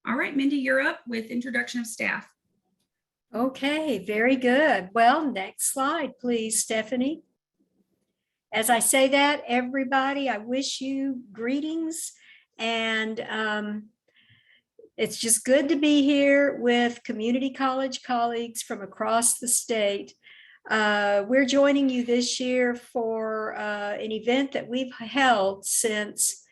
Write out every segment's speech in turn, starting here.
All right, Mindy, you're up with introduction of staff. Okay, very good. Well, next slide, please, Stephanie. As I say that, everybody, I wish you greetings, and it's just good to be here with community college colleagues from across the state. We're joining you this year for an event that we've held since,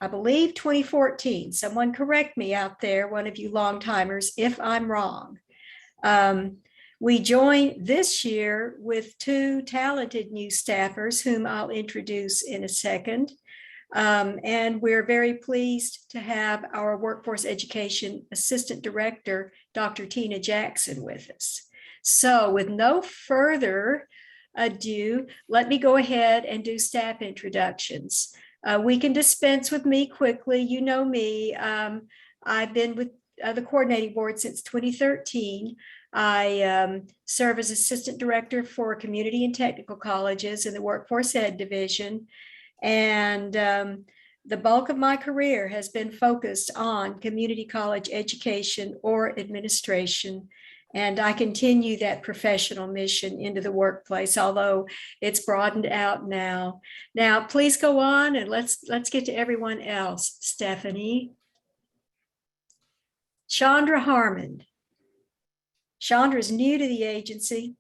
I believe, 2014. Someone correct me out there, one of you long timers, if I'm wrong. We join this year with two talented new staffers whom I'll introduce in a second. And we're very pleased to have our Workforce Education Assistant Director, Dr. Tina Jackson, with us. So with no further ado, let me go ahead and do staff introductions. We can dispense with me quickly. You know me. I've been with the coordinating board since 2013. I serve as Assistant Director for Community and Technical Colleges in the Workforce Ed Division. And the bulk of my career has been focused on community college education or administration. And I continue that professional mission into the workplace, although it's broadened out now. Now, please go on and let's get to everyone else. Stephanie. Chandra Harmon. Chandra is new to the agency.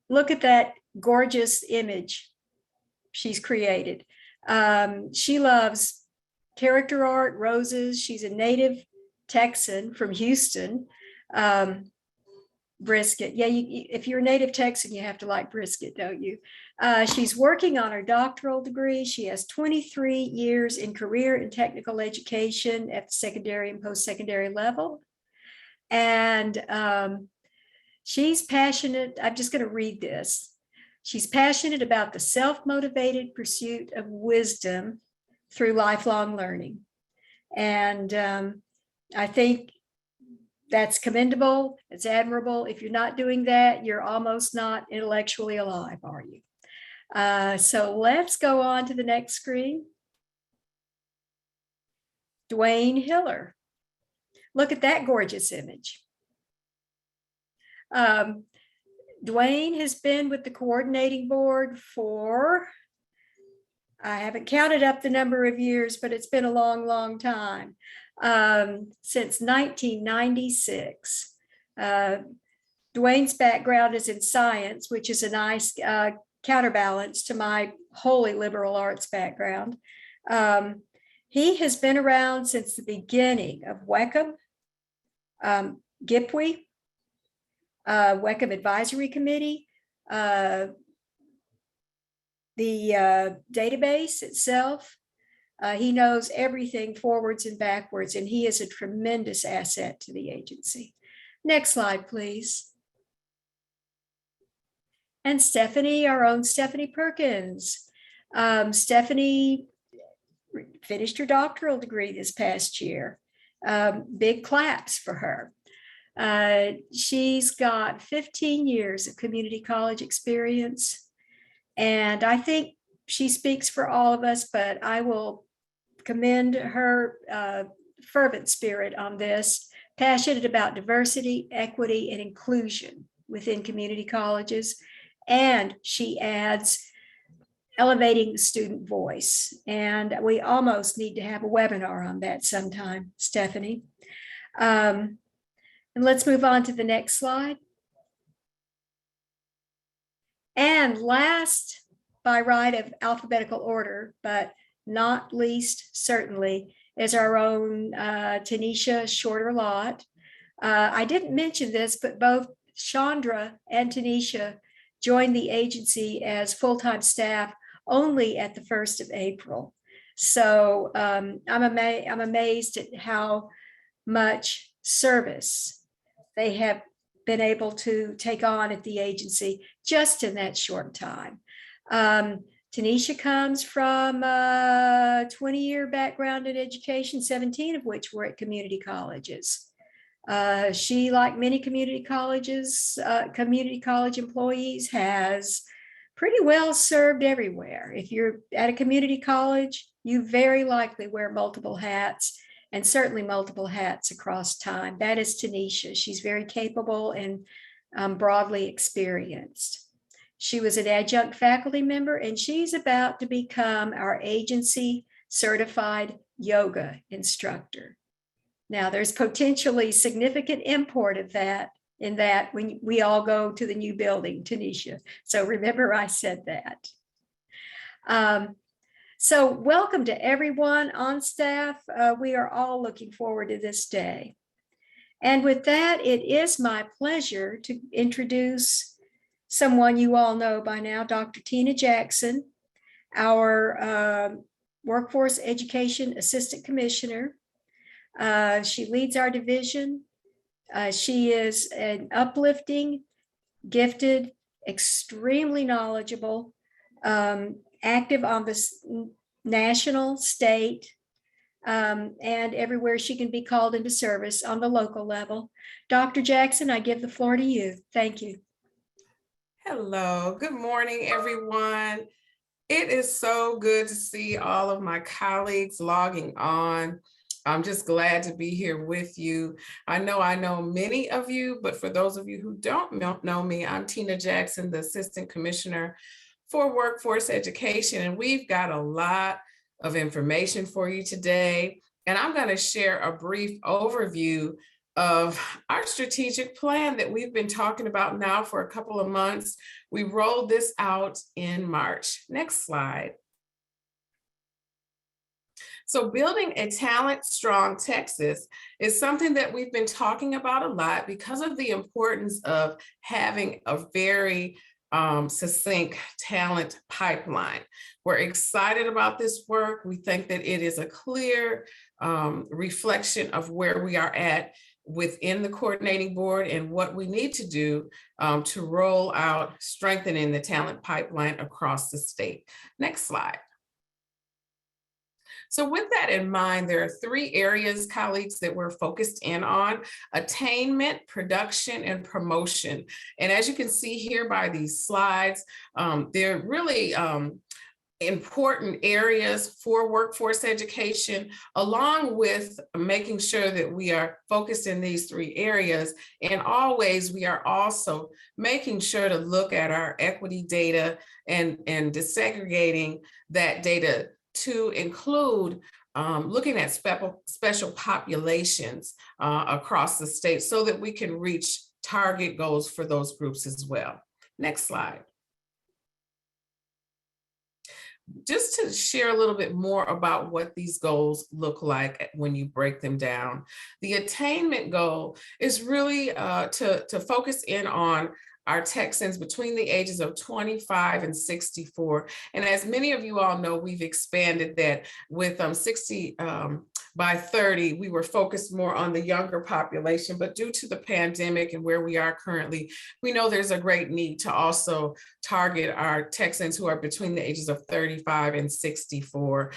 Look at that gorgeous image she's created. She loves character art, roses. She's a native Texan from Houston. Brisket. Yeah, if you're a native Texan, you have to like brisket, don't you? She's working on her doctoral degree. She has 23 years in career and technical education at the secondary and post-secondary level. And she's passionate. I'm just going to read this. She's passionate about the self-motivated pursuit of wisdom through lifelong learning. And I think that's commendable. It's admirable. If you're not doing that, you're almost not intellectually alive, are you? So let's go on to the next screen. Dwayne Hiller. Look at that gorgeous image. Dwayne has been with the coordinating board for, I haven't counted up the number of years, but it's been a long, long time. Since 1996. Dwayne's background is in science, which is a nice counterbalance to my wholly liberal arts background. He has been around since the beginning of WECM, GIPWE, WECM Advisory Committee, the database itself. He knows everything forwards and backwards, and he is a tremendous asset to the agency. Next slide, please. And Stephanie, our own Stephanie Perkins. Stephanie finished her doctoral degree this past year. Big claps for her. She's got 15 years of community college experience, and I think she speaks for all of us, but I will commend her fervent spirit on this, passionate about diversity, equity, and inclusion within community colleges. And she adds elevating the student voice. And we almost need to have a webinar on that sometime, Stephanie. And let's move on to the next slide. And last, by right of alphabetical order, but not least certainly, is our own Tanisha Shorter-Lott. I didn't mention this, but both Chandra and Tanisha joined the agency as full-time staff only at the 1st of April. So I'm amazed at how much service they have been able to take on at the agency just in that short time. Tanisha comes from a 20-year background in education, 17 of which were at community colleges. She, like many community college employees, has pretty well served everywhere. If you're at a community college, you very likely wear multiple hats. and certainly multiple hats across time. That is Tanisha. She's very capable and broadly experienced. She was an adjunct faculty member, and she's about to become our agency certified yoga instructor. Now, there's potentially significant import of that in that when we all go to the new building, Tanisha. So remember I said that. So welcome to everyone on staff. We are all looking forward to this day. And with that, it is my pleasure to introduce someone you all know by now, Dr. Tina Jackson, our Workforce Education Assistant Commissioner. She leads our division. She is an uplifting, gifted, extremely knowledgeable, active on the national, state, and everywhere she can be called into service on the local level. Dr. Jackson, I give the floor to you. Thank you. Hello, good morning, everyone. It is so good to see all of my colleagues logging on. I'm just glad to be here with you. I know many of you, but for those of you who don't know me, I'm Tina Jackson, the Assistant Commissioner for Workforce Education, and we've got a lot of information for you today. And I'm going to share a brief overview of our strategic plan that we've been talking about now for a couple of months. We rolled this out in March. Next slide. So building a talent-strong Texas is something that we've been talking about a lot because of the importance of having a very succinct talent pipeline. We're excited about this work. We think that it is a clear reflection of where we are at within the coordinating board and what we need to do to roll out strengthening the talent pipeline across the state. Next slide. So with that in mind, there are three areas, colleagues, that we're focused in on: attainment, production, and promotion. And as you can see here by these slides, they're really important areas for workforce education, along with making sure that we are focused in these three areas. And always, we are also making sure to look at our equity data and disaggregating that data to include looking at special populations across the state so that we can reach target goals for those groups as well. Next slide. Just to share a little bit more about what these goals look like when you break them down. The attainment goal is really to focus in on our Texans between the ages of 25 and 64. And as many of you all know, we've expanded that with 60 by 30, we were focused more on the younger population, but due to the pandemic and where we are currently, we know there's a great need to also target our Texans who are between the ages of 35 and 64.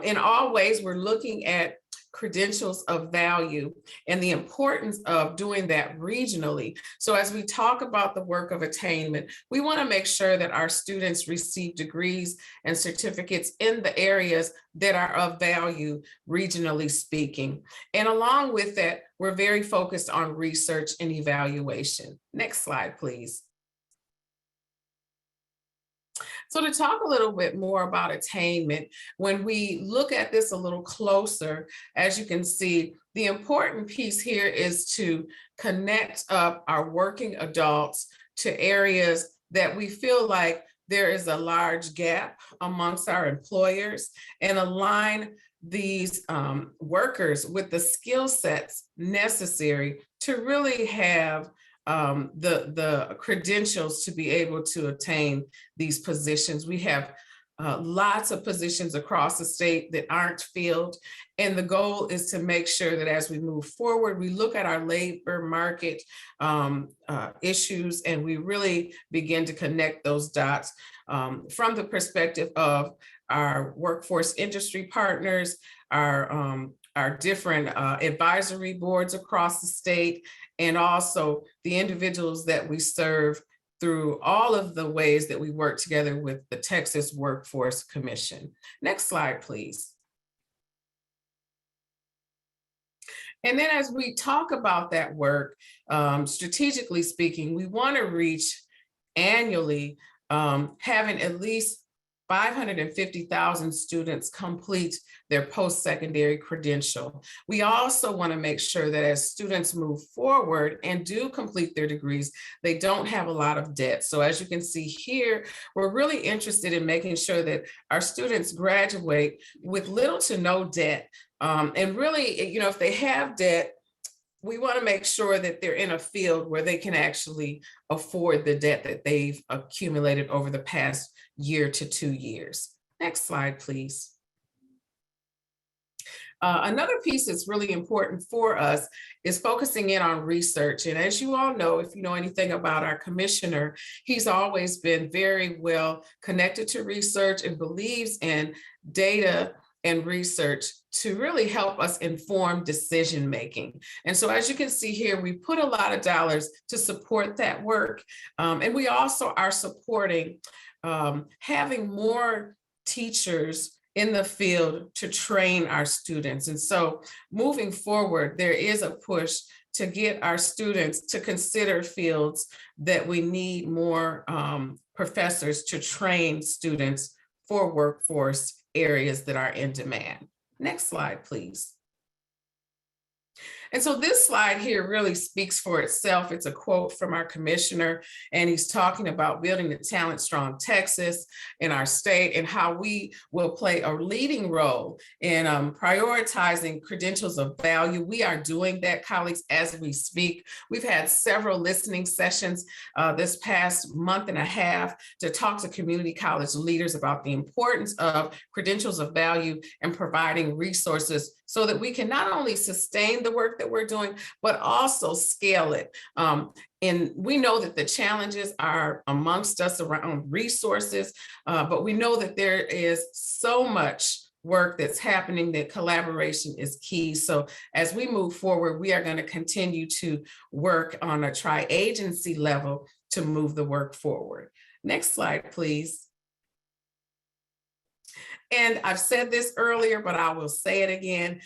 In all ways, we're looking at credentials of value and the importance of doing that regionally. So as we talk about the work of attainment, we want to make sure that our students receive degrees and certificates in the areas that are of value, regionally speaking. And along with that, we're very focused on research and evaluation. Next slide, please. So to talk a little bit more about attainment, when we look at this a little closer, as you can see, the important piece here is to connect up our working adults to areas that we feel like there is a large gap amongst our employers and align these workers with the skill sets necessary to really have the credentials to be able to attain these positions. We have lots of positions across the state that aren't filled. And the goal is to make sure that as we move forward, we look at our labor market issues and we really begin to connect those dots from the perspective of our workforce industry partners, our different advisory boards across the state, and also the individuals that we serve through all of the ways that we work together with the Texas Workforce Commission. Next slide, please. And then as we talk about that work, strategically speaking, we want to reach annually having at least 550,000 students complete their post-secondary credential. We also want to make sure that as students move forward and do complete their degrees, they don't have a lot of debt. So as you can see here, we're really interested in making sure that our students graduate with little to no debt. And really, you know, if they have debt, we want to make sure that they're in a field where they can actually afford the debt that they've accumulated over the past year to 2 years. Next slide, please. Another piece that's really important for us is focusing in on research. And as you all know, if you know anything about our commissioner, he's always been very well connected to research and believes in data and research to really help us inform decision making. And so as you can see here, we put a lot of dollars to support that work. And we also are supporting having more teachers in the field to train our students. And so moving forward, there is a push to get our students to consider fields that we need more professors to train students for workforce areas that are in demand. Next slide, please. And so this slide here really speaks for itself. It's a quote from our commissioner, and he's talking about building the talent strong Texas in our state and how we will play a leading role in prioritizing credentials of value. We are doing that, colleagues, as we speak. We've had several listening sessions this past month and a half to talk to community college leaders about the importance of credentials of value and providing resources so that we can not only sustain the work that we're doing, but also scale it. And we know that the challenges are amongst us around resources, but we know that there is so much work that's happening that collaboration is key. So as we move forward, we are going to continue to work on a tri-agency level to move the work forward. Next slide, please. And I've said this earlier, but I will say it again.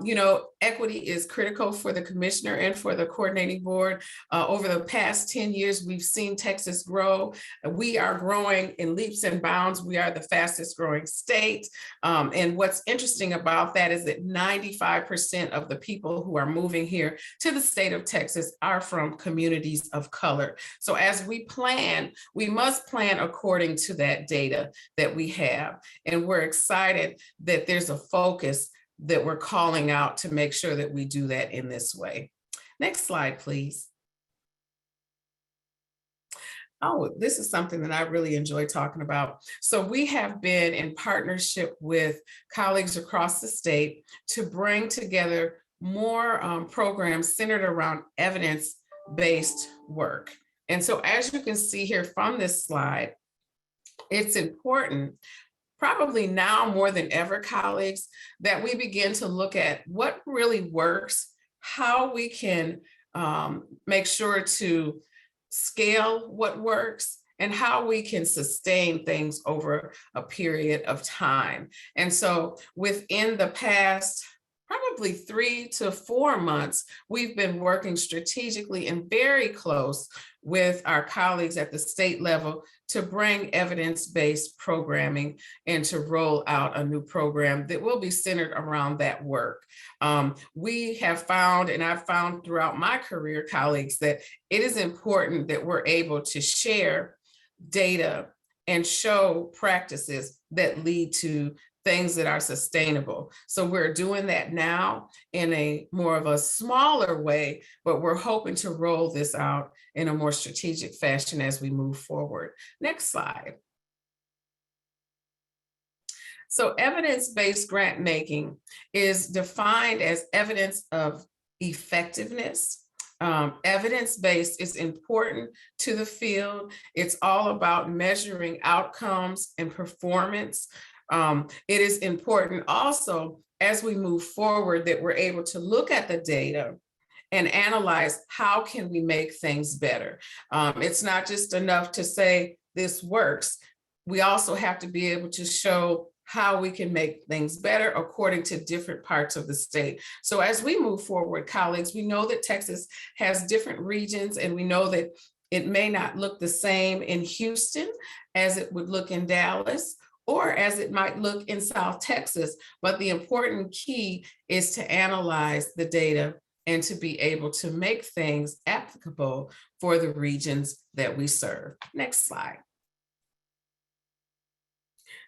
You know, equity is critical for the commissioner and for the coordinating board. Over the past 10 years, we've seen Texas grow. We are growing in leaps and bounds. We are the fastest growing state. And what's interesting about that is that 95% of the people who are moving here to the state of Texas are from communities of color. So as we plan, we must plan according to that data that we have. And we're excited that there's a focus that we're calling out to make sure that we do that in this way. Next slide, please. Oh, this is something that I really enjoy talking about. So we have been in partnership with colleagues across the state to bring together more programs centered around evidence-based work. And so as you can see here from this slide, it's important, probably now more than ever, colleagues, that we begin to look at what really works, how we can make sure to scale what works, and how we can sustain things over a period of time. And so within the past probably 3 to 4 months, we've been working strategically and very close with our colleagues at the state level to bring evidence-based programming and to roll out a new program that will be centered around that work. We have found, and I've found throughout my career, colleagues, that it is important that we're able to share data and show practices that lead to things that are sustainable. So we're doing that now in a more of a smaller way, but we're hoping to roll this out in a more strategic fashion as we move forward. Next slide. So evidence-based grant making is defined as evidence of effectiveness. Evidence-based is important to the field. It's all about measuring outcomes and performance. It is important also as we move forward that we're able to look at the data and analyze how can we make things better. It's not just enough to say this works. We also have to be able to show how we can make things better according to different parts of the state. So as we move forward, colleagues, we know that Texas has different regions, and we know that it may not look the same in Houston as it would look in Dallas, or as it might look in South Texas. But the important key is to analyze the data and to be able to make things applicable for the regions that we serve. Next slide.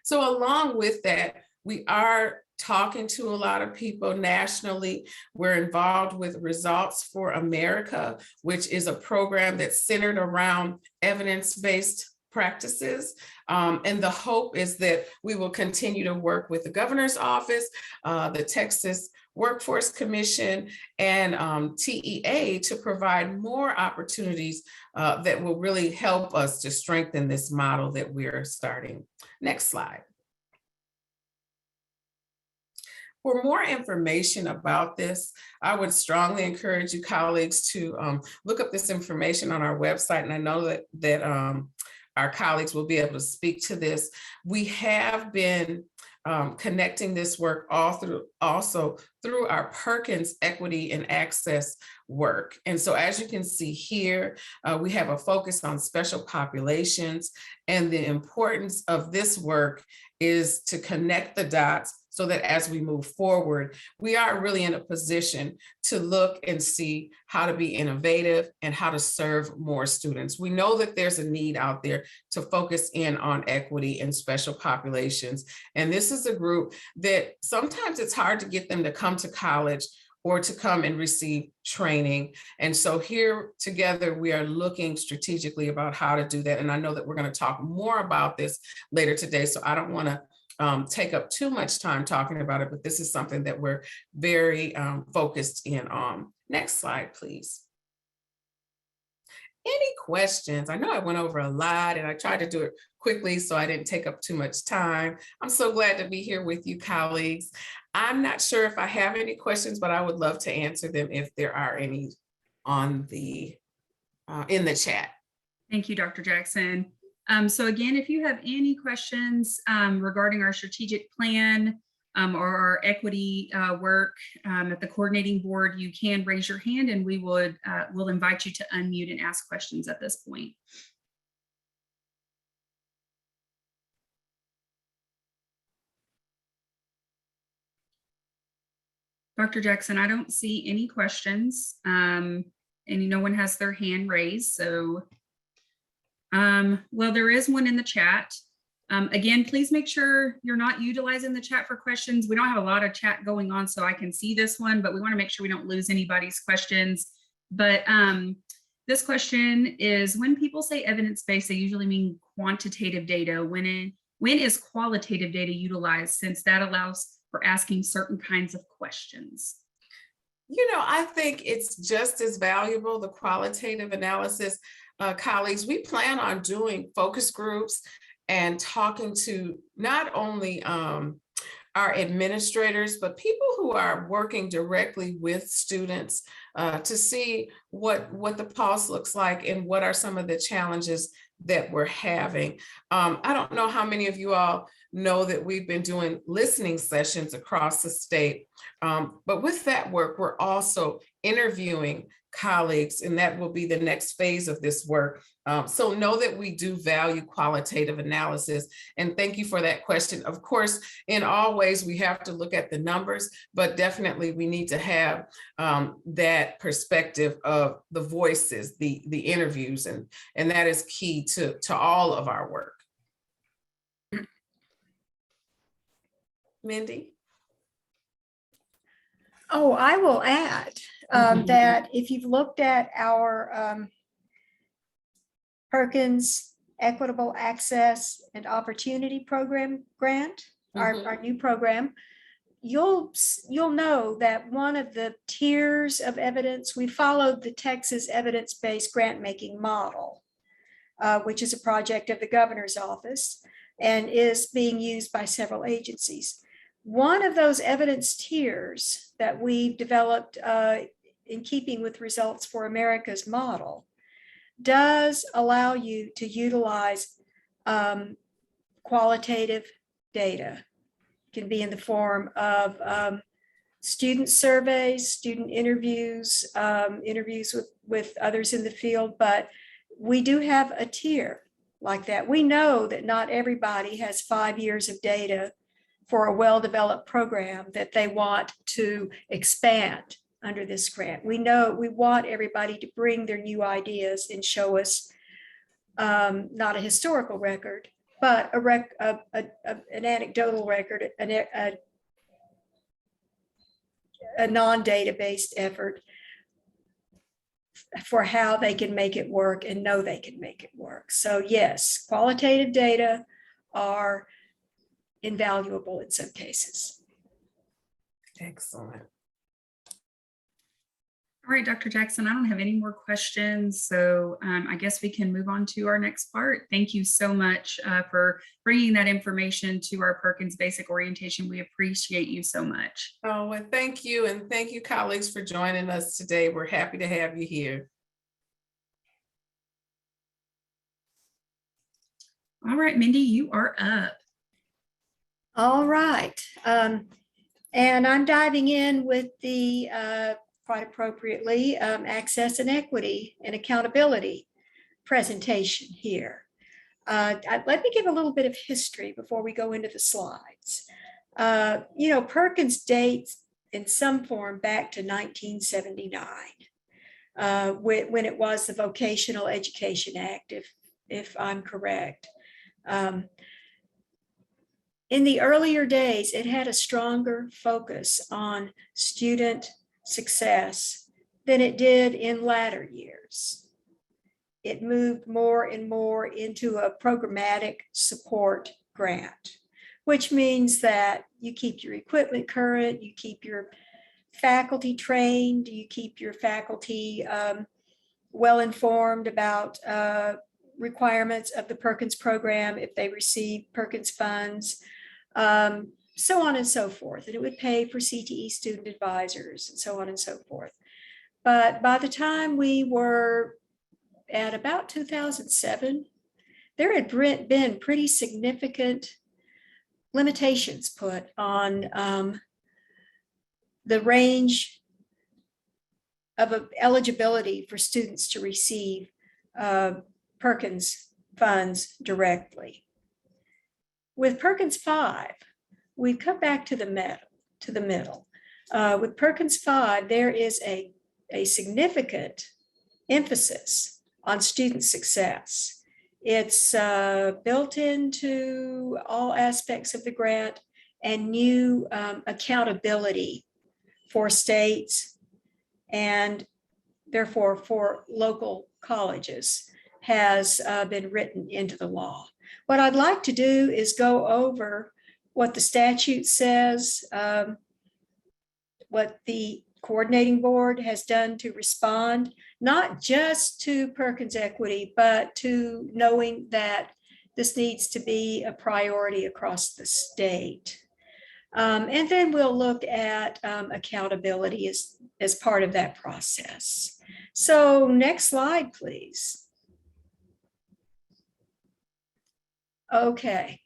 So along with that, we are talking to a lot of people nationally. We're involved with Results for America, which is a program that's centered around evidence-based practices. And the hope is that we will continue to work with the governor's office, the Texas Workforce Commission, and TEA to provide more opportunities that will really help us to strengthen this model that we're starting. Next slide. For more information about this, I would strongly encourage you colleagues to look up this information on our website. And I know that our colleagues will be able to speak to this. We have been connecting this work also through our Perkins Equity and Access work. And so as you can see here, we have a focus on special populations, and the importance of this work is to connect the dots so that as we move forward, we are really in a position to look and see how to be innovative and how to serve more students. We know that there's a need out there to focus in on equity and special populations. And this is a group that sometimes it's hard to get them to come to college or to come and receive training. And so here together, we are looking strategically about how to do that. And I know that we're going to talk more about this later today, so I don't want to take up too much time talking about it, but this is something that we're very focused in on. Next slide, please. Any questions? I know I went over a lot and I tried to do it quickly so I didn't take up too much time. I'm so glad to be here with you colleagues. I'm not sure if I have any questions, but I would love to answer them if there are any on the in the chat. Thank you, Dr. Jackson. So again, if you have any questions regarding our strategic plan or our equity work at the coordinating board, you can raise your hand and we will invite you to unmute and ask questions at this point. Dr. Jackson, I don't see any questions and no one has their hand raised. So well, there is one in the chat. Again, please make sure you're not utilizing the chat for questions. We don't have a lot of chat going on, so I can see this one, but we want to make sure we don't lose anybody's questions. But this question is, when people say evidence-based, they usually mean quantitative data. When is qualitative data utilized, since that allows for asking certain kinds of questions? You know, I think it's just as valuable, the qualitative analysis. Colleagues, we plan on doing focus groups and talking to not only our administrators, but people who are working directly with students to see what the pulse looks like and what are some of the challenges that we're having. I don't know how many of you all know that we've been doing listening sessions across the state, but with that work, we're also interviewing colleagues, and that will be the next phase of this work. So know that we do value qualitative analysis, and thank you for that question. Of course, in all ways, we have to look at the numbers, but definitely we need to have that perspective of the voices, the interviews, and that is key to all of our work. Mindy? Oh, I will add that if you've looked at our Perkins Equitable Access and Opportunity Program grant, our new program, you'll know that one of the tiers of evidence, we followed the Texas evidence-based grant-making model, which is a project of the governor's office and is being used by several agencies. One of those evidence tiers that we've developed in keeping with Results for America's model does allow you to utilize qualitative data can be in the form of student surveys, student interviews, interviews with others in the field, but we do have a tier like that. We know that not everybody has 5 years of data for a well-developed program that they want to expand under this grant. We know we want everybody to bring their new ideas and show us not a historical record, but an anecdotal record, a non-data-based effort for how they can make it work and know they can make it work. So yes, qualitative data are invaluable in some cases. Excellent. All right, Dr. Jackson, I don't have any more questions, so I guess we can move on to our next part. Thank you so much for bringing that information to our Perkins Basic Orientation. We appreciate you so much. Oh, and thank you. And thank you, colleagues, for joining us today. We're happy to have you here. All right, Mindy, you are up. All right. And I'm diving in with the quite appropriately, access and equity and accountability presentation here. Let me give a little bit of history before we go into the slides. Perkins dates in some form back to 1979, when it was the Vocational Education Act, if I'm correct. In the earlier days, it had a stronger focus on student success than it did in latter years. It moved more and more into a programmatic support grant, which means that you keep your equipment current, you keep your faculty trained, you keep your faculty well-informed about requirements of the Perkins program if they receive Perkins funds, so on and so forth. And it would pay for CTE student advisors and so on and so forth. But by the time we were at about 2007, there had been pretty significant limitations put on the range of eligibility for students to receive Perkins funds directly. With Perkins 5, we've come back to the middle. With Perkins 5, there is a significant emphasis on student success. It's built into all aspects of the grant, and new accountability for states and therefore for local colleges has been written into the law. What I'd like to do is go over what the statute says, what the coordinating board has done to respond, not just to Perkins equity, but to knowing that this needs to be a priority across the state. And then we'll look at accountability as part of that process. So next slide, please. Okay.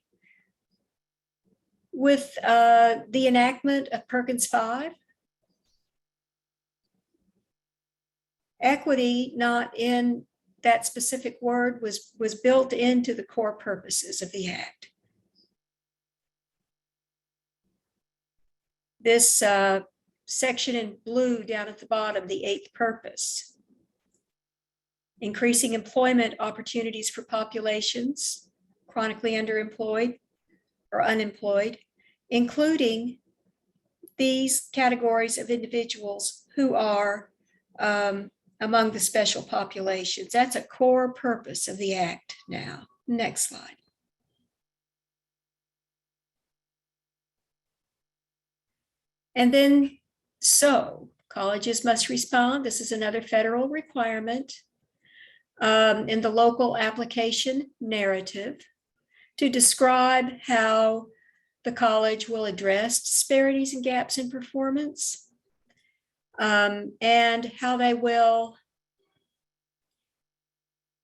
With the enactment of Perkins 5, equity, not in that specific word, was built into the core purposes of the Act. This section in blue down at the bottom, the 8th purpose, increasing employment opportunities for populations chronically underemployed or unemployed, including these categories of individuals who are among the special populations. That's a core purpose of the Act now. Next slide. And then, so colleges must respond. This is another federal requirement in the local application narrative to describe how the college will address disparities and gaps in performance, and how they will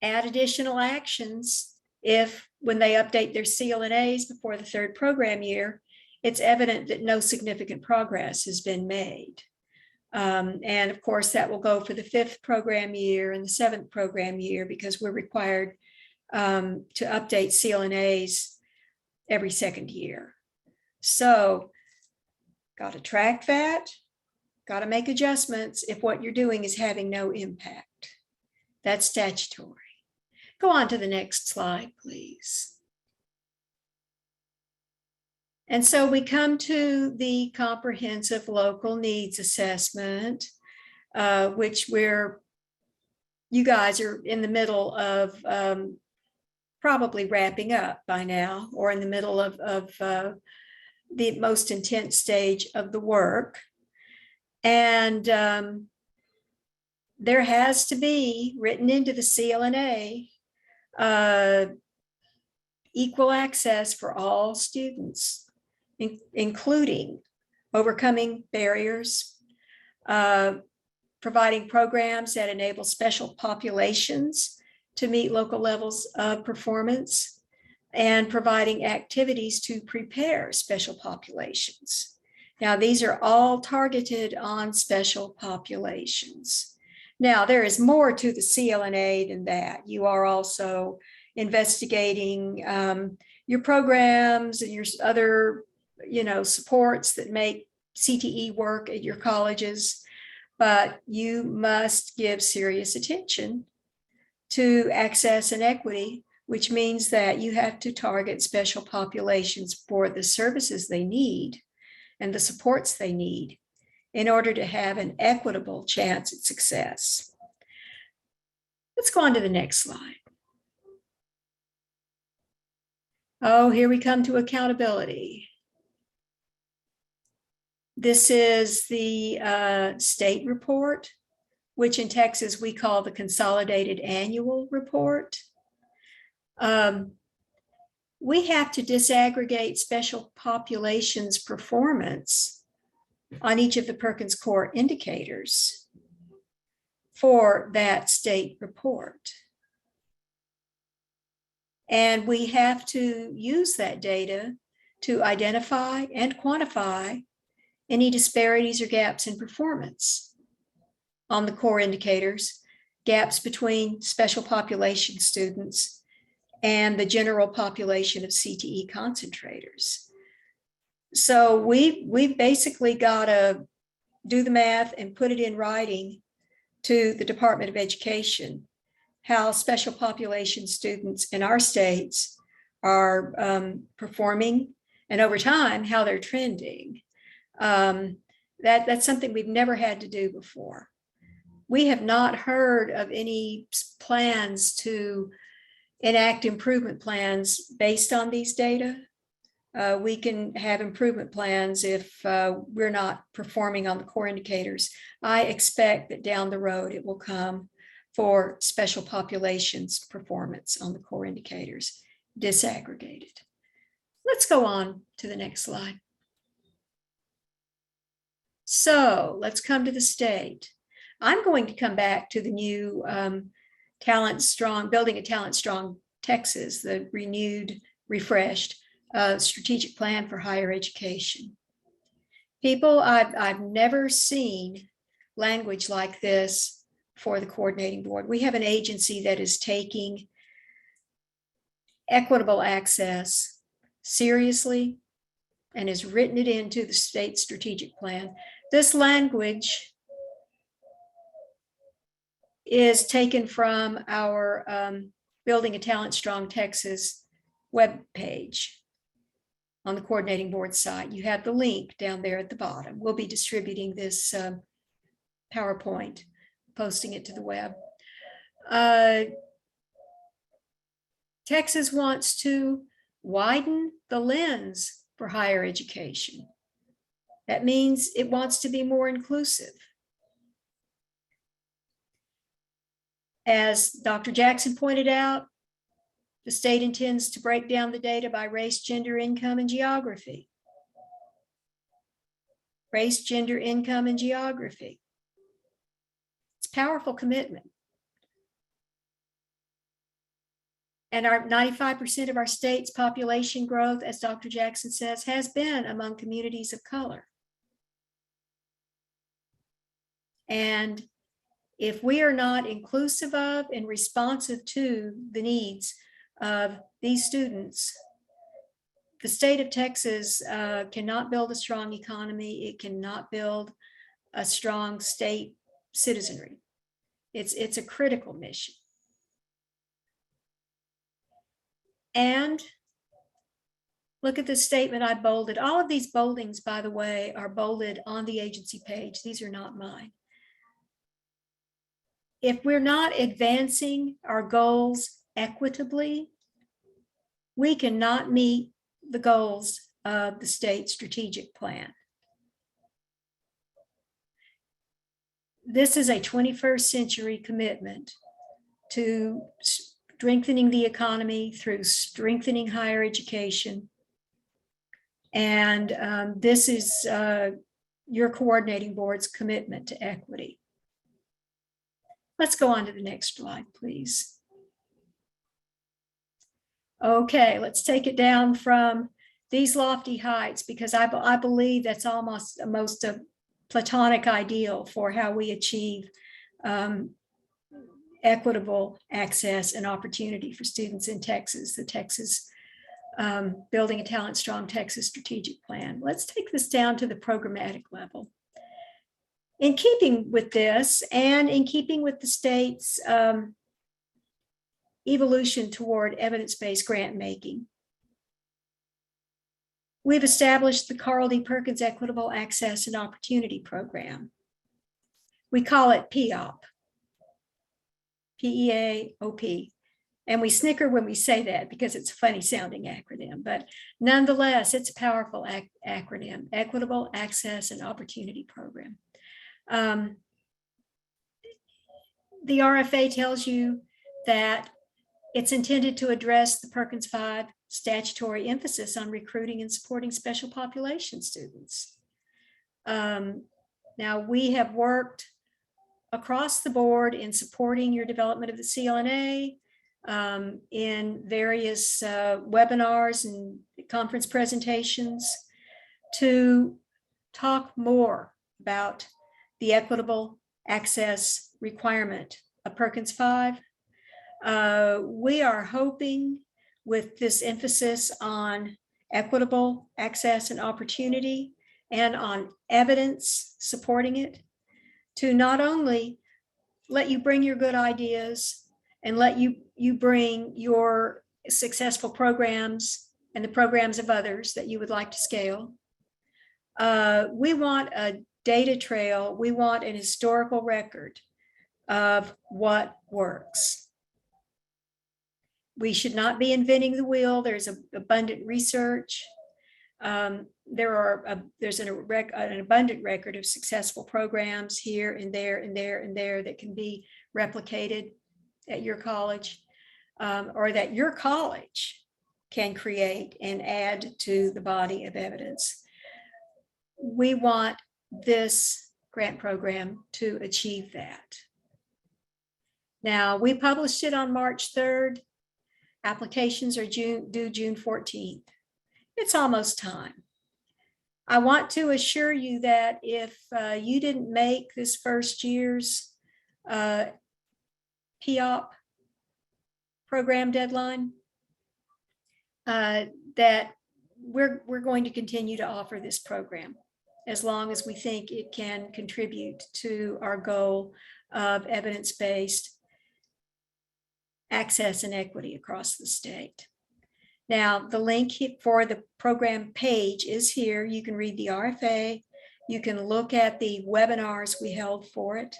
add additional actions when they update their CLNAs before the 3rd program year, it's evident that no significant progress has been made. And of course, that will go for the 5th program year and the 7th program year, because we're required to update CLNAs every 2nd year. So got to track that, got to make adjustments if what you're doing is having no impact. That's statutory. Go on to the next slide, please. And so we come to the comprehensive local needs assessment, which you guys are in the middle of probably wrapping up by now, or in the middle of the most intense stage of the work. And there has to be written into the CLNA equal access for all students, including overcoming barriers, providing programs that enable special populations to meet local levels of performance, and providing activities to prepare special populations. Now, these are all targeted on special populations. Now, there is more to the CLNA than that. You are also investigating your programs and your other, supports that make CTE work at your colleges, but you must give serious attention to access and equity, which means that you have to target special populations for the services they need and the supports they need in order to have an equitable chance at success. Let's go on to the next slide. Oh, here we come to accountability. This is the state report, which in Texas we call the Consolidated Annual Report. We have to disaggregate special populations performance on each of the Perkins core indicators for that state report. And we have to use that data to identify and quantify any disparities or gaps in performance on the core indicators, gaps between special population students and the general population of CTE concentrators. So we've basically got to do the math and put it in writing to the Department of Education, how special population students in our states are performing, and over time, how they're trending. That's something we've never had to do before. We have not heard of any plans to enact improvement plans based on these data. We can have improvement plans if we're not performing on the core indicators. I expect that down the road it will come for special populations performance on the core indicators, disaggregated. Let's go on to the next slide. So let's come to the state. I'm going to come back to the new Building a Talent Strong Texas, the renewed, refreshed strategic plan for higher education. People, I've never seen language like this for the coordinating board. We have an agency that is taking equitable access seriously and has written it into the state strategic plan. This language is taken from our Building a Talent Strong Texas webpage on the coordinating board site. You have the link down there at the bottom. We'll be distributing this PowerPoint, posting it to the web. Texas wants to widen the lens for higher education. That means it wants to be more inclusive. As Dr. Jackson pointed out, the state intends to break down the data by race, gender, income, and geography. Race, gender, income, and geography. It's a powerful commitment. And our 95% of our state's population growth, as Dr. Jackson says, has been among communities of color. And if we are not inclusive of and responsive to the needs of these students, the state of Texas cannot build a strong economy. It cannot build a strong state citizenry. It's a critical mission. And look at this statement I bolded. All of these boldings, by the way, are bolded on the agency page. These are not mine. If we're not advancing our goals equitably, we cannot meet the goals of the state strategic plan. This is a 21st century commitment to strengthening the economy through strengthening higher education. And this is your coordinating board's commitment to equity. Let's go on to the next slide, please. Okay, let's take it down from these lofty heights, because I believe that's almost a platonic ideal for how we achieve equitable access and opportunity for students in Texas, the Texas Building a Talent Strong Texas Strategic Plan. Let's take this down to the programmatic level. In keeping with this, and in keeping with the state's evolution toward evidence-based grant making, we've established the Carl D. Perkins Equitable Access and Opportunity Program. We call it PEOP, P-E-A-O-P. And we snicker when we say that because it's a funny sounding acronym, but nonetheless, it's a powerful acronym, Equitable Access and Opportunity Program. The RFA tells you that it's intended to address the Perkins 5 statutory emphasis on recruiting and supporting special population students. Now, we have worked across the board in supporting your development of the CLNA, in various webinars and conference presentations to talk more about the equitable access requirement of Perkins 5. We are hoping, with this emphasis on equitable access and opportunity and on evidence supporting it, to not only let you bring your good ideas and let you bring your successful programs and the programs of others that you would like to scale. We want a data trail. We want an historical record of what works. We should not be inventing the wheel. There's abundant research. There's an abundant record of successful programs here and there and there and there that can be replicated at your college, or that your college can create and add to the body of evidence. We want this grant program to achieve that. Now, we published it on March 3rd. Applications are due June 14th. It's almost time. I want to assure you that if you didn't make this first year's PEOP program deadline, that we're going to continue to offer this program as long as we think it can contribute to our goal of evidence-based access and equity across the state. Now, the link for the program page is here. You can read the RFA. You can look at the webinars we held for it.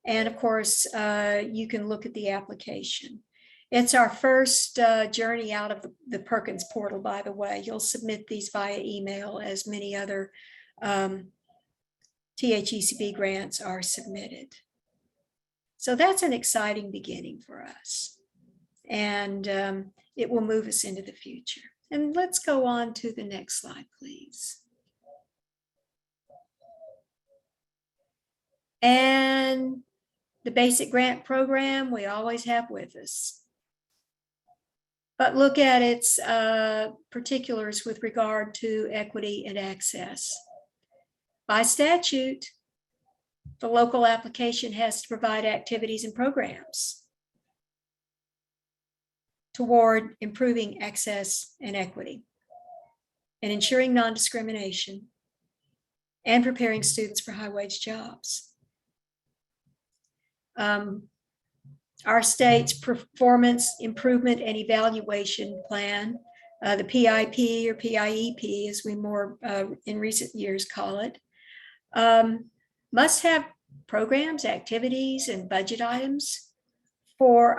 And of course, you can look at the application. It's our first journey out of the Perkins portal, by the way. You'll submit these via email, as many other THECB grants are submitted. So that's an exciting beginning for us. And it will move us into the future. And let's go on to the next slide, please. And the basic grant program we always have with us. but look at its particulars with regard to equity and access. By statute, the local application has to provide activities and programs toward improving access and equity and ensuring non-discrimination and preparing students for high-wage jobs. Our state's performance improvement and evaluation plan, the PIP or PIEP, as we more in recent years call it, must have programs, activities, and budget items for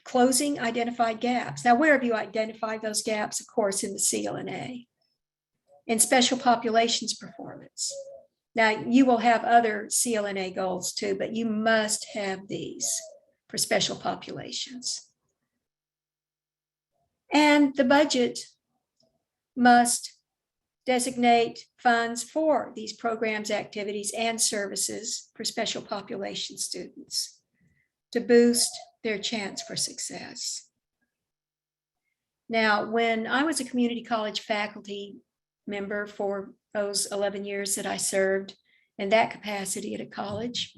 closing identified gaps. Now, where have you identified those gaps? Of course, in the Clna. In special populations performance. Now, you will have other Clna goals too, but you must have these for special populations. And the budget must designate funds for these programs, activities, and services for special population students to boost their chance for success. Now, when I was a community college faculty member for those 11 years that I served in that capacity at a college,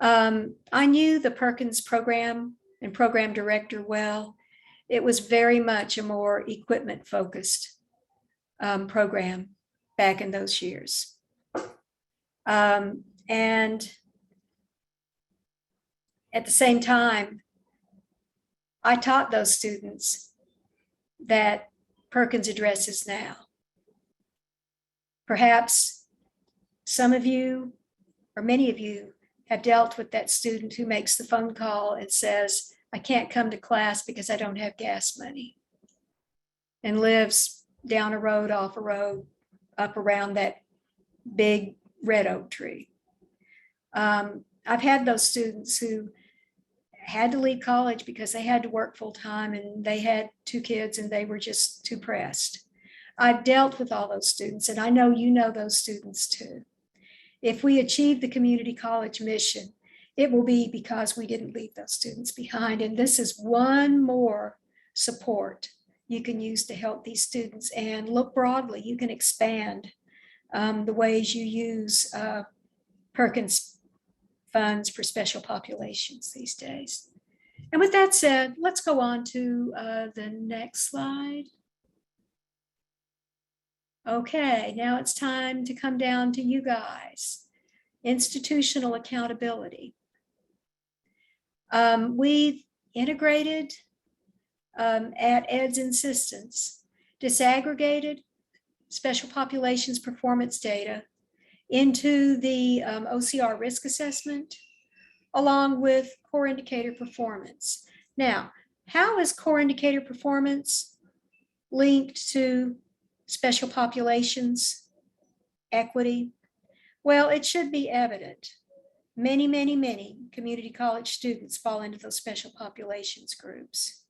I knew the Perkins program and program director well. It was very much a more equipment focused program back in those years. And at the same time, I taught those students that Perkins addresses now. Perhaps some of you or many of you have dealt with that student who makes the phone call and says, I can't come to class because I don't have gas money, and lives down a road, off a road, up around that big red oak tree. I've had those students who had to leave college because they had to work full time and they had 2 kids and they were just too pressed. I've dealt with all those students, and I know you know those students too. If we achieve the community college mission, it will be because we didn't leave those students behind. And this is one more support you can use to help these students. And look broadly, you can expand the ways you use Perkins funds for special populations these days. And with that said, let's go on to the next slide. Okay, now it's time to come down to you guys. Institutional accountability. We've integrated at ED's insistence, disaggregated special populations performance data into the OCR risk assessment, along with core indicator performance. Now, how is core indicator performance linked to special populations, equity? Well, it should be evident. Many, many, many community college students fall into those special populations groups.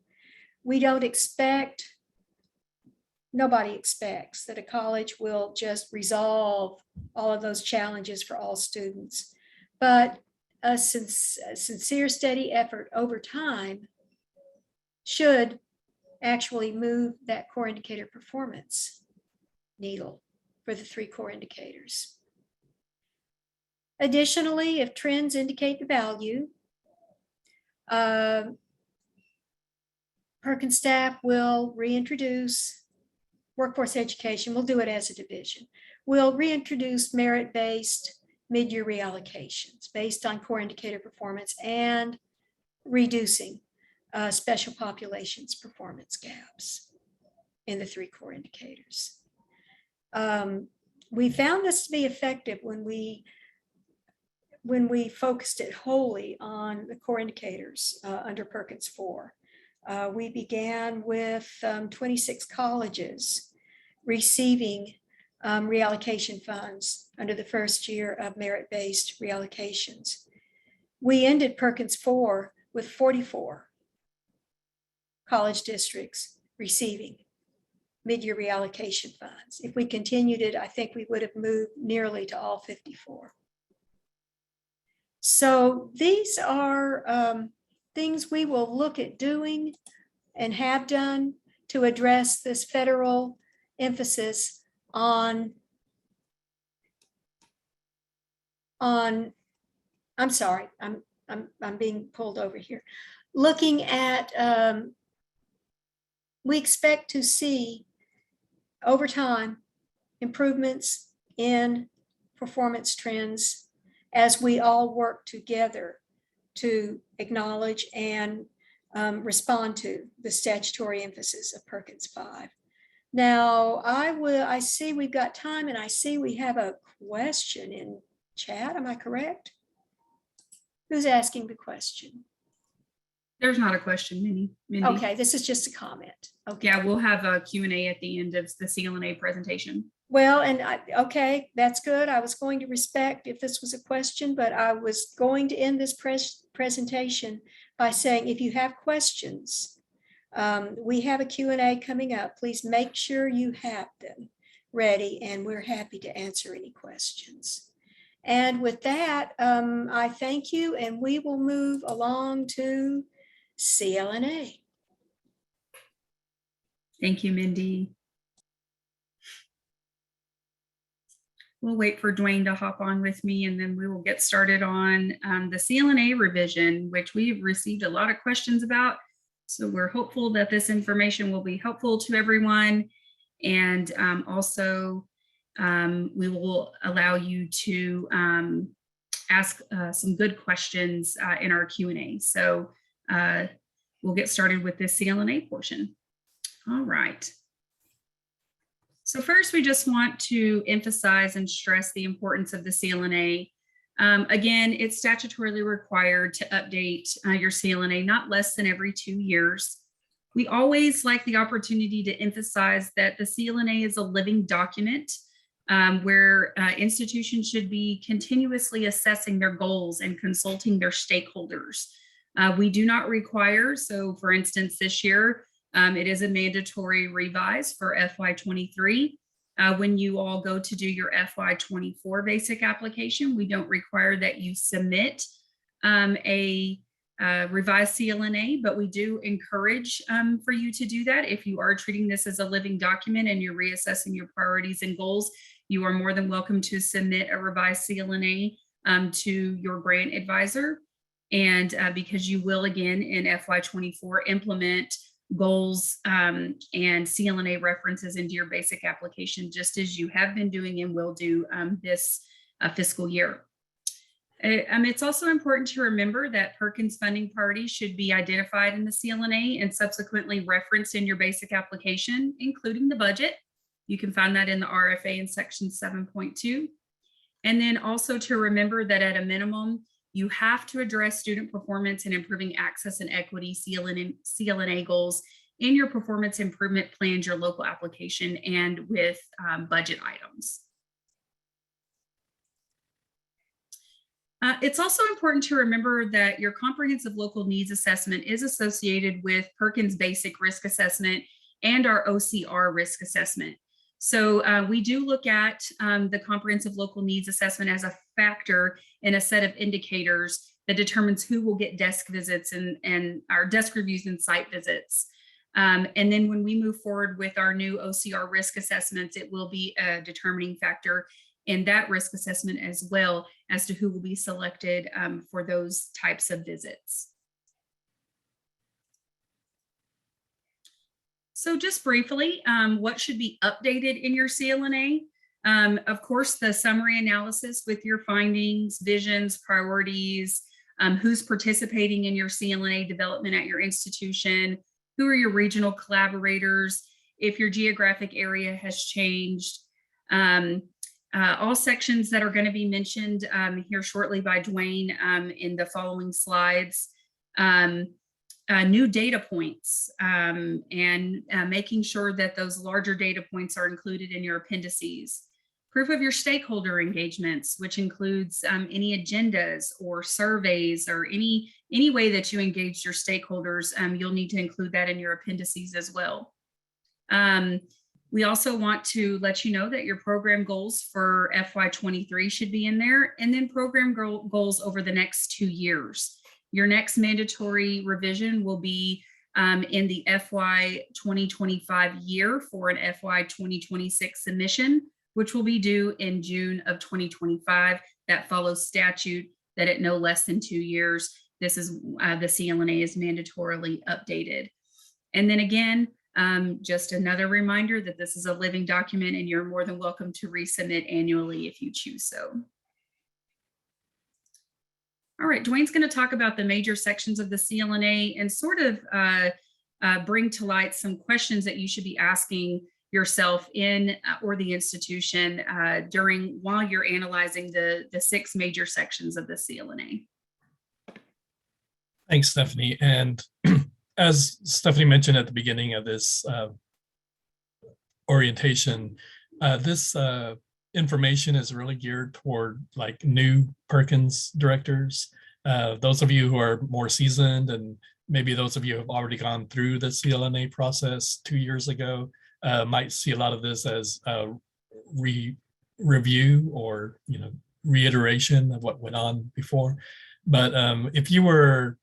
We don't expect, nobody expects that a college will just resolve all of those challenges for all students, but a sincere, steady effort over time should actually move that core indicator performance needle for the 3 core indicators. Additionally, if trends indicate the value, Perkins staff will reintroduce workforce education. We'll do it as a division. We'll reintroduce merit-based mid-year reallocations based on core indicator performance and reducing special populations performance gaps in the 3 core indicators. We found this to be effective when we focused it wholly on the core indicators under Perkins 4. We began with 26 colleges receiving reallocation funds under the first year of merit-based reallocations. We ended Perkins 4 with 44 college districts receiving mid-year reallocation funds. If we continued it, I think we would have moved nearly to all 54. So these are things we will look at doing and have done to address this federal emphasis on I'm sorry, I'm being pulled over here. Looking at, we expect to see over time improvements in performance trends as we all work together to acknowledge and respond to the statutory emphasis of Perkins 5. Now, I see we've got time, and I see we have a question in chat. Am I correct? Who's asking the question? There's not a question, Mindy. Okay, this is just a comment. Okay. Yeah, we'll have a Q&A at the end of the Clna presentation. Well, and okay, that's good. I was going to respect if this was a question, but I was going to end this presentation by saying, if you have questions, we have a Q&A coming up. Please make sure you have them ready, and we're happy to answer any questions. And with that, I thank you, and we will move along to Clna. Thank you, Mindy. We'll wait for Dwayne to hop on with me, and then we will get started on the Clna revision, which we've received a lot of questions about. So we're hopeful that this information will be helpful to everyone. And also, we will allow you to ask some good questions in our Q&A. So we'll get started with this Clna portion. All right. So first, we just want to emphasize and stress the importance of the Clna. Again, it's statutorily required to update your Clna not less than every 2 years. We always like the opportunity to emphasize that the Clna is a living document where institutions should be continuously assessing their goals and consulting their stakeholders. We do not require, so for instance, this year, it is a mandatory revise for FY23. When you all go to do your FY24 basic application, we don't require that you submit a revised Clna, but we do encourage for you to do that. If you are treating this as a living document and you're reassessing your priorities and goals, you are more than welcome to submit a revised Clna to your grant advisor. And because you will, again, in FY24, implement goals and Clna references into your basic application, just as you have been doing and will do this fiscal year. It's also important to remember that Perkins funding priorities should be identified in the Clna and subsequently referenced in your basic application, including the budget. You can find that in the RFA in section 7.2. And then also to remember that at a minimum, you have to address student performance and improving access and equity Clna goals in your performance improvement plans, your local application, and with budget items. It's also important to remember that your comprehensive local needs assessment is associated with Perkins Basic Risk Assessment and our OCR risk assessment. So we do look at the comprehensive local needs assessment as a factor in a set of indicators that determines who will get desk visits and our desk reviews and site visits. And then when we move forward with our new OCR risk assessments, it will be a determining factor in that risk assessment as well as to who will be selected for those types of visits. So just briefly, what should be updated in your Clna? Of course, the summary analysis with your findings, visions, priorities, who's participating in your Clna development at your institution, who are your regional collaborators, if your geographic area has changed. All sections that are going to be mentioned here shortly by Dwayne in the following slides. New data points and making sure that those larger data points are included in your appendices. Proof of your stakeholder engagements, which includes any agendas or surveys or any way that you engage your stakeholders, you'll need to include that in your appendices as well. We also want to let you know that your program goals for FY23 should be in there, and then program goals over the next 2 years. Your next mandatory revision will be in the FY 2025 year for an FY 2026 submission, which will be due in June of 2025. That follows statute that at no less than 2 years, this is the CLNA is mandatorily updated. And then again, just another reminder that this is a living document and you're more than welcome to resubmit annually if you choose so. All right, Dwayne's going to talk about the major sections of the CLNA and sort of bring to light some questions that you should be asking yourself in or the institution while you're analyzing the 6 major sections of the CLNA. Thanks, Stephanie. And as Stephanie mentioned at the beginning of this orientation, this information is really geared toward like new Perkins directors. Those of you who are more seasoned, and maybe those of you who have already gone through the CLNA process 2 years ago, might see a lot of this as a review or reiteration of what went on before. But if you were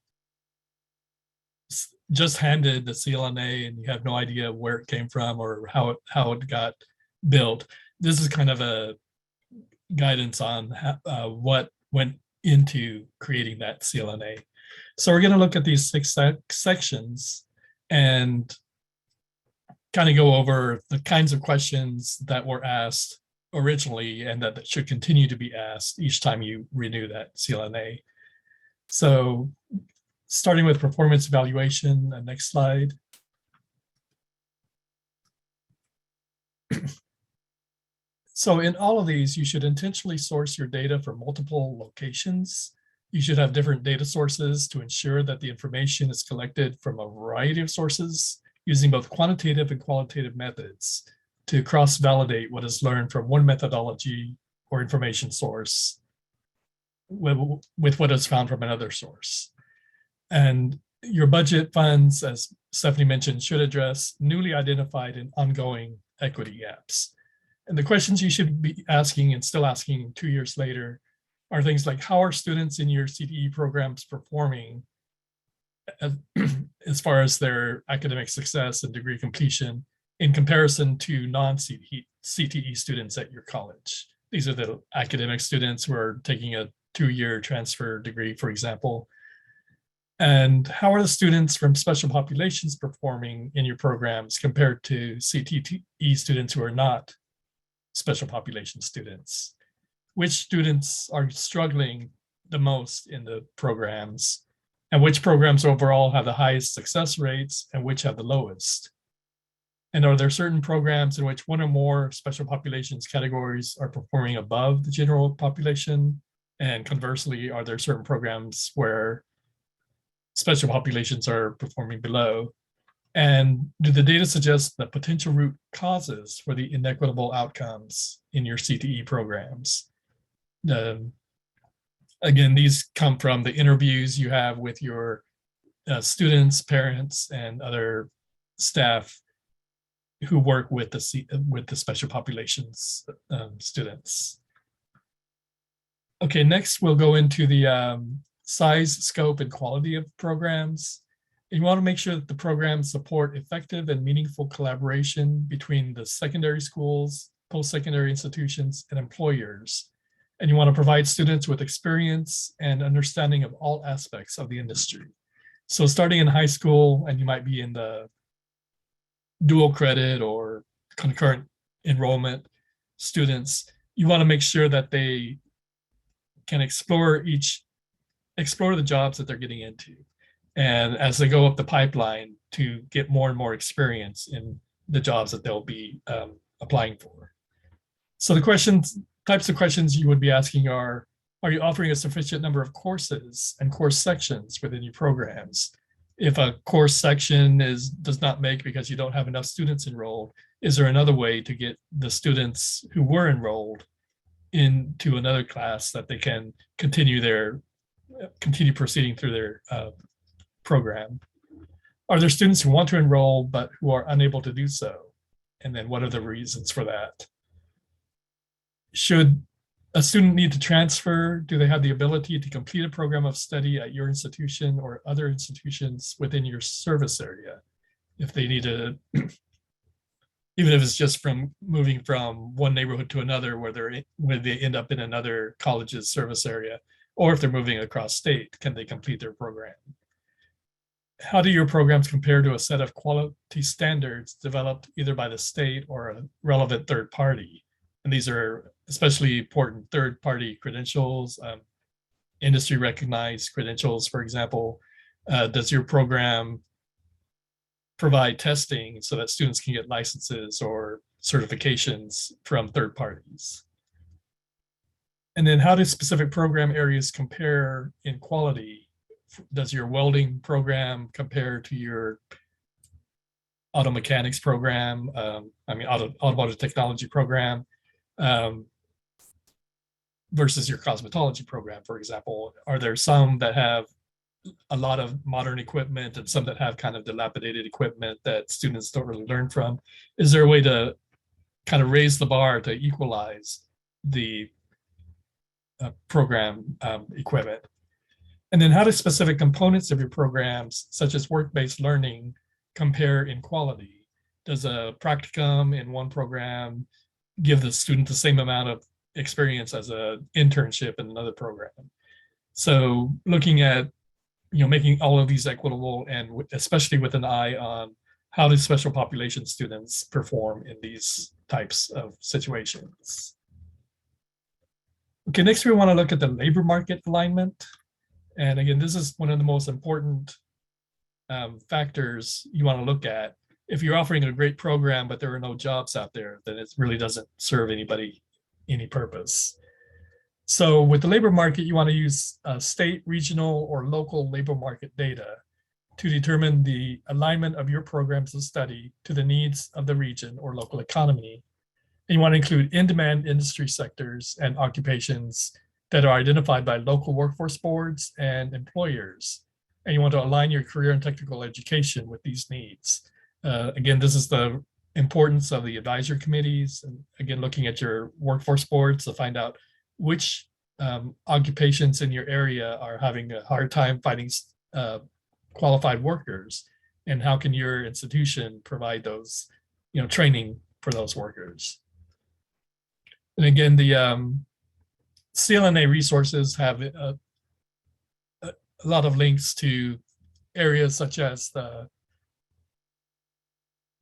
just handed the CLNA and you have no idea where it came from or how it got built, this is kind of a guidance on what went into creating that CLNA. So we're going to look at these 6 sections and kind of go over the kinds of questions that were asked originally and that should continue to be asked each time you renew that CLNA. So starting with performance evaluation, next slide. So in all of these, you should intentionally source your data from multiple locations. You should have different data sources to ensure that the information is collected from a variety of sources using both quantitative and qualitative methods to cross-validate what is learned from one methodology or information source with what is found from another source. And your budget funds, as Stephanie mentioned, should address newly identified and ongoing equity gaps. And the questions you should be asking and still asking 2 years later are things like, how are students in your CTE programs performing as far as their academic success and degree completion in comparison to non-CTE students at your college? These are the academic students who are taking a 2-year transfer degree, for example. And how are the students from special populations performing in your programs compared to CTE students who are not special population students? Which students are struggling the most in the programs, and which programs overall have the highest success rates and which have the lowest? And are there certain programs in which one or more special populations categories are performing above the general population? And conversely, are there certain programs where special populations are performing below? And do the data suggest the potential root causes for the inequitable outcomes in your CTE programs? Again, these come from the interviews you have with your students, parents, and other staff who work with the special populations students. Okay, next we'll go into the size, scope, and quality of programs. You want to make sure that the programs support effective and meaningful collaboration between the secondary schools, post-secondary institutions, and employers. And you want to provide students with experience and understanding of all aspects of the industry. So starting in high school, and you might be in the dual credit or concurrent enrollment students, you want to make sure that they can explore the jobs that they're getting into. And as they go up the pipeline, to get more and more experience in the jobs that they'll be applying for. So the types of questions you would be asking are you offering a sufficient number of courses and course sections within your programs? If a course section does not make because you don't have enough students enrolled, is there another way to get the students who were enrolled into another class that they can continue proceeding through their program? Are there students who want to enroll but who are unable to do so? And then what are the reasons for that? Should a student need to transfer? Do they have the ability to complete a program of study at your institution or other institutions within your service area? If they need to, even if it's just from moving from one neighborhood to another where they end up in another college's service area, or if they're moving across state, can they complete their program? How do your programs compare to a set of quality standards developed either by the state or a relevant third party? And these are especially important third-party credentials, industry recognized credentials, for example. Does your program provide testing so that students can get licenses or certifications from third parties? And then how do specific program areas compare in quality? Does your welding program compare to your auto mechanics program, automotive technology program, versus your cosmetology program, for example? Are there some that have a lot of modern equipment and some that have kind of dilapidated equipment that students don't really learn from? Is there a way to kind of raise the bar to equalize the program equipment? And then how do specific components of your programs, such as work-based learning, compare in quality? Does a practicum in one program give the student the same amount of experience as an internship in another program? So looking at, making all of these equitable, and especially with an eye on how do special population students perform in these types of situations. Okay, next we want to look at the labor market alignment. And again, this is one of the most important factors you want to look at. If you're offering a great program, but there are no jobs out there, then it really doesn't serve anybody any purpose. So with the labor market, you want to use state, regional, or local labor market data to determine the alignment of your programs of study to the needs of the region or local economy. And you want to include in-demand industry sectors and occupations that are identified by local workforce boards and employers. And you want to align your career and technical education with these needs. Again, this is the importance of the advisory committees, and again, looking at your workforce boards to find out which occupations in your area are having a hard time finding qualified workers, and how can your institution provide those, training for those workers. And again, the Clna resources have a lot of links to areas such as the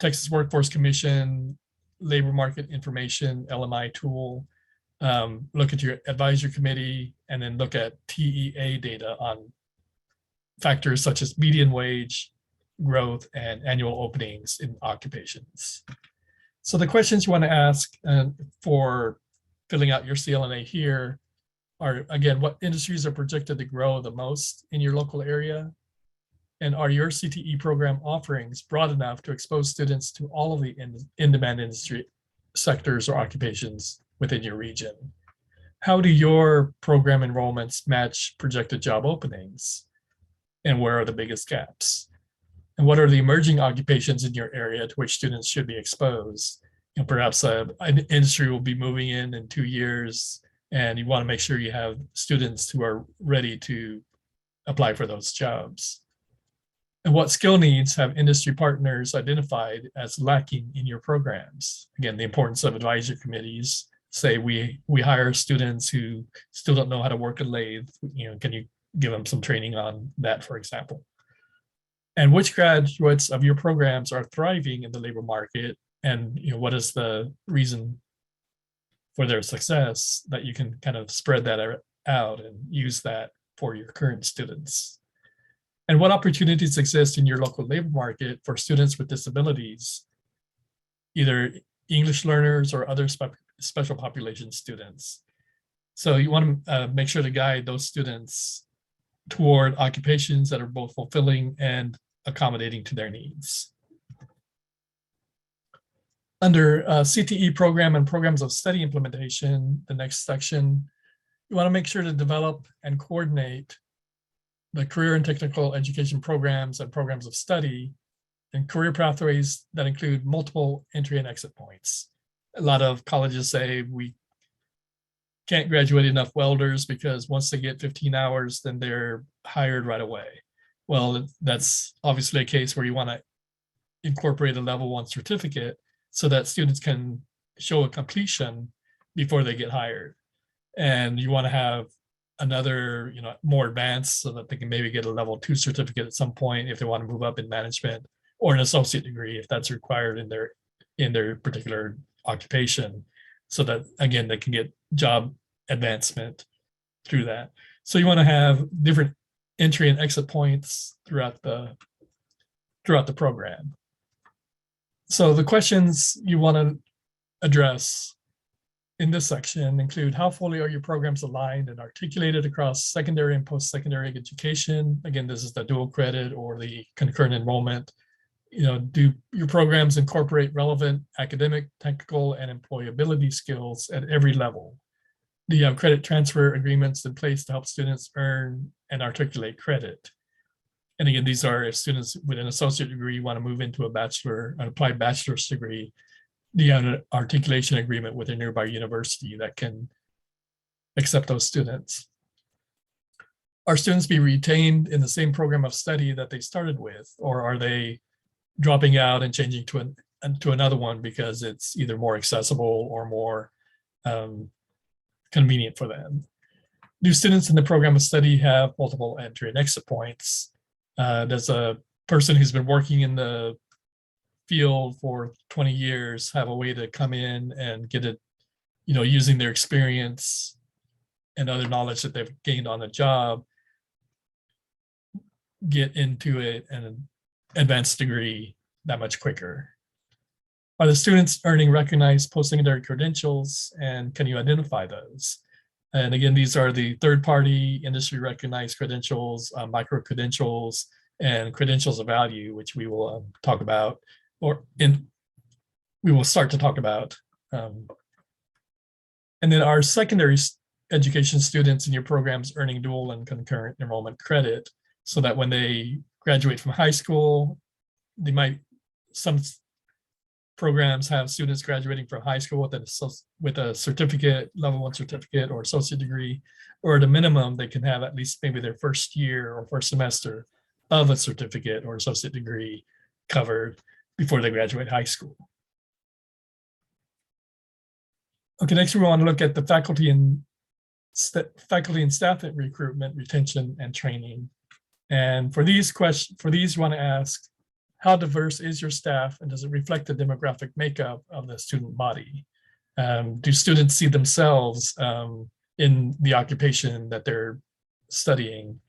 Texas Workforce Commission, Labor Market Information, LMI tool. Look at your advisory committee, and then look at TEA data on factors such as median wage, growth, and annual openings in occupations. So the questions you want to ask for filling out your Clna here are, again, what industries are projected to grow the most in your local area? And are your CTE program offerings broad enough to expose students to all of the in-demand industry sectors or occupations within your region? How do your program enrollments match projected job openings? And where are the biggest gaps? And what are the emerging occupations in your area to which students should be exposed? Perhaps an industry will be moving in 2 years, and you want to make sure you have students who are ready to apply for those jobs. And what skill needs have industry partners identified as lacking in your programs? Again, the importance of advisory committees. Say we hire students who still don't know how to work a lathe. Can you give them some training on that, for example? And which graduates of your programs are thriving in the labor market? And what is the reason for their success, that you can kind of spread that out and use that for your current students? And what opportunities exist in your local labor market for students with disabilities, either English learners or other special population students? So you want to make sure to guide those students toward occupations that are both fulfilling and accommodating to their needs. Under CTE program and programs of study implementation, the next section, you want to make sure to develop and coordinate the career and technical education programs and programs of study and career pathways that include multiple entry and exit points. A lot of colleges say we can't graduate enough welders because once they get 15 hours, then they're hired right away. Well, that's obviously a case where you want to incorporate a level 1 certificate so that students can show a completion before they get hired. And you want to have another, more advanced so that they can maybe get a level 2 certificate at some point if they want to move up in management, or an associate degree if that's required in their particular occupation, so that again they can get job advancement through that. So you want to have different entry and exit points throughout the program. So the questions you want to address in this section include: how fully are your programs aligned and articulated across secondary and post-secondary education? Again, this is the dual credit or the concurrent enrollment. Do your programs incorporate relevant academic, technical, and employability skills at every level? Do you have credit transfer agreements in place to help students earn and articulate credit? And again, these are if students with an associate degree want to move into an applied bachelor's degree, do you have an articulation agreement with a nearby university that can accept those students? Are students be retained in the same program of study that they started with, or are they dropping out and changing to another one because it's either more accessible or more convenient for them? Do students in the program of study have multiple entry and exit points? Does a person who's been working in the field for 20 years have a way to come in and get it, using their experience and other knowledge that they've gained on the job, get into an advanced degree that much quicker? Are the students earning recognized post-secondary credentials, and can you identify those? And again, these are the third-party industry recognized credentials, micro-credentials, and credentials of value, which we will talk about, we will start to talk about. And then our secondary education students in your programs earning dual and concurrent enrollment credit, so that when they graduate from high school, some programs have students graduating from high school with a certificate, level 1 certificate or associate degree, or at a minimum, they can have at least maybe their first year or first semester of a certificate or associate degree covered before they graduate high school. Okay, next we want to look at the faculty and staff recruitment, retention, and training. And for these you want to ask: how diverse is your staff, and does it reflect the demographic makeup of the student body? Do students see themselves in the occupation that they're studying?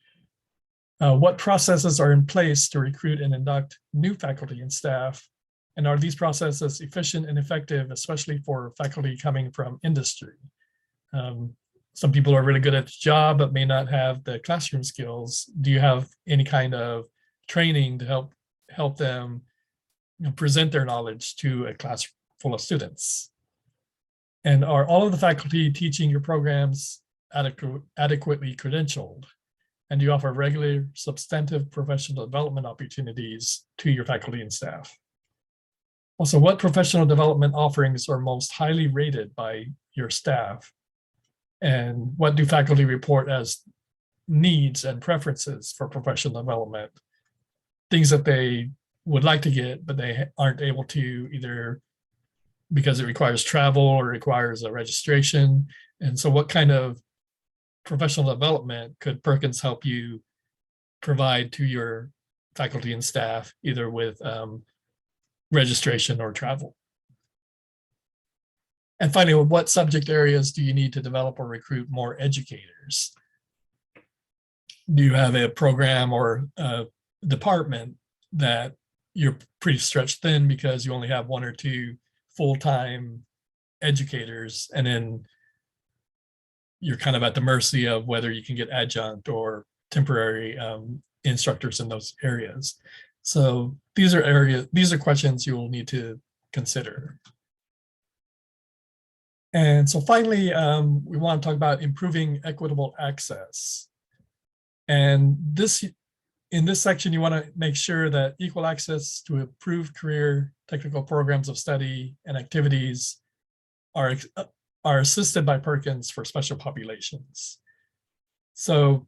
What processes are in place to recruit and induct new faculty and staff? And are these processes efficient and effective, especially for faculty coming from industry? Some people are really good at the job, but may not have the classroom skills. Do you have any kind of training to help them present their knowledge to a class full of students? And are all of the faculty teaching your programs adequately credentialed? And do you offer regular substantive professional development opportunities to your faculty and staff? Also, what professional development offerings are most highly rated by your staff? And what do faculty report as needs and preferences for professional development? Things that they would like to get, but they aren't able to, either because it requires travel or requires a registration. And so what kind of professional development could Perkins help you provide to your faculty and staff, either with registration or travel? And finally, what subject areas do you need to develop or recruit more educators? Do you have a program or a department that you're pretty stretched thin because you only have 1 or 2 full-time educators, and then you're kind of at the mercy of whether you can get adjunct or temporary instructors in those areas? So these are questions you will need to consider. And so finally, we want to talk about improving equitable access. And in this section, you want to make sure that equal access to approved career technical programs of study and activities are assisted by Perkins for special populations. So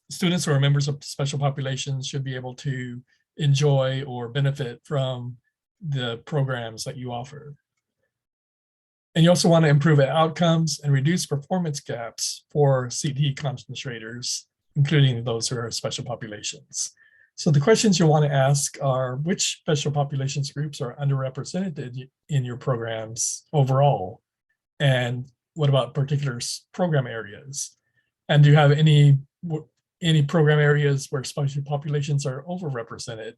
students who are members of special populations should be able to enjoy or benefit from the programs that you offer. And you also want to improve outcomes and reduce performance gaps for CTE concentrators, including those who are special populations. So the questions you want to ask are, which special populations groups are underrepresented in your programs overall? And what about particular program areas? And do you have any program areas where special populations are overrepresented?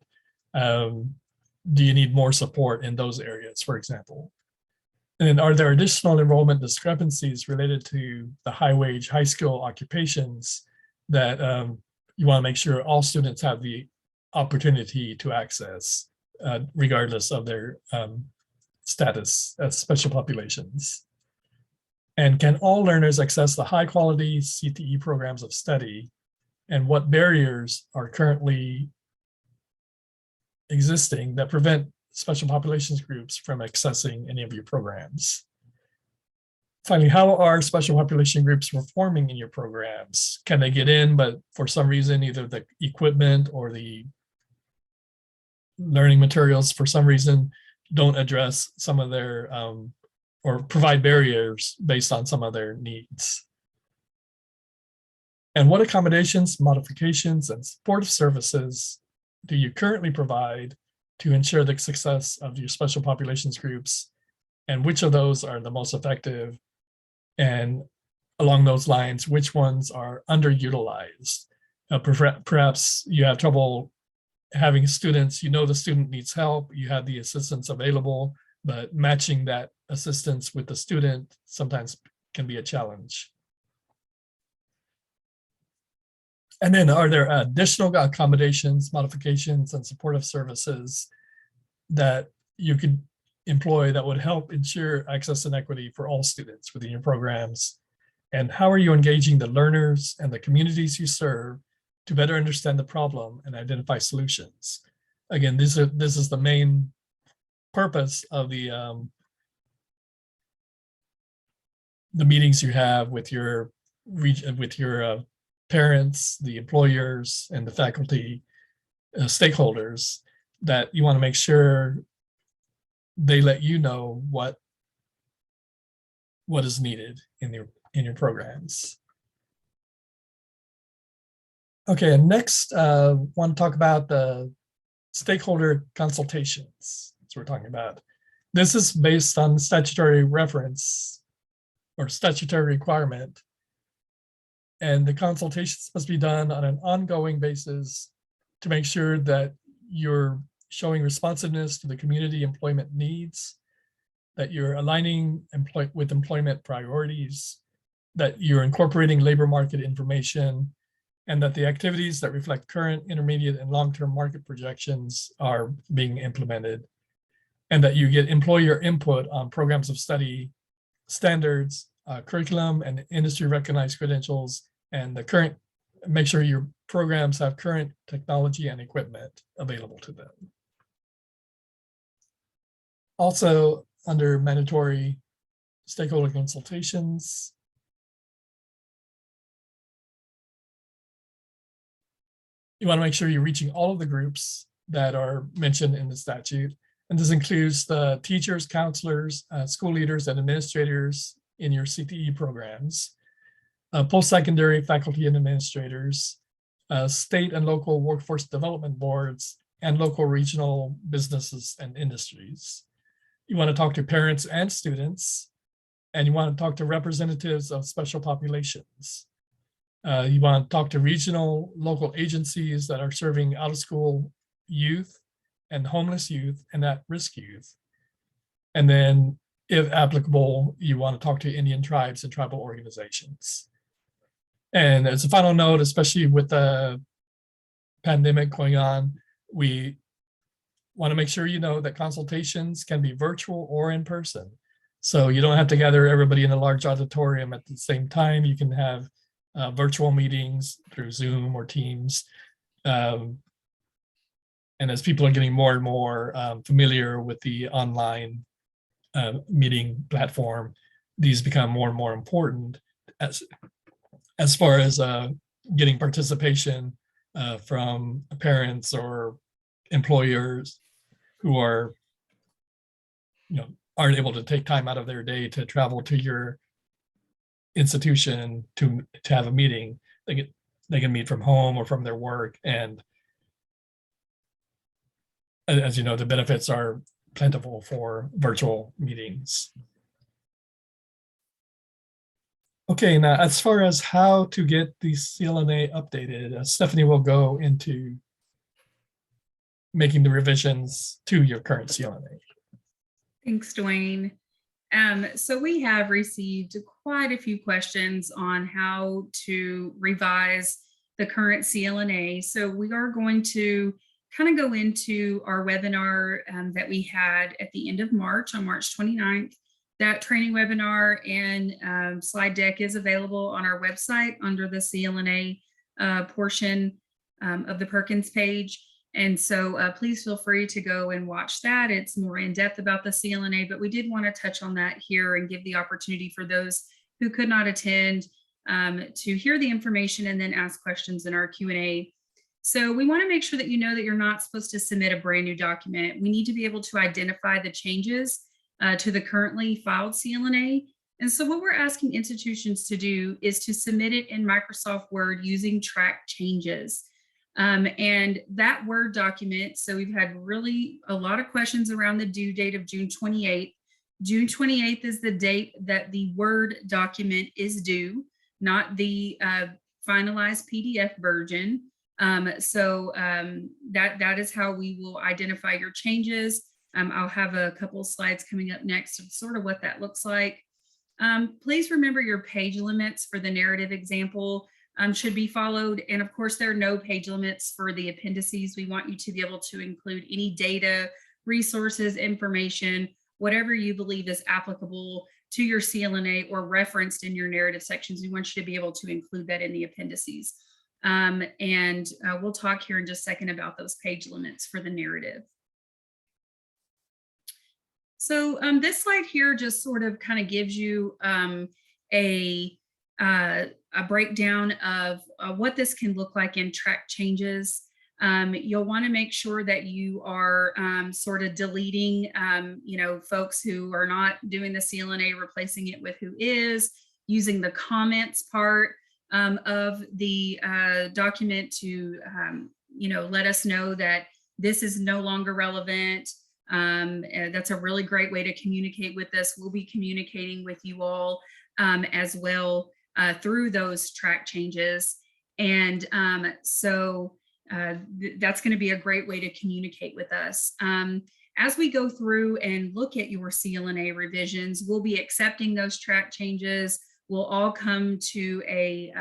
Do you need more support in those areas, for example? And are there additional enrollment discrepancies related to the high wage, high skill occupations that you want to make sure all students have the opportunity to access, regardless of their status as special populations? And can all learners access the high quality CTE programs of study? And what barriers are currently existing that prevent special populations groups from accessing any of your programs? Finally, how are special population groups performing in your programs? Can they get in, but for some reason, either the equipment or the learning materials for some reason don't address some of their, or provide barriers based on some of their needs? And what accommodations, modifications, and supportive services do you currently provide to ensure the success of your special populations groups? And which of those are the most effective? And along those lines, which ones are underutilized? Perhaps you have trouble having students, you know the student needs help, you have the assistance available, but matching that assistance with the student sometimes can be a challenge. And then are there additional accommodations, modifications, and supportive services that you could employ that would help ensure access and equity for all students within your programs? And how are you engaging the learners and the communities you serve to better understand the problem and identify solutions? Again, this is the main purpose of the meetings you have with your parents, the employers, and the faculty stakeholders, that you want to make sure they let you know what is needed in your programs. Okay, and next, want to talk about the stakeholder consultations. That's what we're talking about. This is based on statutory reference or statutory requirement. And the consultations must be done on an ongoing basis to make sure that you're showing responsiveness to the community employment needs, that you're aligning with employment priorities, that you're incorporating labor market information, and that the activities that reflect current, intermediate, and long-term market projections are being implemented, and that you get employer input on programs of study, standards, curriculum, and industry recognized credentials, and make sure your programs have current technology and equipment available to them. Also, under mandatory stakeholder consultations, you want to make sure you're reaching all of the groups that are mentioned in the statute. And this includes the teachers, counselors, school leaders, and administrators in your CTE programs, post-secondary faculty and administrators, state and local workforce development boards, and local regional businesses and industries. You want to talk to parents and students, and you want to talk to representatives of special populations. You want to talk to regional, local agencies that are serving out-of-school youth and homeless youth and at-risk youth. And then, if applicable, you want to talk to Indian tribes and tribal organizations. And as a final note, especially with the pandemic going on, we want to make sure you know that consultations can be virtual or in person. So you don't have to gather everybody in a large auditorium at the same time. You can have virtual meetings through Zoom or Teams. And as people are getting more and more familiar with the online meeting platform, these become more and more important as far as getting participation from parents or employers who are, aren't able to take time out of their day to travel to your institution to have a meeting. They can meet from home or from their work, and as you know, the benefits are plentiful for virtual meetings. Okay, now as far as how to get the CLNA updated, Stephanie will go into making the revisions to your current CLNA. Thanks, Dwayne. So we have received quite a few questions on how to revise the current CLNA. So we are going to kind of go into our webinar that we had at the end of March, on March 29th. That training webinar and slide deck is available on our website under the CLNA portion of the Perkins page. And so please feel free to go and watch that. It's more in depth about the CLNA, but we did want to touch on that here and give the opportunity for those who could not attend to hear the information and then ask questions in our Q&A. So we want to make sure that you know that you're not supposed to submit a brand new document. We need to be able to identify the changes to the currently filed CLNA. And so what we're asking institutions to do is to submit it in Microsoft Word using track changes. And that Word document, so we've had really a lot of questions around the due date of June 28th. June 28th is the date that the Word document is due, not the finalized PDF version. That is how we will identify your changes. I'll have a couple of slides coming up next of sort of what that looks like. Please remember your page limits for the narrative example should be followed. And of course, there are no page limits for the appendices. We want you to be able to include any data, resources, information, whatever you believe is applicable to your CLNA or referenced in your narrative sections. We want you to be able to include that in the appendices. We'll talk here in just a second about those page limits for the narrative. So this slide here just sort of kind of gives you a breakdown of what this can look like in track changes. You'll want to make sure that you are sort of deleting, folks who are not doing the CLNA, replacing it with who is, using the comments part of the document to, let us know that this is no longer relevant. That's a really great way to communicate with us. We'll be communicating with you all as well through those track changes. And that's going to be a great way to communicate with us. As we go through and look at your CLNA revisions, we'll be accepting those track changes. We'll all come to a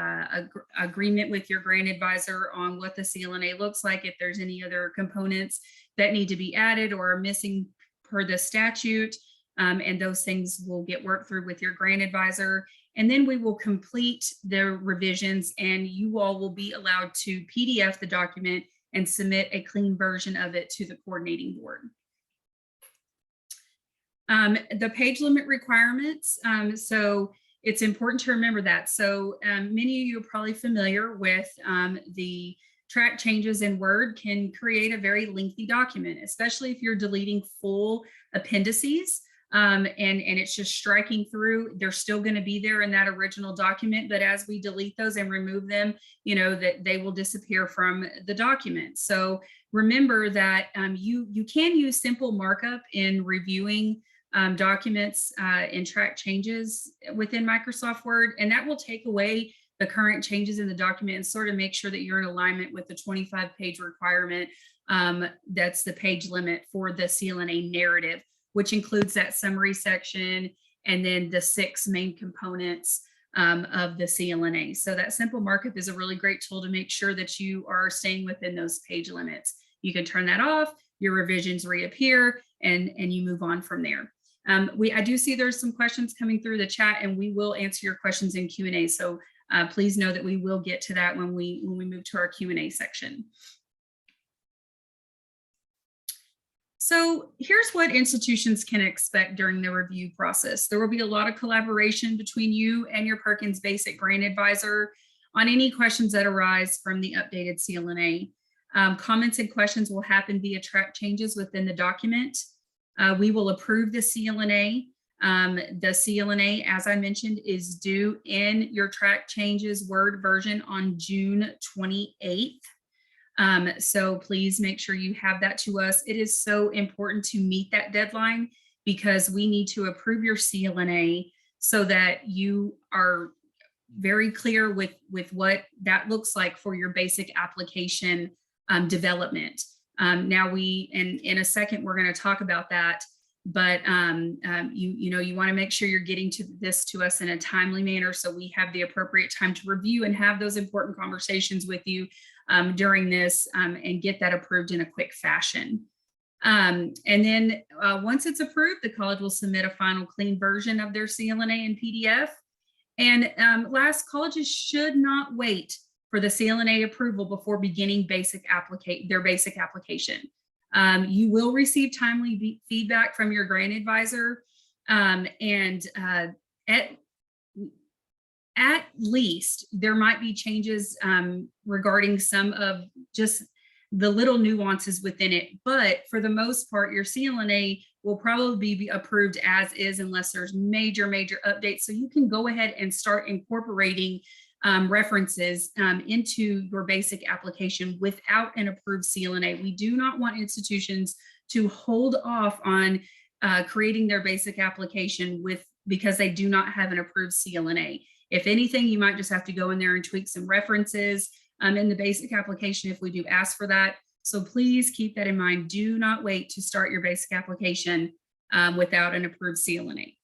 agreement with your grant advisor on what the CLNA looks like, if there's any other components that need to be added or are missing per the statute. And those things will get worked through with your grant advisor. And then we will complete the revisions and you all will be allowed to PDF the document and submit a clean version of it to the coordinating board. The page limit requirements. So it's important to remember that. So many of you are probably familiar with the track changes in Word can create a very lengthy document, especially if you're deleting full appendices. And it's just striking through. They're still going to be there in that original document, but as we delete those and remove them, that they will disappear from the document. So remember that you can use simple markup in reviewing documents and track changes within Microsoft Word, and that will take away the current changes in the document and sort of make sure that you're in alignment with the 25-page requirement. That's the page limit for the CLNA narrative, which includes that summary section and then the 6 main components of the CLNA. So that simple markup is a really great tool to make sure that you are staying within those page limits. You can turn that off, your revisions reappear, and you move on from there. I do see there's some questions coming through the chat, and we will answer your questions in Q&A. So please know that we will get to that when we move to our Q&A section. So here's what institutions can expect during the review process. There will be a lot of collaboration between you and your Perkins Basic Grant Advisor on any questions that arise from the updated CLNA. Comments and questions will happen via track changes within the document. We will approve the CLNA. The CLNA, as I mentioned, is due in your track changes Word version on June 28th. So please make sure you have that to us. It is so important to meet that deadline because we need to approve your CLNA so that you are very clear with what that looks like for your basic application development. Now in a second, we're going to talk about that, but you want to make sure you're getting to this to us in a timely manner so we have the appropriate time to review and have those important conversations with you during this and get that approved in a quick fashion. And then once it's approved, the college will submit a final clean version of their CLNA in PDF. And last, colleges should not wait for the CLNA approval before beginning their basic application. You will receive timely feedback from your grant advisor, and at least there might be changes regarding some of just the little nuances within it. But for the most part, your CLNA will probably be approved as is unless there's major updates. So you can go ahead and start incorporating references into your basic application without an approved CLNA. We do not want institutions to hold off on creating their basic application because they do not have an approved CLNA. If anything, you might just have to go in there and tweak some references in the basic application if we do ask for that. So please keep that in mind. Do not wait to start your basic application without an approved CLNA.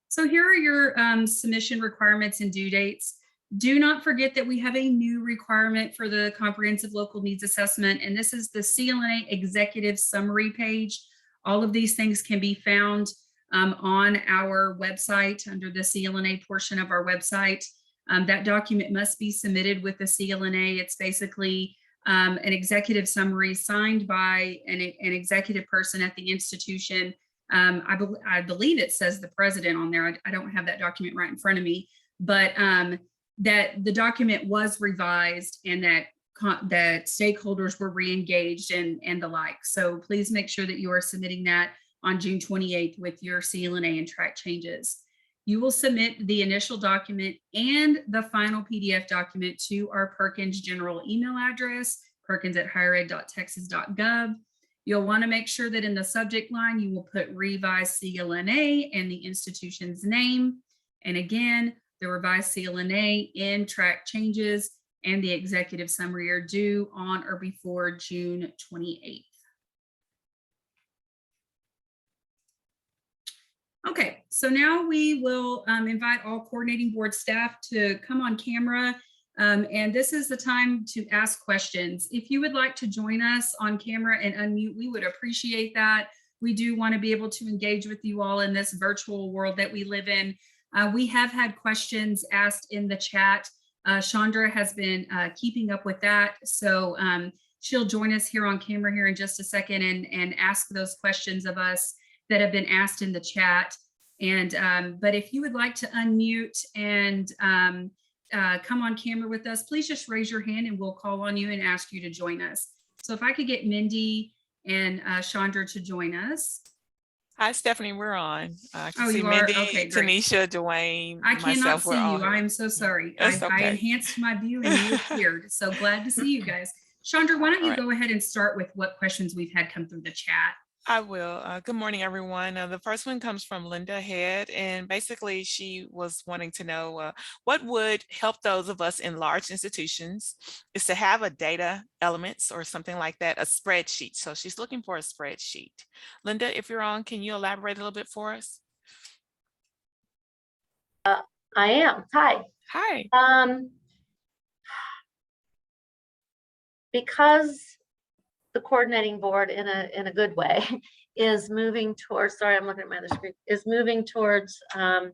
So here are your submission requirements and due dates. Do not forget that we have a new requirement for the Comprehensive Local Needs Assessment, and this is the CLNA Executive Summary page. All of these things can be found on our website under the CLNA portion of our website. That document must be submitted with the CLNA. It's basically an executive summary signed by an executive person at the institution. I believe it says the president on there. I don't have that document right in front of me, but that the document was revised and that stakeholders were re-engaged and the like. So please make sure that you are submitting that on June 28th with your CLNA and track changes. You will submit the initial document and the final PDF document to our Perkins general email address, perkins@highered.texas.gov. You'll want to make sure that in the subject line, you will put revised CLNA and the institution's name. And again, the revised CLNA and track changes and the executive summary are due on or before June 28th. Okay, so now we will invite all coordinating board staff to come on camera. And this is the time to ask questions. If you would like to join us on camera and unmute, we would appreciate that. We do want to be able to engage with you all in this virtual world that we live in. We have had questions asked in the chat. Chandra has been keeping up with that. So she'll join us here on camera here in just a second and ask those questions of us that have been asked in the chat. And but if you would like to unmute and come on camera with us, please just raise your hand and we'll call on you and ask you to join us. So if I could get Mindy and Chandra to join us. Hi, Stephanie, we're on. I can Oh, see you Mindy, are? Okay, great. Tanisha, Dwayne, I cannot myself, see we're all you. here. I am so sorry. That's I okay. enhanced my view and you appeared. So glad to see you guys. Chandra, why don't you All right. go ahead and start with what questions we've had come through the chat? I will. Good morning, everyone. The first one comes from Linda Head, and basically she was wanting to know what would help those of us in large institutions is to have a data elements or something like that, a spreadsheet. So she's looking for a spreadsheet. Linda, if you're on, can you elaborate a little bit for us? I am. Hi. Hi. Because the coordinating board in a good way is moving towards, sorry, I'm looking at my other screen, is moving towards a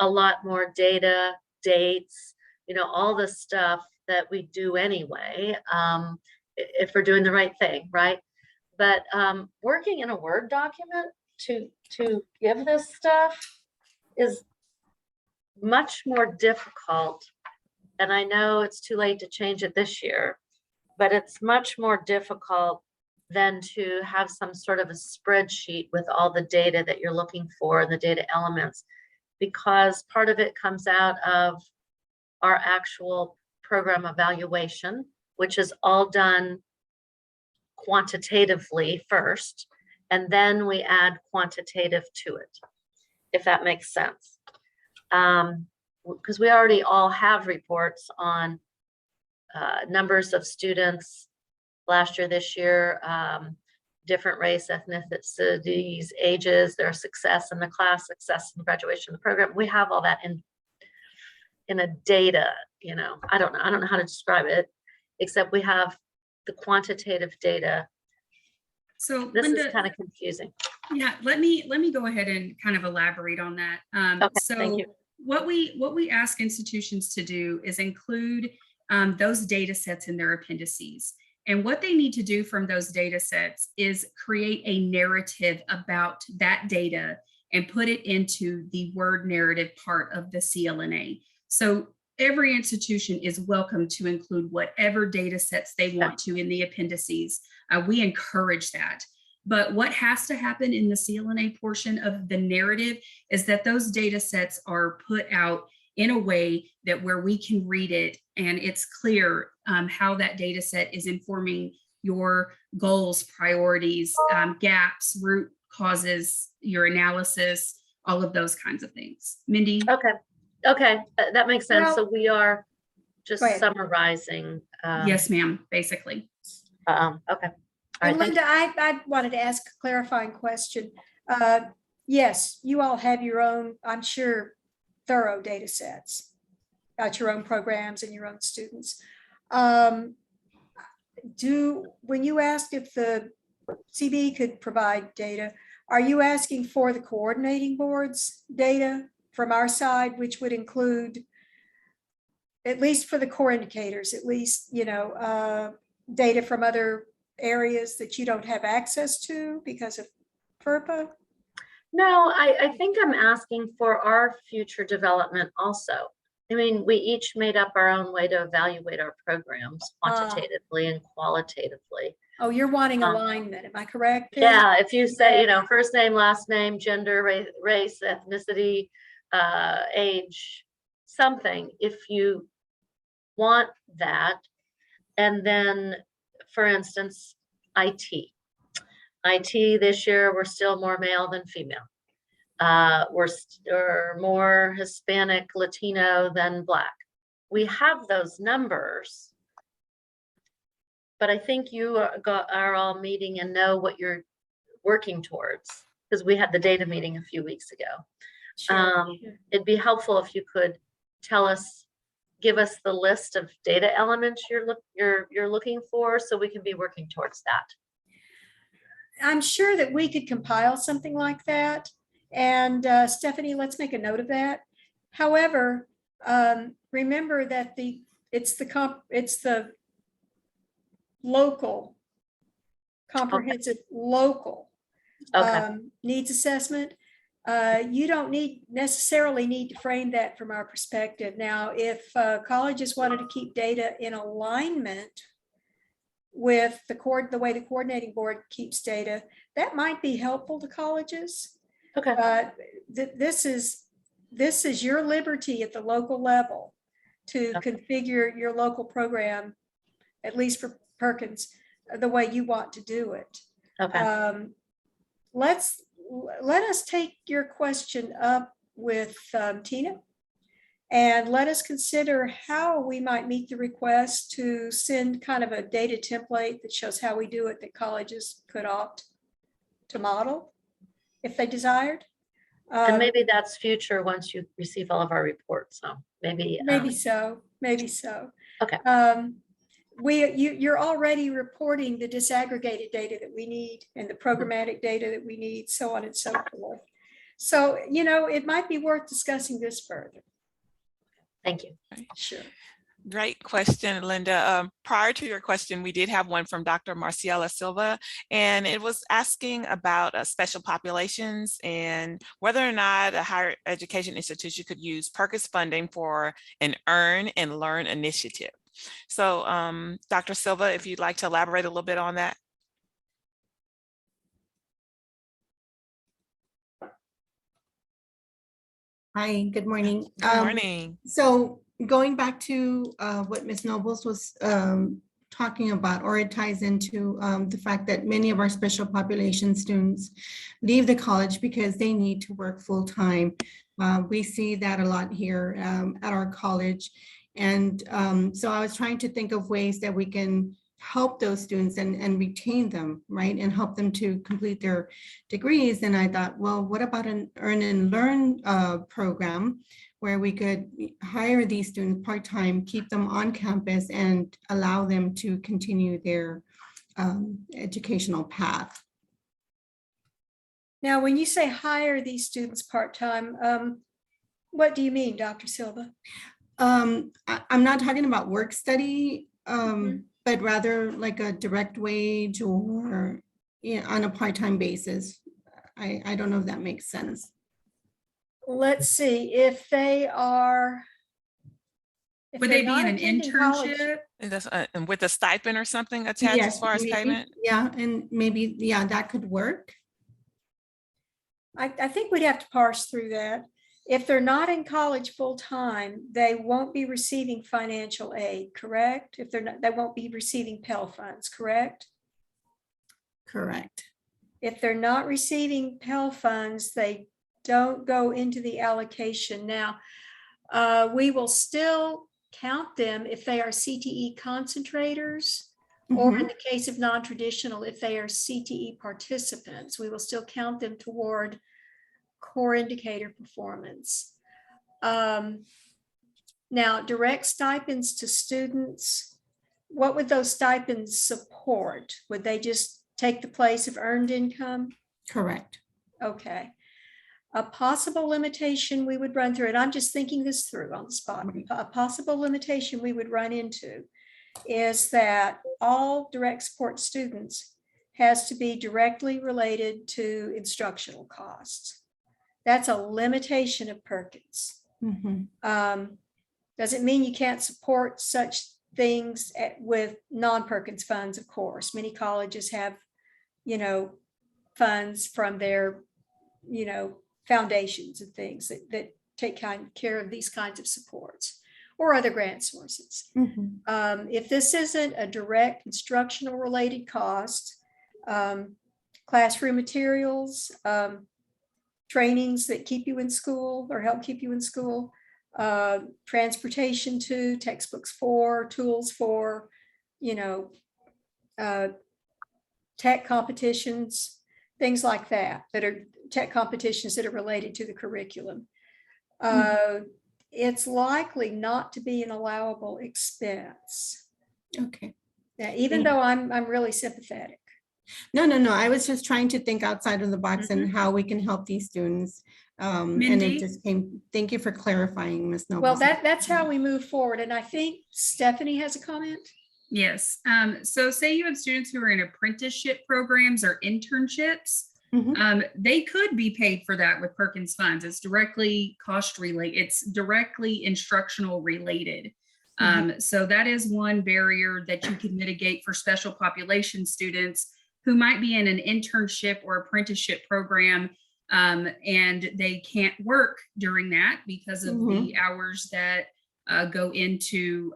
lot more data, dates, all the stuff that we do anyway. if we're doing the right thing, right? But working in a Word document to give this stuff is much more difficult. And I know it's too late to change it this year, but it's much more difficult than to have some sort of a spreadsheet with all the data that you're looking for and the data elements, because part of it comes out of our actual program evaluation, which is all done quantitatively first, and then we add quantitative to it, if that makes sense. Because we already all have reports on numbers of students last year, this year, different race, ethnicities, ages, their success in the class, success in graduation of the program. We have all that in a data, you know, I don't know how to describe it, except we have the quantitative data. So This Linda, is kind of confusing. yeah, let me go ahead and kind of elaborate on that. Okay, so thank you. what we ask institutions to do is include those data sets in their appendices. And what they need to do from those data sets is create a narrative about that data and put it into the Word narrative part of the CLNA. So every institution is welcome to include whatever data sets they want to in the appendices. We encourage that. But what has to happen in the CLNA portion of the narrative is that those data sets are put out in a way that where we can read it and it's clear how that data set is informing your goals, priorities, gaps, root causes, your analysis, all of those kinds of things. Mindy? Okay, that makes sense. Well, So we are just go ahead. summarizing. Yes, ma'am, basically. Okay. All right, And thank Linda, I wanted to ask a clarifying question. Yes, you all have your own, I'm sure, thorough data sets about your own programs and your own students. When you asked if the CB could provide data, are you asking for the coordinating board's data from our side, which would include, at least for the core indicators, at least, you know, data from other areas that you don't have access to because of FERPA? No, I think I'm asking for our future development also. I mean, we each made up our own way to evaluate our programs quantitatively and qualitatively. Oh, you're wanting alignment, am I correct? Pam? Yeah, if you say, you know, first name, last name, gender, race, ethnicity, age, something, if you want that. And then, for instance, IT this year, we're still more male than female. We're more Hispanic, Latino than Black. We have those numbers, but I think you are all meeting and know what you're working towards, because we had the data meeting a few weeks ago. Sure. It'd be helpful if you could give us the list of data elements you're looking for, so we can be working towards that. I'm sure that we could compile something like that. And Stephanie, let's make a note of that. However, remember that it's the local, comprehensive local needs assessment. You don't necessarily need to frame that from our perspective. Now, if colleges wanted to keep data in alignment with the way the coordinating board keeps data, that might be helpful to colleges. Okay. But this is your liberty at the local level to configure your local program, at least for Perkins, the way you want to do it. Okay. Let us take your question up with Tina, and let us consider how we might meet the request to send kind of a data template that shows how we do it that colleges could opt to model if they desired. And maybe that's future once you receive all of our reports. So maybe so. Okay. You're already reporting the disaggregated data that we need and the programmatic data that we need, so on and so forth. So, you know, it might be worth discussing this further. Thank you. Sure. Great question, Linda. Prior to your question, we did have one from Dr. Marciela Silva, and it was asking about special populations and whether or not a higher education institution could use Perkins funding for an Earn and Learn initiative. So Dr. Silva, if you'd like to elaborate a little bit on that. Hi, good morning. Good morning. So going back to what Ms. Nobles was talking about, or it ties into the fact that many of our special population students leave the college because they need to work full time. We see that a lot here at our college. And so I was trying to think of ways that we can help those students and retain them, right? And help them to complete their degrees. And I thought, well, what about an Earn and Learn program where we could hire these students part-time, keep them on campus, and allow them to continue their educational path. Now, when you say hire these students part-time, what do you mean, Dr. Silva? I'm not talking about work study, but rather like a direct wage or on a part-time basis. I don't know if that makes sense. Let's see, if they are. Would they be in an internship? And with a stipend or something attached Yes, as far as maybe, payment? yeah, and maybe, yeah, that could work. I think we'd have to parse through that. If they're not in college full-time, they won't be receiving financial aid, correct? If they're not, they won't be receiving Pell funds, correct? Correct. If they're not receiving Pell funds, they don't go into the allocation. Now, we will still count them if they are CTE concentrators, or in the case of non-traditional, if they are CTE participants, we will still count them toward core indicator performance. Now, direct stipends to students, what would those stipends support? Would they just take the place of earned income? Correct. Okay. A possible limitation we would run through, and I'm just thinking this through on the spot, a possible limitation we would run into is that all direct support students has to be directly related to instructional costs. That's a limitation of Perkins. Doesn't mean you can't support such things with non-Perkins funds, of course. Many colleges have, funds from their, foundations and things that take care of these kinds of supports or other grant sources. If this isn't a direct instructional related cost, classroom materials, trainings that keep you in school or help keep you in school, transportation to, textbooks for, tools for, tech competitions, things like that, that are tech competitions that are related to the curriculum. It's likely not to be an allowable expense. Okay. Now, even though I'm really sympathetic. No. I was just trying to think outside of the box and how we can help these students. And it just came, thank you for clarifying, Ms. Noble. Well, that's how we move forward. And I think Stephanie has a comment. Yes. So say you have students who are in apprenticeship programs or internships. They could be paid for that with Perkins funds. It's directly cost related. It's directly instructional related. So that is one barrier that you can mitigate for special population students who might be in an internship or apprenticeship program, and they can't work during that because of the hours that go into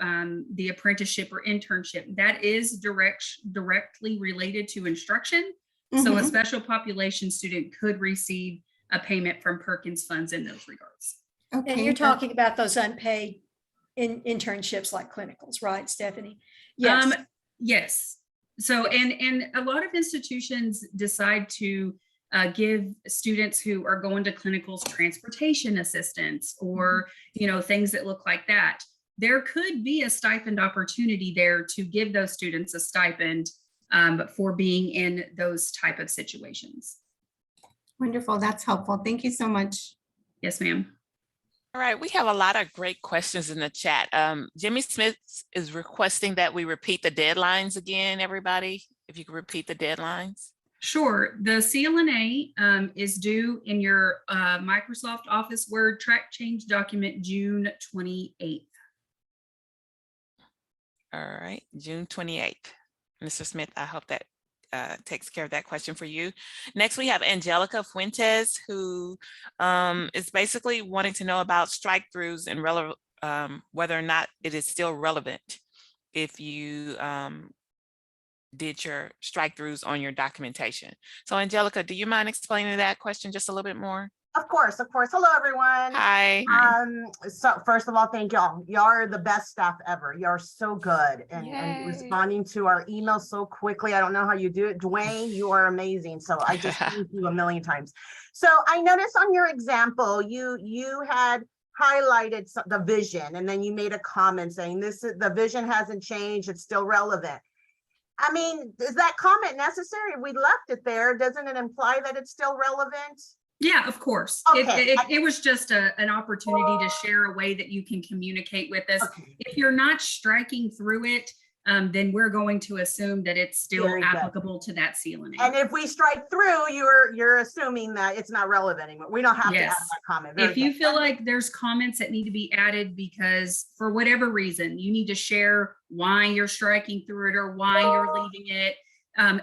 the apprenticeship or internship. That is directly related to instruction. So a special population student could receive a payment from Perkins funds in those regards. Okay. And you're talking about those unpaid internships like clinicals, right, Stephanie? Yes. Yes. So, and a lot of institutions decide to give students who are going to clinicals transportation assistance or, things that look like that. There could be a stipend opportunity there to give those students a stipend for being in those type of situations. Wonderful. That's helpful. Thank you so much. Yes, ma'am. All right, we have a lot of great questions in the chat. Jimmy Smith is requesting that we repeat the deadlines again, everybody. If you could repeat the deadlines. Sure. The CLNA is due in your Microsoft Office Word track change document June 28th. All right, June 28th. Mr. Smith, I hope that takes care of that question for you. Next, we have Angelica Fuentes, who is basically wanting to know about strike-throughs and whether or not it is still relevant if you did your strike-throughs on your documentation. So Angelica, do you mind explaining that question just a little bit more? Of course, of course. Hello, everyone. Hi. So first of all, thank y'all. Y'all are the best staff ever. Y'all are so good and Yay. responding to our emails so quickly. I don't know how you do it. Dwayne, you are amazing. So I just thank you a million times. So I noticed on your example, you had highlighted the vision, and then you made a comment saying the vision hasn't changed. It's still relevant. I mean, is that comment necessary? We left it there. Doesn't it imply that it's still relevant? Yeah, of course. Okay. It was just an opportunity to share a way that you can communicate with us. Okay. If you're not striking through it, then we're going to assume that it's still Very good. applicable to that CLNA. And if we strike through, you're assuming that it's not relevant anymore. We don't have to add Yes. that comment. Very If you good. feel like there's comments that need to be added because for whatever reason, you need to share why you're striking through it or why you're leaving it,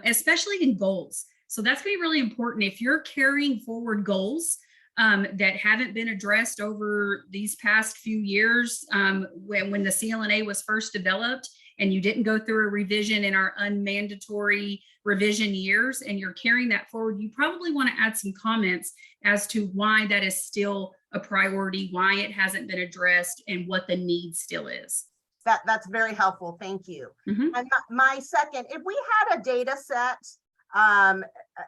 especially in goals. So that's going to be really important. If you're carrying forward goals that haven't been addressed over these past few years, when the CLNA was first developed and you didn't go through a revision in our unmandatory revision years, and you're carrying that forward, you probably want to add some comments as to why that is still a priority, why it hasn't been addressed, and what the need still is. That's very helpful. Thank you. Mhm. And my second, if we had a data set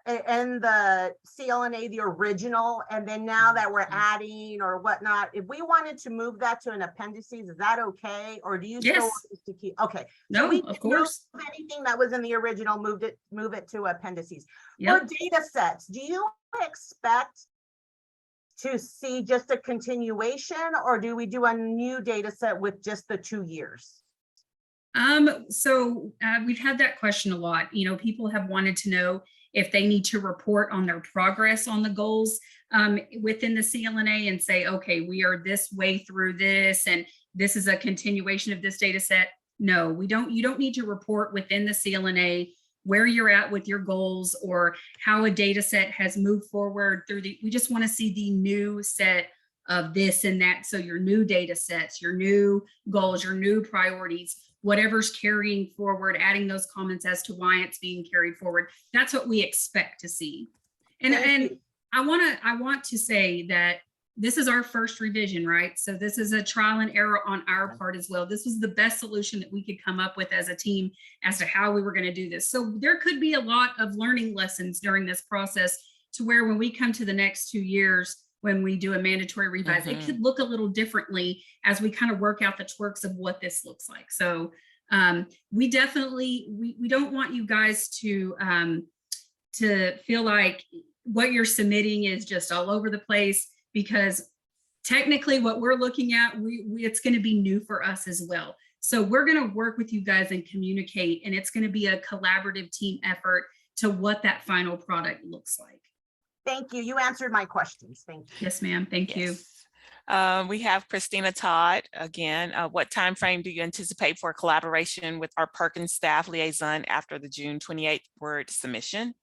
in the CLNA, the original, and then now that we're adding or whatnot, if we wanted to move that to an appendices, is that okay? Or do you still Yes. want us to keep? Okay. No, we of can move course. anything that was in the original, move it to appendices. Yep. For data sets, do you expect to see just a continuation, or do we do a new data set with just the 2 years? So we've had that question a lot. You know, people have wanted to know if they need to report on their progress on the goals within the CLNA and say, okay, we are this way through this, and this is a continuation of this data set. No, we don't. You don't need to report within the CLNA where you're at with your goals or how a data set has moved forward through we just want to see the new set of this and that. So your new data sets, your new goals, your new priorities, whatever's carrying forward, adding those comments as to why it's being carried forward. That's what we expect to see. And I want to say that this is our first revision, right? So this is a trial and error on our part as well. This was the best solution that we could come up with as a team as to how we were going to do this. So there could be a lot of learning lessons during this process to where when we come to the next 2 years, when we do a mandatory revise, it could look a little differently as we kind of work out the twerks of what this looks like. So we definitely, we don't want you guys to feel like what you're submitting is just all over the place, because technically what we're looking at, it's going to be new for us as well. So we're going to work with you guys and communicate, and it's going to be a collaborative team effort to what that final product looks like. Thank you. You answered my questions. Thank you. Yes, ma'am. Thank you. We have Christina Todd again. What time frame do you anticipate for collaboration with our Perkins staff liaison after the June 28th Word submission?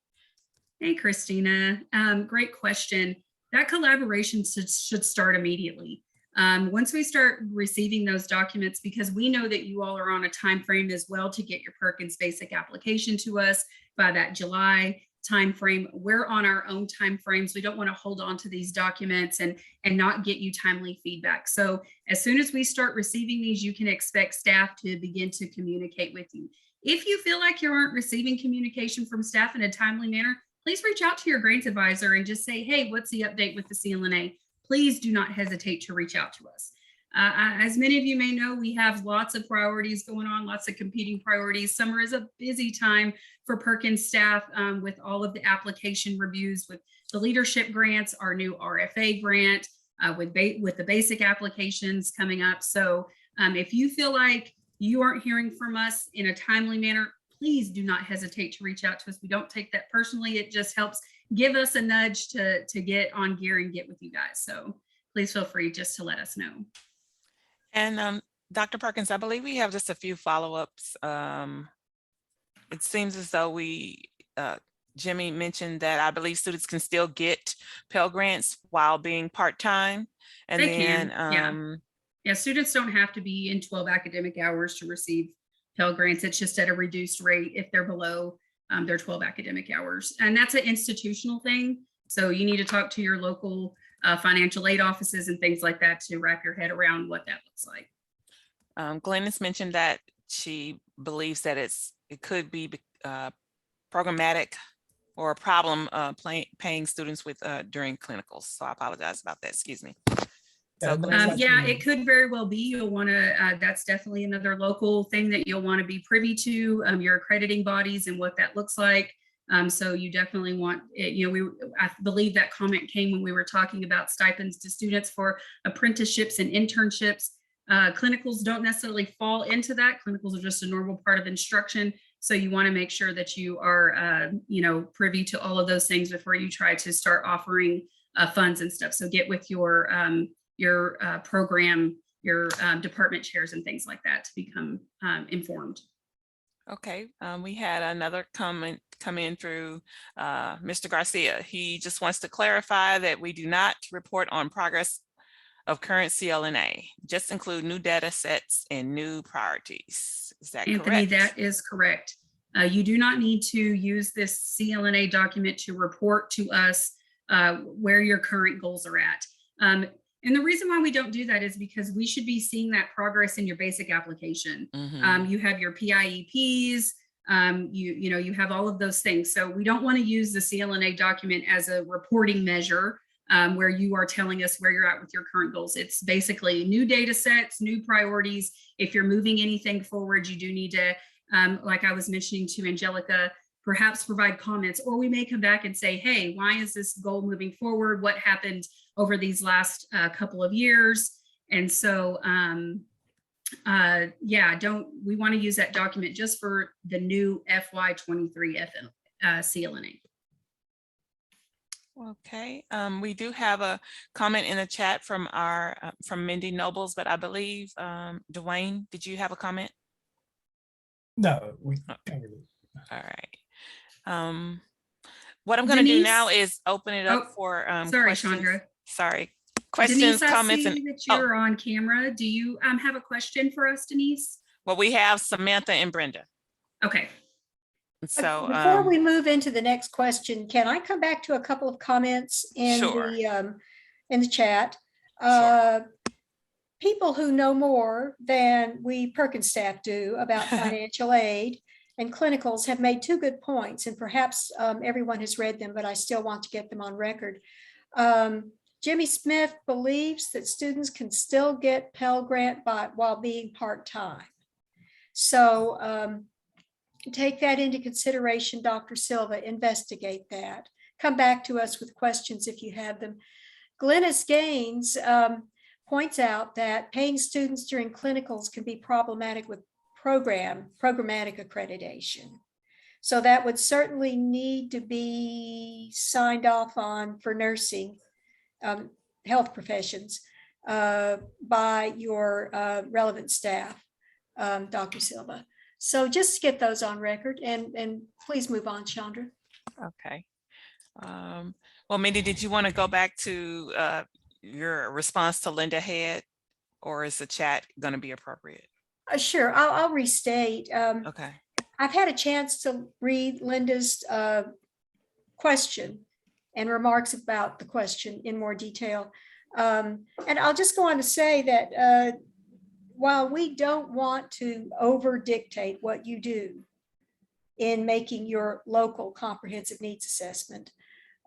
Hey, Christina. Great question. That collaboration should start immediately. Once we start receiving those documents, because we know that you all are on a time frame as well to get your Perkins Basic application to us by that July time frame. We're on our own time frames. We don't want to hold on to these documents and not get you timely feedback. So as soon as we start receiving these, you can expect staff to begin to communicate with you. If you feel like you aren't receiving communication from staff in a timely manner, please reach out to your grades advisor and just say, hey, what's the update with the CLNA? Please do not hesitate to reach out to us. As many of you may know, we have lots of priorities going on, lots of competing priorities. Summer is a busy time for Perkins staff with all of the application reviews with the leadership grants, our new RFA grant, with the basic applications coming up. So if you feel like you aren't hearing from us in a timely manner, please do not hesitate to reach out to us. We don't take that personally. It just helps give us a nudge to get on gear and get with you guys. So please feel free just to let us know. And Dr. Perkins, I believe we have just a few follow-ups. It seems as though Jimmy mentioned that I believe students can still get Pell Grants while being part-time. And They then, can, yeah, students don't have to be in 12 academic hours to receive Pell Grants. It's just at a reduced rate if they're below their 12 academic hours. And that's an institutional thing. So you need to talk to your local financial aid offices and things like that to wrap your head around what that looks like. Glennis mentioned that she believes that it could be programmatic or a problem paying students with during clinicals. So I apologize about that. Excuse me. So yeah, it could very well be. You'll want to, that's definitely another local thing that you'll want to be privy to, your accrediting bodies and what that looks like. So you definitely want it, you know, I believe that comment came when we were talking about stipends to students for apprenticeships and internships. Clinicals don't necessarily fall into that. Clinicals are just a normal part of instruction. So you want to make sure that you are, you know, privy to all of those things before you try to start offering funds and stuff. So get with your program, your department chairs and things like that to become informed. Okay, we had another comment come in through Mr. Garcia. He just wants to clarify that we do not report on progress of current CLNA, just include new data sets and new priorities. Is that Anthony, correct? that is correct. You do not need to use this CLNA document to report to us where your current goals are at. And the reason why we don't do that is because we should be seeing that progress in your basic application. You have your PIEPs, you know, you have all of those things. So we don't want to use the CLNA document as a reporting measure where you are telling us where you're at with your current goals. It's basically new data sets, new priorities. If you're moving anything forward, you do need to, like I was mentioning to Angelica, perhaps provide comments, or we may come back and say, hey, why is this goal moving forward? What happened over these last couple of years? And so, yeah, we want to use that document just for the new FY23 CLNA. Okay, we do have a comment in the chat from from Mindy Nobles, but I believe, Dwayne, did you have a comment? No, we covered it. All right. What I'm going to do now is open it up for sorry, questions. Chandra. Sorry, questions, Denise, comments, I see that you're on camera. Do you have a question for us, Denise? Well, we have Samantha and Brenda. Okay. So before we move into the next question, can I come back to a couple of comments in sure. In the chat? Sure. People who know more than we Perkins staff do about financial aid and clinicals have made two good points, and perhaps everyone has read them, but I still want to get them on record. Jimmy Smith believes that students can still get Pell Grant while being part-time. So take that into consideration, Dr. Silva, investigate that. Come back to us with questions if you have them. Glennis Gaines points out that paying students during clinicals can be problematic with programmatic accreditation. So that would certainly need to be signed off on for nursing, health professions by your relevant staff, Dr. Silva. So just get those on record and please move on, Chandra. Okay. Well, Mindy, did you want to go back to your response to Linda Head, or is the chat going to be appropriate? Sure, I'll restate. Okay. I've had a chance to read Linda's question and remarks about the question in more detail. And I'll just go on to say that while we don't want to over dictate what you do in making your local comprehensive needs assessment,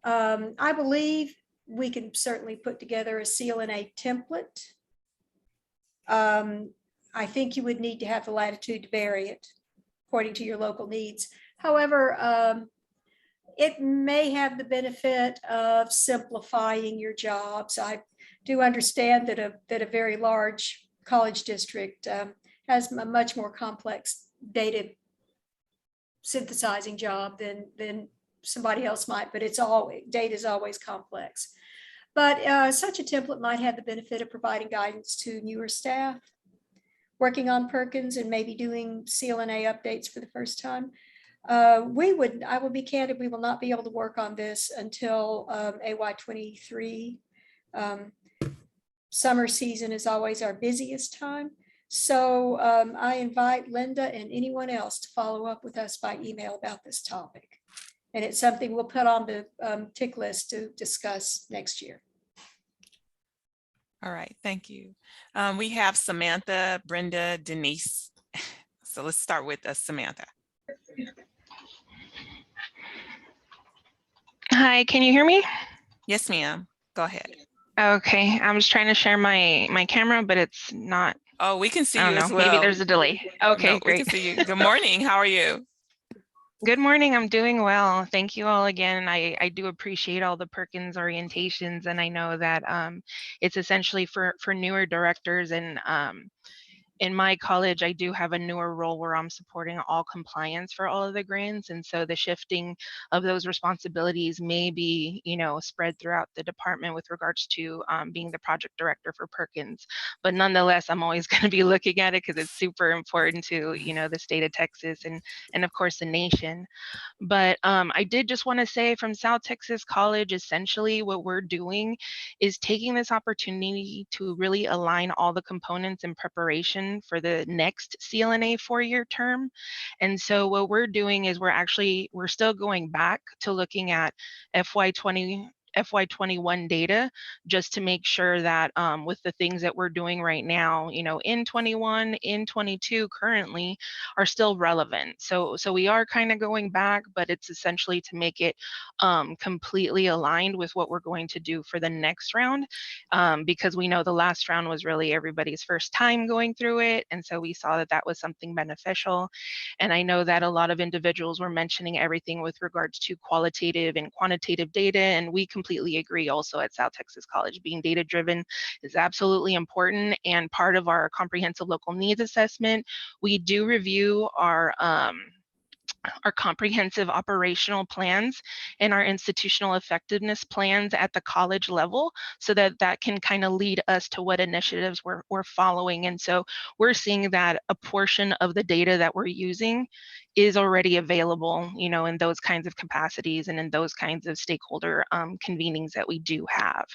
I believe we can certainly put together a CLNA template. I think you would need to have the latitude to vary it according to your local needs. However, it may have the benefit of simplifying your jobs. I do understand that a very large college district has a much more complex data synthesizing job than somebody else might, but data is always complex. But such a template might have the benefit of providing guidance to newer staff working on Perkins and maybe doing Clna updates for the first time. I will be candid, we will not be able to work on this until AY23. Summer season is always our busiest time. So I invite Linda and anyone else to follow up with us by email about this topic. And it's something we'll put on the tick list to discuss next year. All right, thank you. We have Samantha, Brenda, Denise. So let's start with Samantha. Hi, can you hear me? Yes, ma'am. Go ahead. Okay, I'm just trying to share my camera, but it's not. Oh, we can see I you don't as know. well. Maybe there's a delay. Okay, No, we great. can see you. Good morning. How are you? Good morning. I'm doing well. Thank you all again. I do appreciate all the Perkins orientations, and I know that it's essentially for newer directors. And in my college, I do have a newer role where I'm supporting all compliance for all of the grants. And so the shifting of those responsibilities may be, spread throughout the department with regards to being the project director for Perkins. But nonetheless, I'm always going to be looking at it because it's super important to, the state of Texas and of course the nation. But I did just want to say from South Texas College, essentially what we're doing is taking this opportunity to really align all the components in preparation for the next Clna 4-year term. And so what we're doing is we're still going back to looking at FY21 data, just to make sure that with the things that we're doing right now, in 21, in 22 currently are still relevant. So we are kind of going back, but it's essentially to make it completely aligned with what we're going to do for the next round, because we know the last round was really everybody's first time going through it. And so we saw that that was something beneficial. And I know that a lot of individuals were mentioning everything with regards to qualitative and quantitative data, and we completely agree also at South Texas College. Being data driven is absolutely important, and part of our comprehensive local needs assessment, we do review our comprehensive operational plans and our institutional effectiveness plans at the college level, so that can kind of lead us to what initiatives we're following. And so we're seeing that a portion of the data that we're using is already available, in those kinds of capacities and in those kinds of stakeholder convenings that we do have.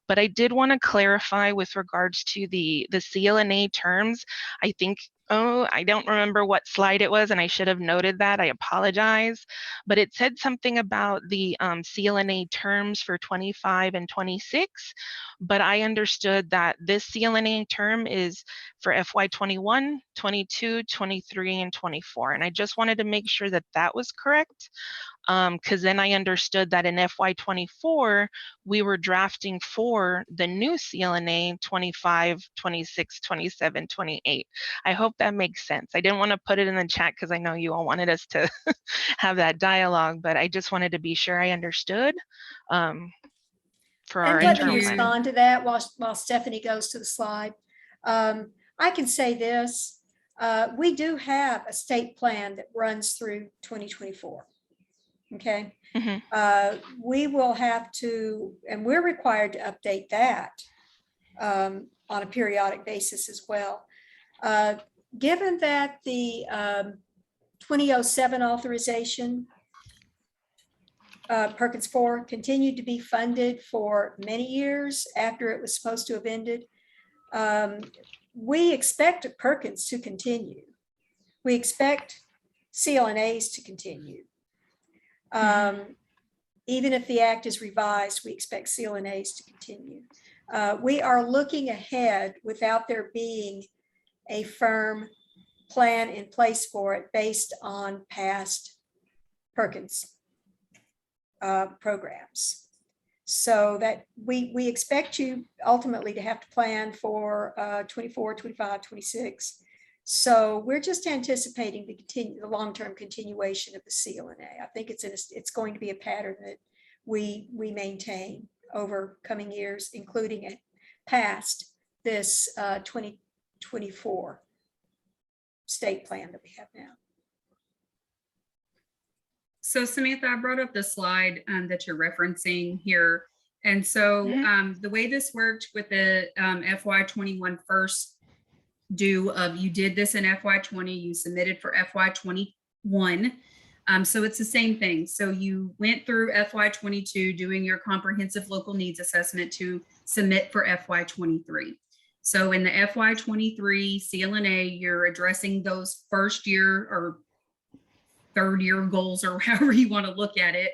But I did want to clarify with regards to the Clna terms. I think, I don't remember what slide it was, and I should have noted that. I apologize. But it said something about the Clna terms for 25 and 26. But I understood that this Clna term is for FY21, 22, 23, and 24. And I just wanted to make sure that that was correct. Because then I understood that in FY24, we were drafting for the new Clna 25, 26, 27, 28. I hope that makes sense. I didn't want to put it in the chat because I know you all wanted us to have that dialogue, but I just wanted to be sure I understood for our And let internal me plan. respond to that while Stephanie goes to the slide. I can say this, we do have a state plan that runs through 2024. Okay. Mhm. We will have to, and we're required to update that on a periodic basis as well. Given that the 2007 authorization, Perkins 4 continued to be funded for many years after it was supposed to have ended, we expect Perkins to continue. We expect Clnas to continue. Even if the act is revised, we expect Clnas to continue. We are looking ahead without there being a firm plan in place for it based on past Perkins programs. So that we expect you ultimately to have to plan for 24, 25, 26 So we're just anticipating the long-term continuation of the CLNA. I think it's going to be a pattern that we maintain over coming years, including it past this 2024 state plan that we have now. So Samantha, I brought up the slide that you're referencing here. And so the way this worked with the FY21 first due of, you did this in FY20, you submitted for FY21. So it's the same thing. So you went through FY22 doing your comprehensive local needs assessment to submit for FY23. So in the FY23 CLNA, you're addressing those first year or third year goals, or however you want to look at it,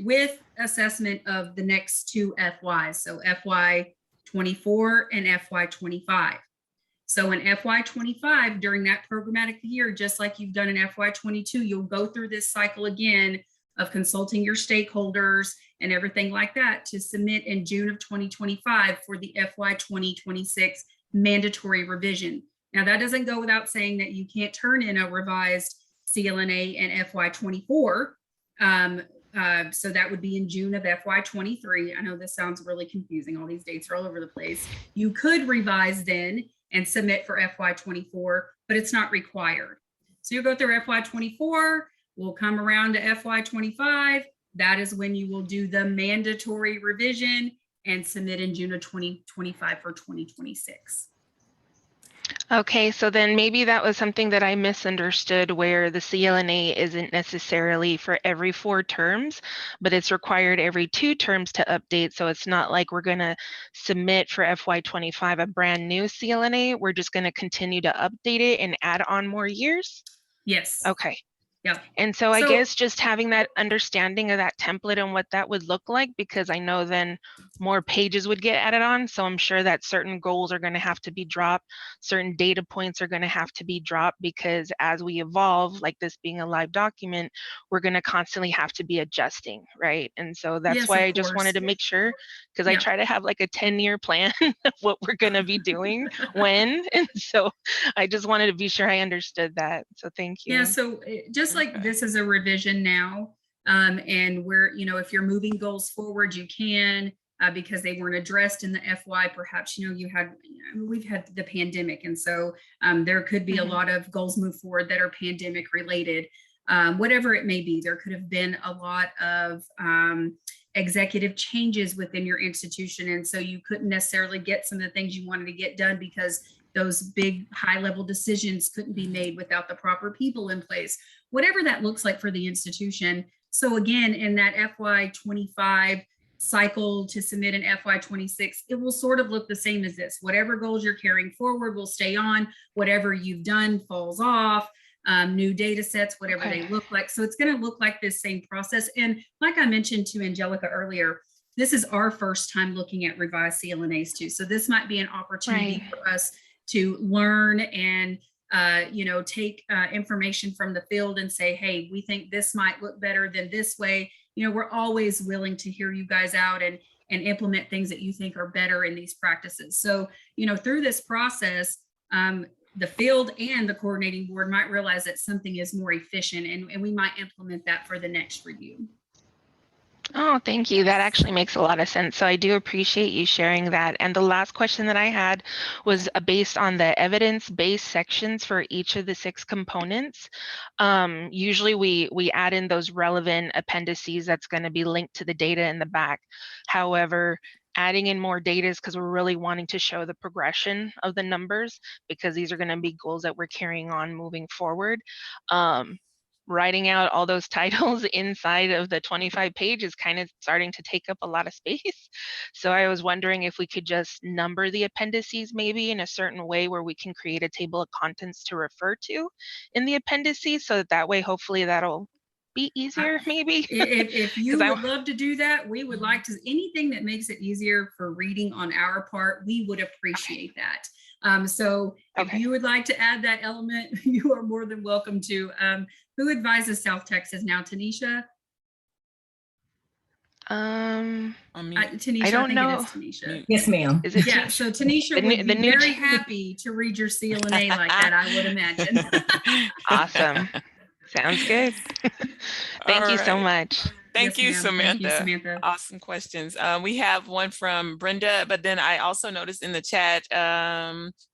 with assessment of the next two FYs. So FY24 and FY25. So in FY25, during that programmatic year, just like you've done in FY22, you'll go through this cycle again of consulting your stakeholders and everything like that to submit in June of 2025 for the FY 2026 mandatory revision. Now that doesn't go without saying that you can't turn in a revised CLNA and FY24. So that would be in June of FY23. I know this sounds really confusing. All these dates are all over the place. You could revise then and submit for FY24, but it's not required. So you go through FY24, we'll come around to FY25. That is when you will do the mandatory revision and submit in June of 2025 for 2026. Okay, so then maybe that was something that I misunderstood, where the CLNA isn't necessarily for every 4 terms, but it's required every 2 terms to update. So it's not like we're going to submit for FY25 a brand new CLNA. We're just going to continue to update it and add on more years. Yes. Okay. Yeah. And so I guess just having that understanding of that template and what that would look like, because I know then more pages would get added on. So I'm sure that certain goals are going to have to be dropped. Certain data points are going to have to be dropped, because as we evolve, like this being a live document, we're going to constantly have to be adjusting, right? And so that's Yes, why of I just wanted to course. make sure, because I Yeah. try to have like a 10-year plan of what we're going to be doing when. And so I just wanted to be sure I understood that. So thank you. Yeah, so just like this is a revision now, and we're, you know, if you're moving goals forward, you can, because they weren't addressed in the FY, perhaps, you know, we've had the pandemic. And so there could be a lot of goals move forward that are pandemic related, whatever it may be. There could have been a lot of executive changes within your institution. And so you couldn't necessarily get some of the things you wanted to get done because those big high level decisions couldn't be made without the proper people in place, whatever that looks like for the institution. So again, in that FY25 cycle to submit an FY26, it will sort of look the same as this. Whatever goals you're carrying forward will stay on, whatever you've done falls off, new data sets, whatever they look like. So it's going to look like this same process. And like I mentioned to Angelica earlier, this is our first time looking at revised CLNAs too. So this might be an opportunity for us to learn and you know, take information from the field and say, hey, we think this might look better than this way. You know, we're always willing to hear you guys out and implement things that you think are better in these practices. So, you know, through this process, the field and the coordinating board might realize that something is more efficient, and we might implement that for the next review. Oh, thank you. That actually makes a lot of sense. So I do appreciate you sharing that. And the last question that I had was based on the evidence-based sections for each of the 6 components. Usually we add in those relevant appendices that's going to be linked to the data in the back. However, adding in more data is because we're really wanting to show the progression of the numbers, because these are going to be goals that we're carrying on moving forward. Writing out all those titles inside of the 25 page is kind of starting to take up a lot of space. So I was wondering if we could just number the appendices maybe in a certain way where we can create a table of contents to refer to in the appendices, so that way hopefully that'll be easier maybe. If you would love to do that, we would like to, anything that makes it easier for reading on our part, we would appreciate that. So if you would like to add that element, you are more than welcome to. Who advises South Texas now, Tanisha? On mute. Tanisha, I don't think know. it is Tanisha. Mute. Yes, ma'am. Is it Yeah, T- so Tanisha the would new- be the new very T- happy to read your CLNA like that, I would imagine. Awesome. Sounds good. Thank you so right. much. Thank you, Yes, ma'am. Thank you, Samantha. Samantha. Awesome questions. We have one from Brenda, but then I also noticed in the chat,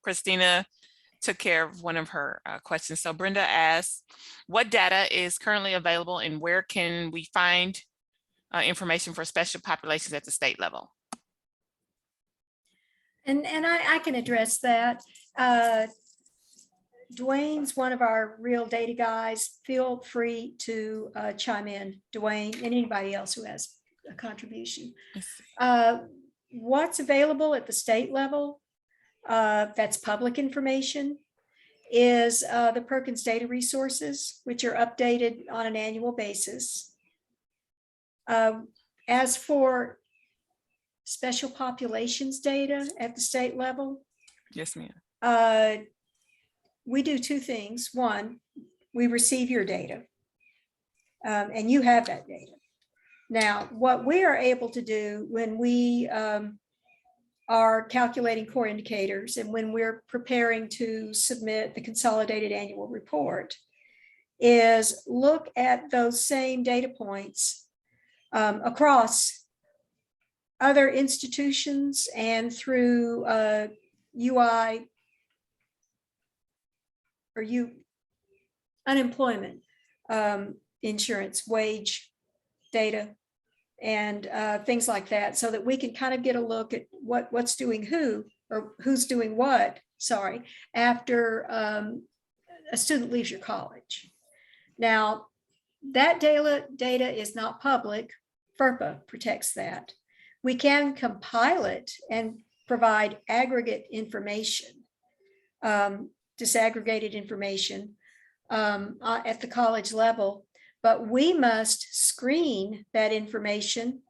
Christina took care of one of her questions. So Brenda asks, what data is currently available and where can we find information for special populations at the state level? And I can address that. Dwayne's one of our real data guys. Feel free to chime in, Dwayne, and anybody else who has a contribution. What's available at the state level, that's public information, is the Perkins data resources, which are updated on an annual basis. As for special populations data at the state level, Yes, ma'am. we do two things. One, we receive your data, and you have that data. Now, what we are able to do when we are calculating core indicators and when we're preparing to submit the consolidated annual report is look at those same data points across other institutions and through UI or unemployment insurance, wage data, and things like that, so that we can kind of get a look at what's doing who, or who's doing what, sorry, after a student leaves your college. Now, that data is not public. FERPA protects that. We can compile it and provide aggregate information, disaggregated information at the college level, but we must screen that information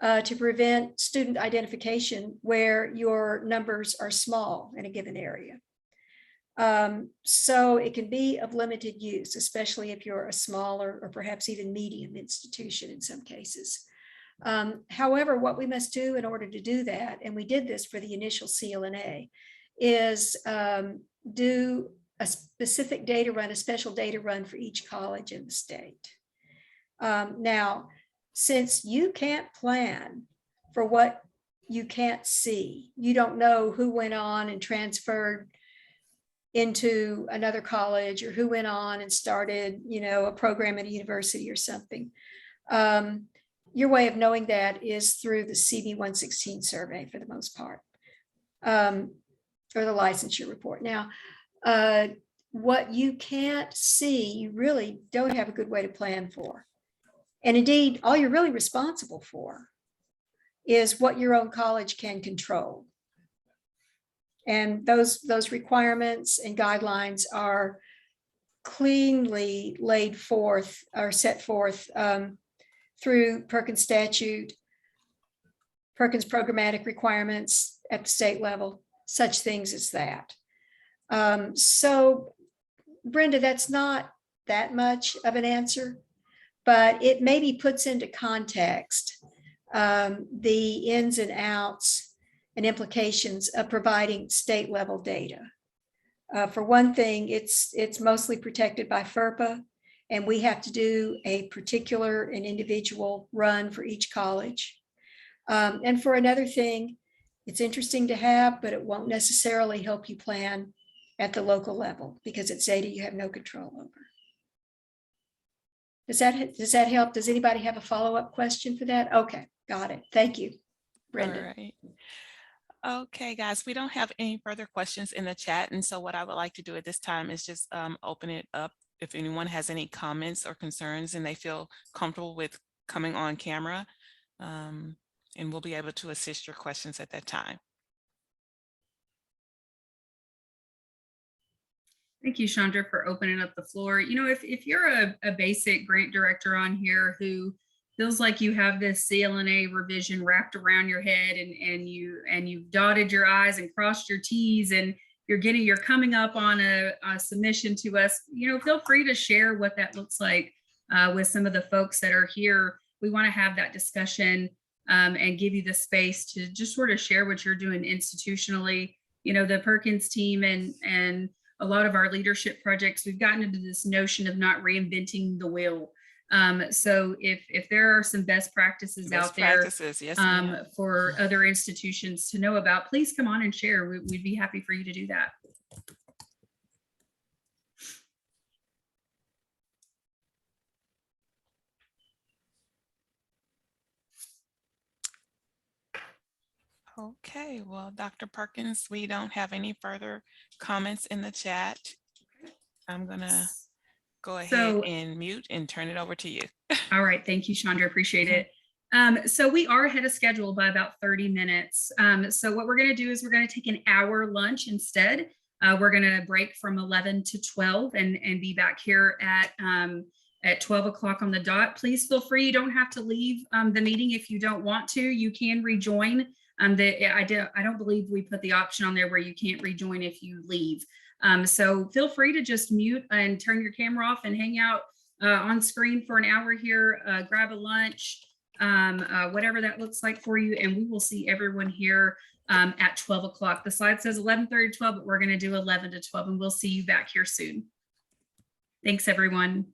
to prevent student identification where your numbers are small in a given area. So it can be of limited use, especially if you're a smaller or perhaps even medium institution in some cases. However, what we must do in order to do that, and we did this for the initial CLNA, is do a specific data run, a special data run for each college in the state. Now, since you can't plan for what you can't see, you don't know who went on and transferred into another college or who went on and started, a program at a university or something. Your way of knowing that is through the CB 116 survey for the most part, or the licensure report. Now, what you can't see, you really don't have a good way to plan for. And indeed, all you're really responsible for is what your own college can control. And those requirements and guidelines are cleanly laid forth or set forth through Perkins statute, Perkins programmatic requirements at the state level, such things as that. So Brenda, that's not that much of an answer, but it maybe puts into context the ins and outs and implications of providing state level data. For one thing, it's mostly protected by FERPA, and we have to do a particular and individual run for each college. And for another thing, it's interesting to have, but it won't necessarily help you plan at the local level because it's data you have no control over. Does that help? Does anybody have a follow-up question for that? Okay, got it. Thank you, Brenda. All right. Okay, guys, we don't have any further questions in the chat. And so what I would like to do at this time is just open it up. If anyone has any comments or concerns and they feel comfortable with coming on camera, and we'll be able to assist your questions at that time. Thank you, Chandra, for opening up the floor. If you're a basic grant director on here who feels like you have this CLNA revision wrapped around your head and you've dotted your I's and crossed your T's and you're coming up on a submission to us, feel free to share what that looks like with some of the folks that are here. we want to have that discussion and give you the space to just sort of share what you're doing institutionally. You know, the Perkins team and a lot of our leadership projects, we've gotten into this notion of not reinventing the wheel. So if there are some best practices out there Yes, for other institutions to know about, please come on and share. We'd be happy for you to do that. Okay, well, Dr. Perkins, we don't have any further comments in the chat. I'm gonna go ahead and mute and turn it over to you. All right, thank you, Chandra, appreciate it. So we are ahead of schedule by about 30 minutes. So what we're gonna do is we're gonna take an hour lunch instead. We're gonna break from 11 to 12 and be back here at 12 o'clock on the dot. Please feel free, you don't have to leave the meeting if you don't want to. You can rejoin. I don't believe we put the option on there where you can't rejoin if you leave. So feel free to just mute and turn your camera off and hang out on screen for an hour here, grab a lunch, whatever that looks like for you. And we will see everyone here at 12 o'clock. The slide says 11:30 to 12, but we're going to do 11 to 12 and we'll see you back here soon. Thanks, everyone.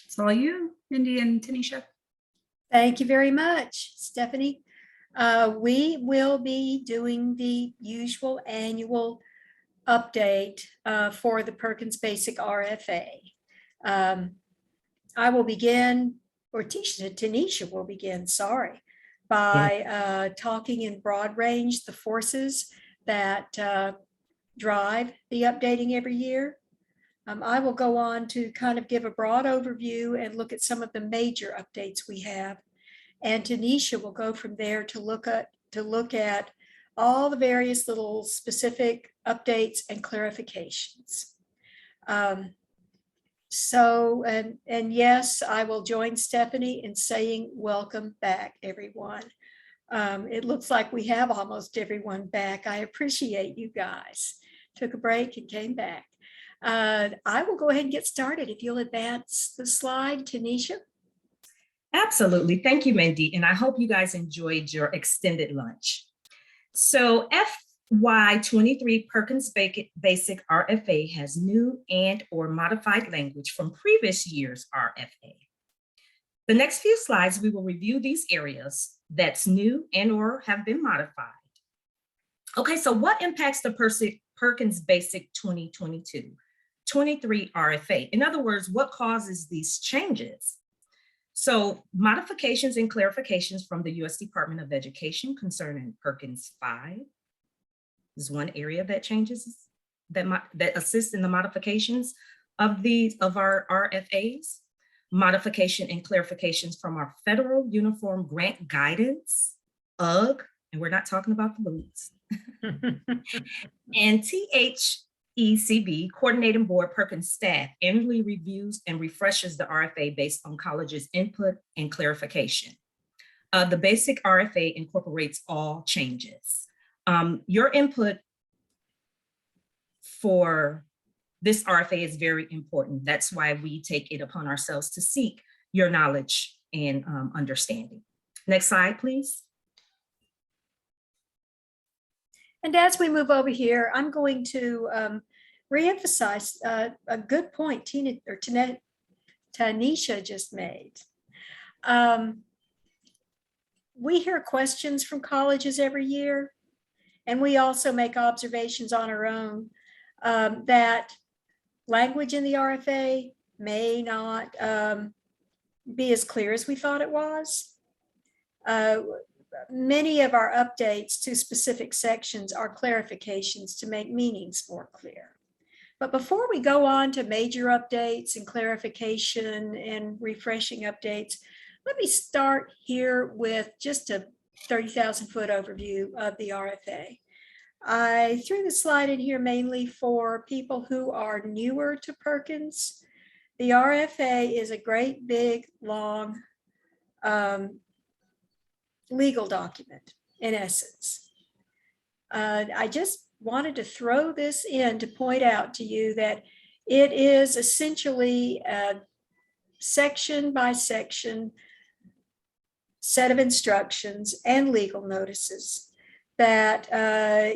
It's all you, Mindy and Tanisha. Thank you very much, Stephanie. We will be doing the usual annual update for the Perkins Basic RFA. I will begin, or Tanisha will begin, sorry, by talking in broad range the forces that drive the updating every year. I will go on to kind of give a broad overview and look at some of the major updates we have. And Tanisha will go from there to look at all the various little specific updates and clarifications. And yes, I will join Stephanie in saying welcome back, everyone. It looks like we have almost everyone back. I appreciate you guys. Took a break and came back. I will go ahead and get started. If you'll advance the slide, Tanisha. Absolutely. Thank you, Mindy. And I hope you guys enjoyed your extended lunch. So FY23 Perkins Basic RFA has new and or modified language from previous year's RFA. The next few slides, we will review these areas that's new and or have been modified. Okay, so what impacts the Perkins Basic 2022-23 RFA? In other words, what causes these changes? So modifications and clarifications from the U.S. Department of Education concerning Perkins 5 is one area that changes, that assists in the modifications of our RFAs. Modification and clarifications from our Federal Uniform Grant Guidance, UGG, and we're not talking about the boots, and THECB, Coordinating Board Perkins staff annually reviews and refreshes the RFA based on college's input and clarification. The basic RFA incorporates all changes. Your input for this RFA is very important. That's why we take it upon ourselves to seek your knowledge and understanding. Next slide, please. And as we move over here, I'm going to reemphasize a good point Tanisha just made. We hear questions from colleges every year, and we also make observations on our own that language in the RFA may not be as clear as we thought it was. Many of our updates to specific sections are clarifications to make meanings more clear. But before we go on to major updates and clarification and refreshing updates, let me start here with just a 30,000-foot overview of the RFA. I threw the slide in here mainly for people who are newer to Perkins. The RFA is a great big long legal document in essence. I just wanted to throw this in to point out to you that it is essentially a section by section set of instructions and legal notices that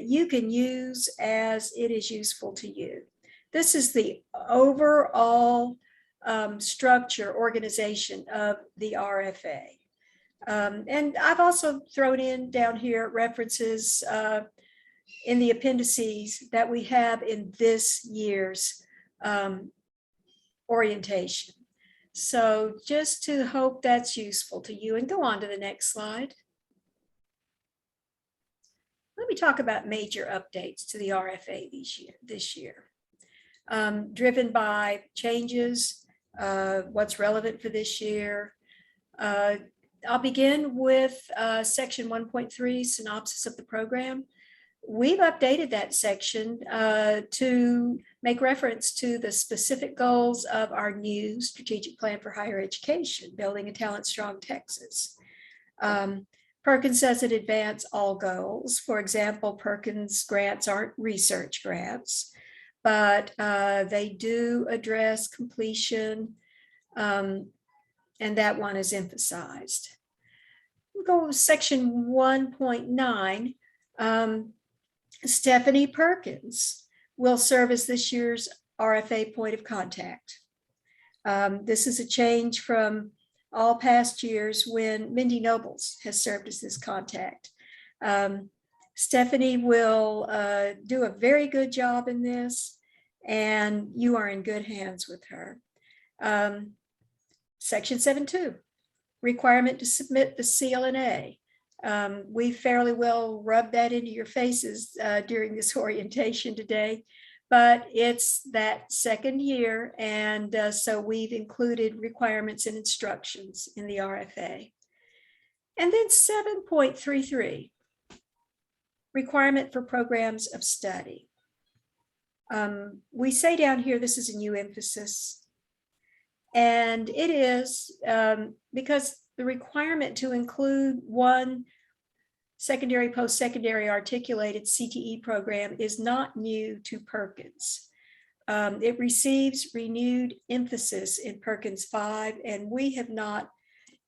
you can use as it is useful to you. This is the overall structure, organization of the RFA. And I've also thrown in down here references in the appendices that we have in this year's orientation. So just to hope that's useful to you, and go on to the next slide. Let me talk about major updates to the RFA this year. Driven by changes, what's relevant for this year. I'll begin with section 1.3, synopsis of the program. We've updated that section to make reference to the specific goals of our new strategic plan for higher education, building a talent strong Texas. Perkins doesn't advance all goals. For example, Perkins grants aren't research grants, but they do address completion, and that one is emphasized. We'll go with section 1.9. Stephanie Perkins will serve as this year's RFA point of contact. This is a change from all past years when Mindy Nobles has served as this contact. Stephanie will do a very good job in this, and you are in good hands with her. Section 7.2, requirement to submit the Clna. We fairly well rubbed that into your faces during this orientation today, but it's that second year, and so we've included requirements and instructions in the RFA. And then 7.33, requirement for programs of study. We say down here this is a new emphasis, and it is because the requirement to include one secondary, post-secondary articulated CTE program is not new to Perkins. It receives renewed emphasis in Perkins 5, and we have not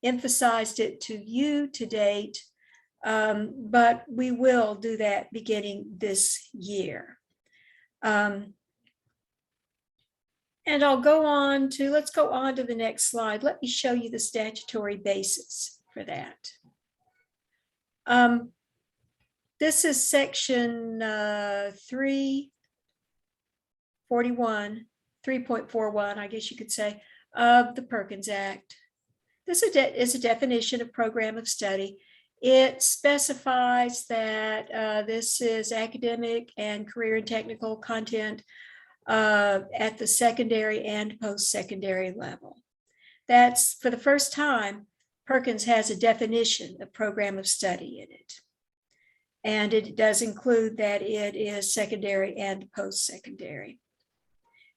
emphasized it to you to date, but we will do that beginning this year. And I'll go on to, let's go on to the next slide. Let me show you the statutory basis for that. This is section 3.41, I guess you could say, of the Perkins Act. This is a definition of program of study. It specifies that this is academic and career and technical content at the secondary and post-secondary level. That's for the first time, Perkins has a definition of program of study in it. And it does include that it is secondary and post-secondary.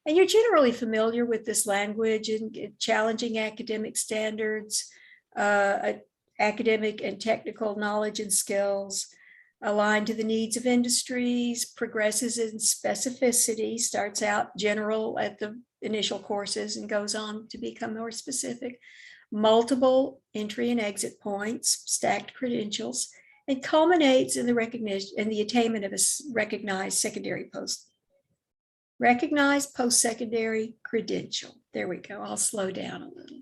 And you're generally familiar with this language and challenging academic standards, academic and technical knowledge and skills, aligned to the needs of industries, progresses in specificity, starts out general at the initial courses and goes on to become more specific, multiple entry and exit points, stacked credentials, and culminates in the recognition and the attainment of a recognized post-secondary credential. There we go. I'll slow down a little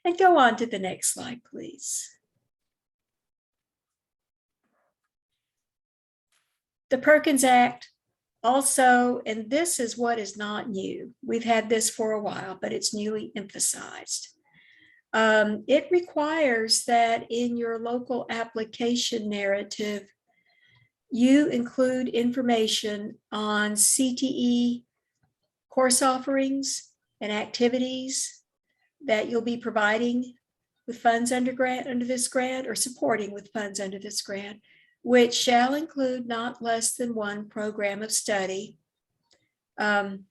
and go on to the next slide, please. The Perkins Act also, and this is what is not new. We've had this for a while, but it's newly emphasized. It requires that in your local application narrative, you include information on CTE course offerings and activities that you'll be providing with funds under this grant or supporting with funds under this grant, which shall include not less than one program of study. And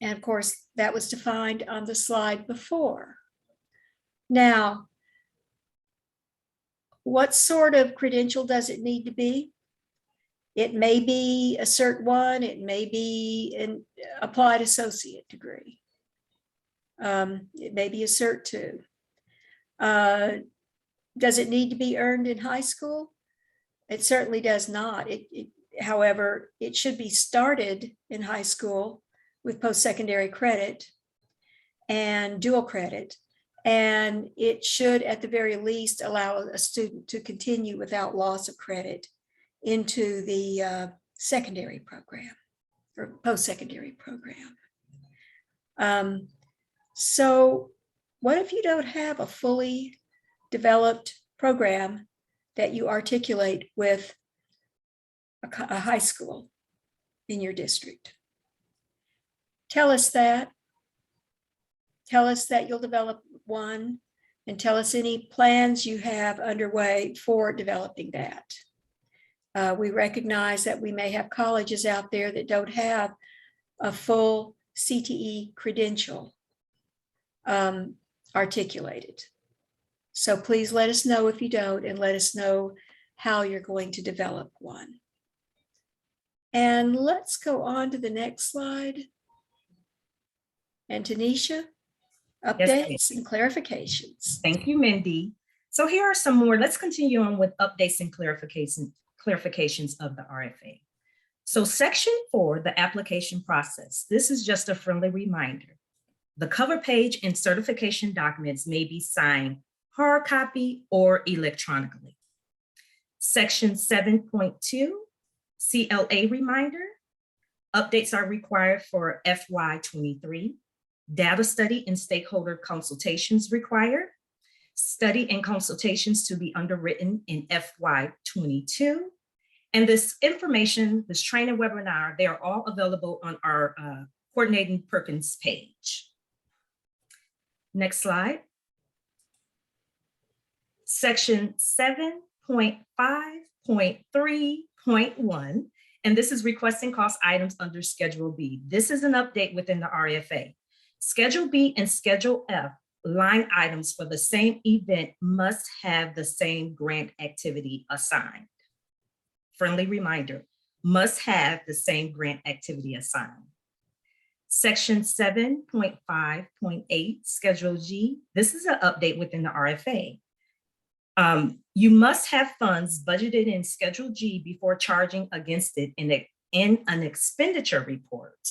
of course, that was defined on the slide before. Now, what sort of credential does it need to be? It may be a Cert 1, it may be an applied associate degree. It may be a Cert 2. Does it need to be earned in high school? It certainly does not. However, it should be started in high school with post-secondary credit and dual credit. And it should, at the very least, allow a student to continue without loss of credit into the secondary program or post-secondary program. So what if you don't have a fully developed program that you articulate with a high school in your district? Tell us that. Tell us that you'll develop one, and tell us any plans you have underway for developing that. We recognize that we may have colleges out there that don't have a full CTE credential articulated. So please let us know if you don't, and let us know how you're going to develop one. And let's go on to the next slide. And Tanisha, updates and clarifications. Thank you, Mindy. So here are some more. Let's continue on with updates and clarifications of the RFA. So section 4, the application process. This is just a friendly reminder. The cover page and certification documents may be signed hard copy or electronically. Section 7.2, CLA reminder. Updates are required for FY23. Data study and stakeholder consultations required. Study and consultations to be underwritten in FY22. And this information, this training webinar, they are all available on our Coordinating Perkins page. Next slide. Section 7.5.3.1, and this is requesting cost items under Schedule B. This is an update within the RFA. Schedule B and Schedule F line items for the same event must have the same grant activity assigned. Friendly reminder, must have the same grant activity assigned. Section 7.5.8, Schedule G, this is an update within the RFA. You must have funds budgeted in Schedule G before charging against it in an expenditure report.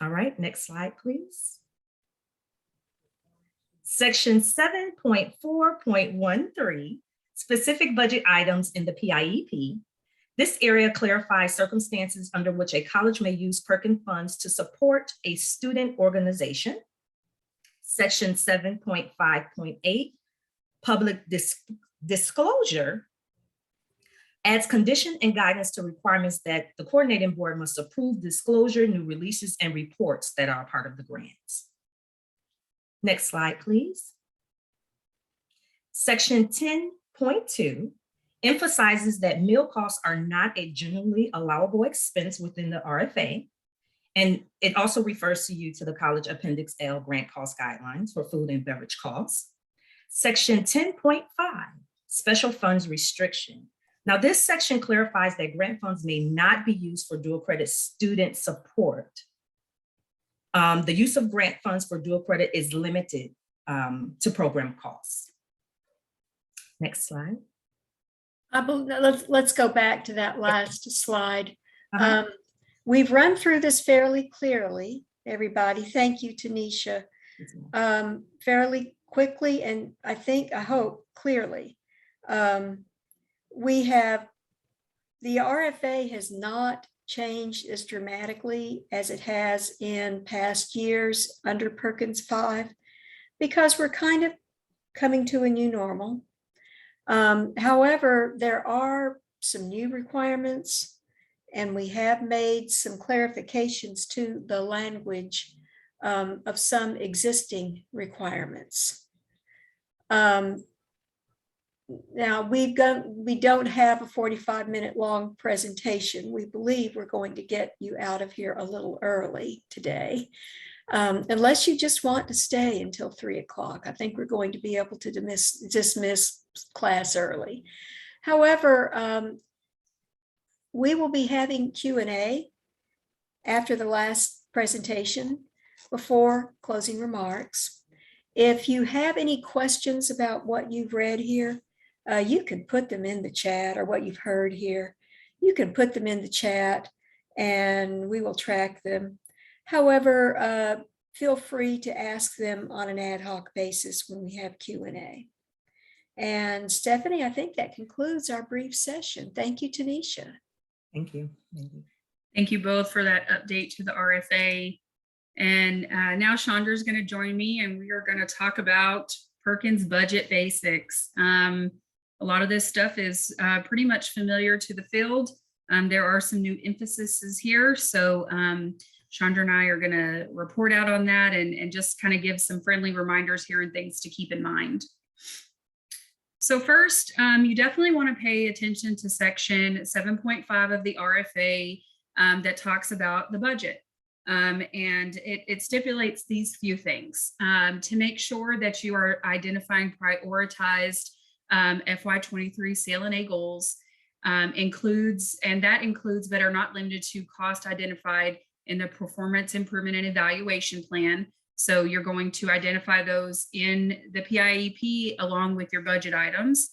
All right, next slide, please. Section 7.4.13, specific budget items in the PIEP. This area clarifies circumstances under which a college may use Perkins funds to support a student organization. Section 7.5.8, public disclosure, adds condition and guidance to requirements that the coordinating board must approve disclosure, new releases, and reports that are part of the grants. Next slide, please. Section 10.2 emphasizes that meal costs are not a generally allowable expense within the RFA. And it also refers to the College Appendix L grant cost guidelines for food and beverage costs. Section 10.5, special funds restriction. Now, this section clarifies that grant funds may not be used for dual credit student support. The use of grant funds for dual credit is limited to program costs. Next slide. Let's go back to that last slide. We've run through this fairly clearly, everybody. Thank you, Tanisha. Fairly quickly, and I hope clearly. The RFA has not changed as dramatically as it has in past years under Perkins 5, because we're kind of coming to a new normal. However, there are some new requirements, and we have made some clarifications to the language of some existing requirements. Now, we don't have a 45-minute long presentation. We believe we're going to get you out of here a little early today, unless you just want to stay until 3 o'clock. I think we're going to be able to dismiss class early. However, we will be having Q&A after the last presentation before closing remarks. If you have any questions about what you've read here, you can put them in the chat, or what you've heard here. You can put them in the chat and we will track them. However, feel free to ask them on an ad hoc basis when we have Q&A. And Stephanie, I think that concludes our brief session. Thank you, Tanisha. Thank you. Thank you both for that update to the RFA. And now Chandra is going to join me, and we are going to talk about Perkins Budget Basics. A lot of this stuff is pretty much familiar to the field. There are some new emphases here. So Chandra and I are going to report out on that and just kind of give some friendly reminders here and things to keep in mind. So first, you definitely want to pay attention to section 7.5 of the RFA that talks about the budget. And it stipulates these few things to make sure that you are identifying prioritized FY23 CLNA goals, includes but are not limited to cost identified in the performance improvement and evaluation plan. So you're going to identify those in the PIEP along with your budget items.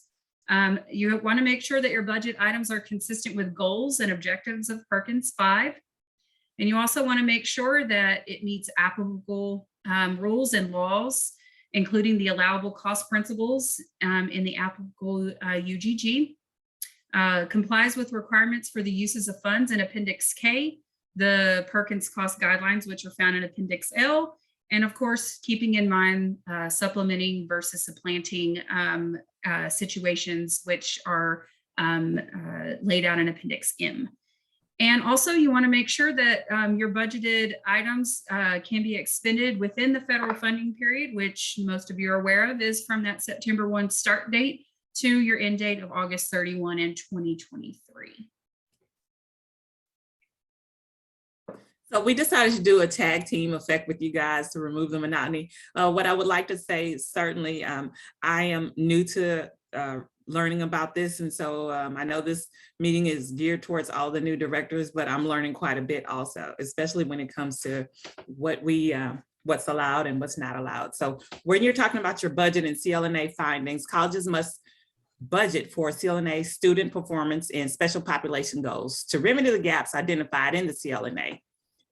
You want to make sure that your budget items are consistent with goals and objectives of Perkins 5. And you also want to make sure that it meets applicable rules and laws, including the allowable cost principles in the applicable UGG, complies with requirements for the uses of funds in Appendix K, the Perkins cost guidelines, which are found in Appendix L, and of course, keeping in mind supplementing versus supplanting situations which are laid out in Appendix M. And also you want to make sure that your budgeted items can be expended within the federal funding period, which most of you are aware of is from that September 1 start date to your end date of August 31 in 2023. So we decided to do a tag team effect with you guys to remove the monotony. What I would like to say, certainly, I am new to learning about this. And so I know this meeting is geared towards all the new directors, but I'm learning quite a bit also, especially when it comes to what's allowed and what's not allowed. So when you're talking about your budget and CLNA findings, colleges must budget for CLNA student performance and special population goals to remedy the gaps identified in the CLNA.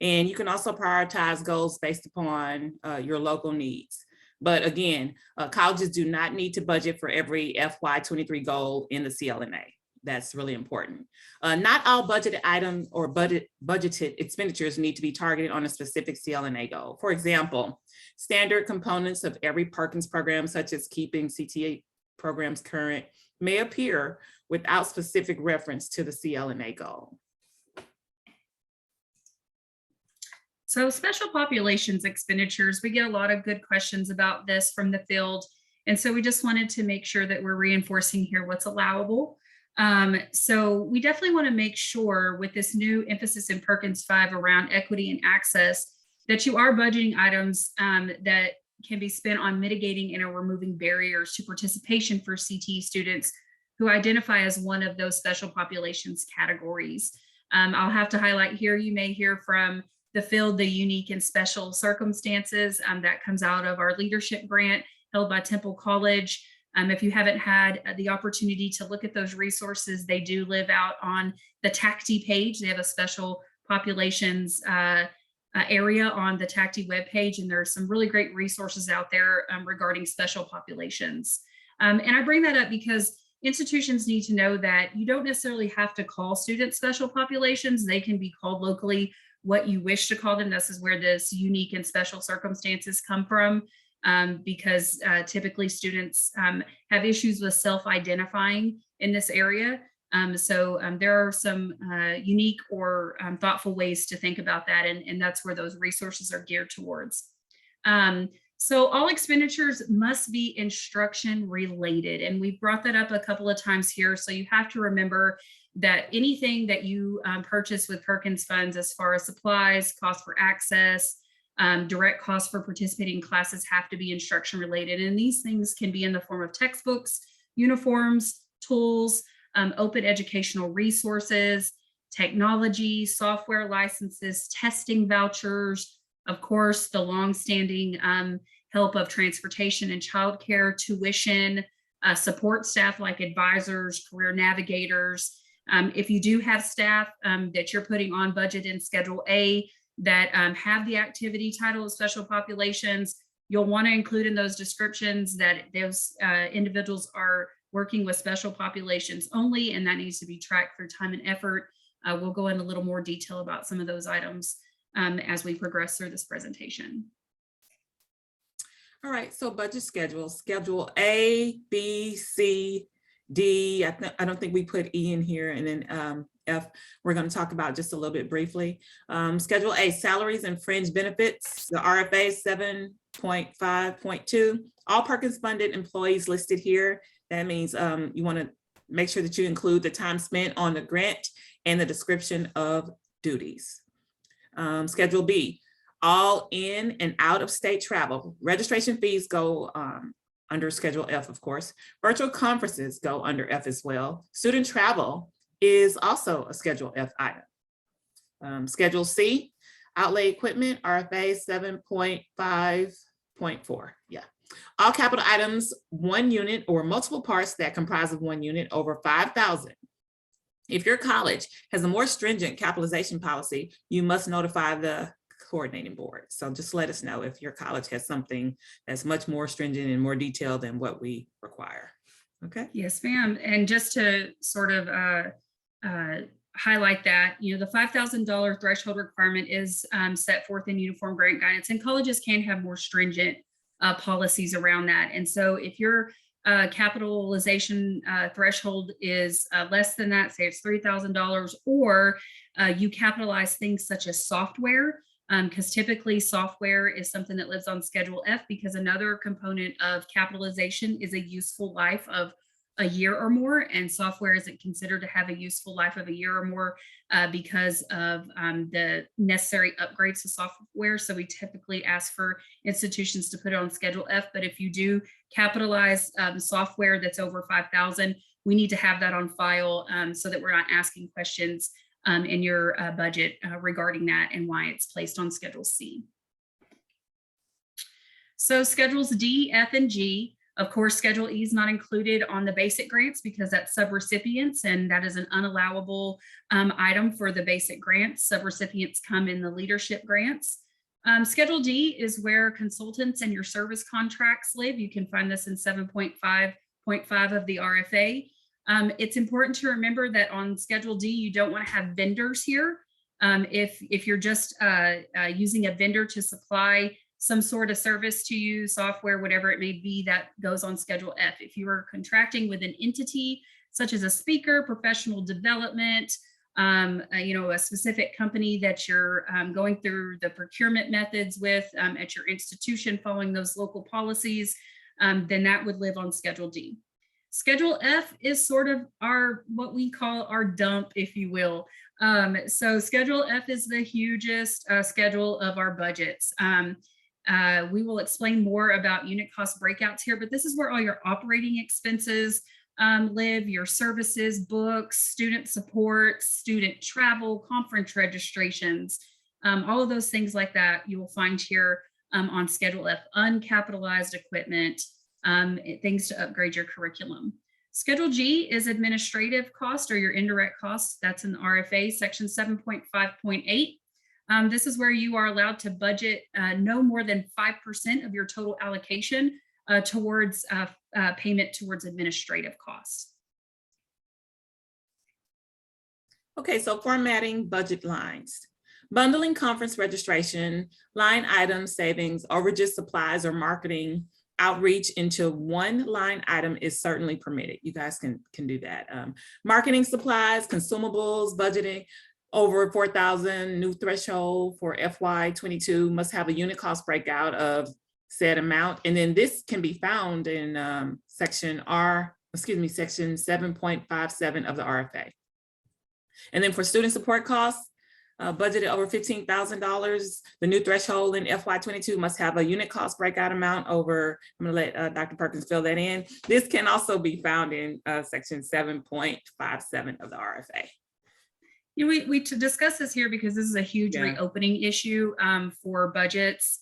And you can also prioritize goals based upon your local needs. But again, colleges do not need to budget for every FY23 goal in the CLNA. that's really important. Not all budgeted items or budgeted expenditures need to be targeted on a specific CLNA goal. For example, standard components of every Perkins program, such as keeping CTA programs current, may appear without specific reference to the CLNA goal. So special populations expenditures, we get a lot of good questions about this from the field. And so we just wanted to make sure that we're reinforcing here what's allowable. So we definitely want to make sure with this new emphasis in Perkins 5 around equity and access, that you are budgeting items that can be spent on mitigating and or removing barriers to participation for CTE students who identify as one of those special populations categories. I'll have to highlight here, you may hear from the field, the unique and special circumstances that comes out of our leadership grant held by Temple College. If you haven't had the opportunity to look at those resources, they do live out on the THECB page. They have a special populations area on the THECB webpage, and there are some really great resources out there regarding special populations. And I bring that up because institutions need to know that you don't necessarily have to call students special populations. They can be called locally what you wish to call them. This is where this unique and special circumstances come from. Because typically students have issues with self-identifying in this area. So there are some unique or thoughtful ways to think about that, and that's where those resources are geared towards. So all expenditures must be instruction related, and we've brought that up a couple of times here. So you have to remember that anything that you purchase with Perkins funds as far as supplies, cost for access, direct costs for participating in classes have to be instruction related. And these things can be in the form of textbooks, uniforms, tools, open educational resources, technology, software licenses, testing vouchers, of course, the longstanding help of transportation and childcare, tuition, support staff like advisors, career navigators. If you do have staff that you're putting on budget in Schedule A, that have the activity title of special populations, you'll want to include in those descriptions that those individuals are working with special populations only, and that needs to be tracked through time and effort. We'll go into a little more detail about some of those items as we progress through this presentation. All right, so budget schedule, Schedule A, B, C, D. I don't think we put E in here, and then F, we're going to talk about just a little bit briefly. Schedule A, salaries and fringe benefits, the RFA 7.5.2, all Perkins funded employees listed here. That means you want to make sure that you include the time spent on the grant and the description of duties. Schedule B, all in and out of state travel. Registration fees go under Schedule F, of course. Virtual conferences go under F as well. Student travel is also a Schedule F item. Schedule C, outlay equipment, RFA 7.5.4. Yeah. All capital items, 1 unit or multiple parts that comprise of 1 unit over 5,000. If your college has a more stringent capitalization policy, you must notify the coordinating board. So just let us know if your college has something that's much more stringent and more detailed than what we require. Okay. Yes, ma'am. And just to sort of highlight that, you know, the $5,000 threshold requirement is set forth in uniform grant guidance, and colleges can have more stringent policies around that. And so if your capitalization threshold is less than that, say it's $3,000, or you capitalize things such as software, because typically software is something that lives on Schedule F, because another component of capitalization is a useful life of a year or more, and software isn't considered to have a useful life of a year or more because of the necessary upgrades to software. So we typically ask for institutions to put it on Schedule F, but if you do capitalize software that's over 5,000, we need to have that on file so that we're not asking questions in your budget regarding that and why it's placed on Schedule C. So Schedules D, F, and G. Of course, Schedule E is not included on the basic grants because that's subrecipients, and that is an unallowable item for the basic grants. Subrecipients come in the leadership grants. Schedule D is where consultants and your service contracts live. You can find this in 7.5.5 of the RFA. It's important to remember that on Schedule D, you don't want to have vendors here. If you're just using a vendor to supply some sort of service to you, software, whatever it may be, that goes on Schedule F. If you are contracting with an entity such as a speaker, professional development, a specific company that you're going through the procurement methods with at your institution, following those local policies, then that would live on Schedule D. Schedule F is sort of what we call our dump, if you will. So Schedule F is the hugest schedule of our budgets. We will explain more about unit cost breakouts here, but this is where all your operating expenses live, your services, books, student support, student travel, conference registrations, all of those things like that you will find here on Schedule F. Uncapitalized equipment, things to upgrade your curriculum. Schedule G is administrative cost or your indirect costs. That's in the RFA section 7.5.8. This is where you are allowed to budget no more than 5% of your total allocation towards payment towards administrative costs. Okay, so formatting budget lines. Bundling conference registration, line item savings, overages, supplies, or marketing outreach into one line item is certainly permitted. You guys can do that. Marketing supplies, consumables, budgeting over 4,000, new threshold for FY22 must have a unit cost breakout of said amount. And then this can be found in section 7.57 of the RFA. And then for student support costs, budgeted over $15,000, the new threshold in FY22 must have a unit cost breakout amount over, I'm gonna let Dr. Perkins fill that in. This can also be found in section 7.57 of the RFA. You know, we to discuss this here because this is a huge reopening issue for budgets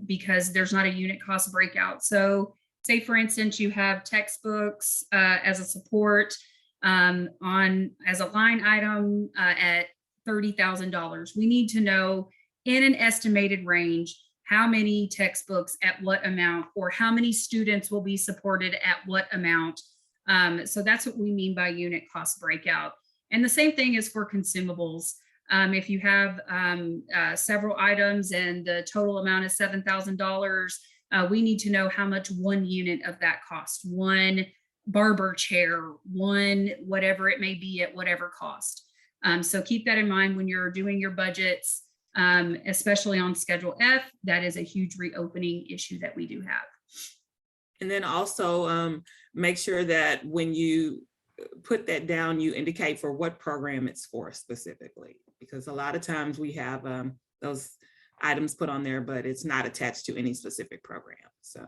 because there's not a unit cost breakout. So say for instance, you have textbooks as a support as a line item at $30,000. We need to know in an estimated range how many textbooks at what amount, or how many students will be supported at what amount. So that's what we mean by unit cost breakout. And the same thing is for consumables. If you have several items and the total amount is $7,000, we need to know how much one unit of that costs. One barber chair, one whatever it may be at whatever cost. So keep that in mind when you're doing your budgets, especially on Schedule F. That is a huge reopening issue that we do have. And then also make sure that when you put that down, you indicate for what program it's for specifically, because a lot of times we have those items put on there, but it's not attached to any specific program. So.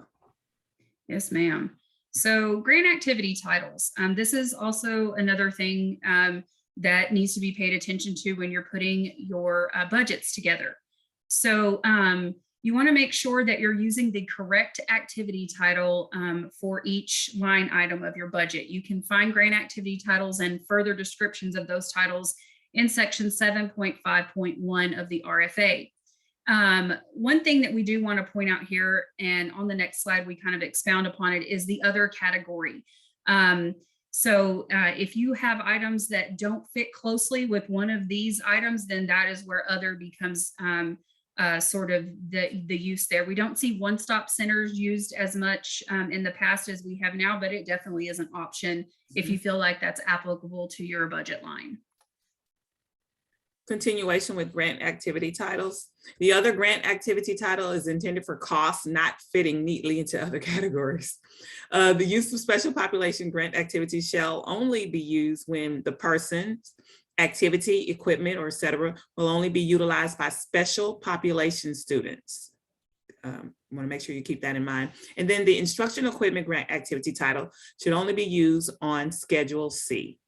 Yes, ma'am. So grant activity titles. This is also another thing that needs to be paid attention to when you're putting your budgets together. So you want to make sure that you're using the correct activity title for each line item of your budget. You can find grant activity titles and further descriptions of those titles in section 7.5.1 of the RFA. One thing that we do want to point out here, and on the next slide, we kind of expound upon it, is the other category. So if you have items that don't fit closely with one of these items, then that is where other becomes sort of the use there. We don't see one-stop centers used as much in the past as we have now, but it definitely is an option if you feel like that's applicable to your budget line. Continuation with grant activity titles. The other grant activity title is intended for costs not fitting neatly into other categories. The use of special population grant activities shall only be used when the person's activity, equipment, or et cetera will only be utilized by special population students. I want to make sure you keep that in mind. And then the instructional equipment grant activity title should only be used on Schedule C.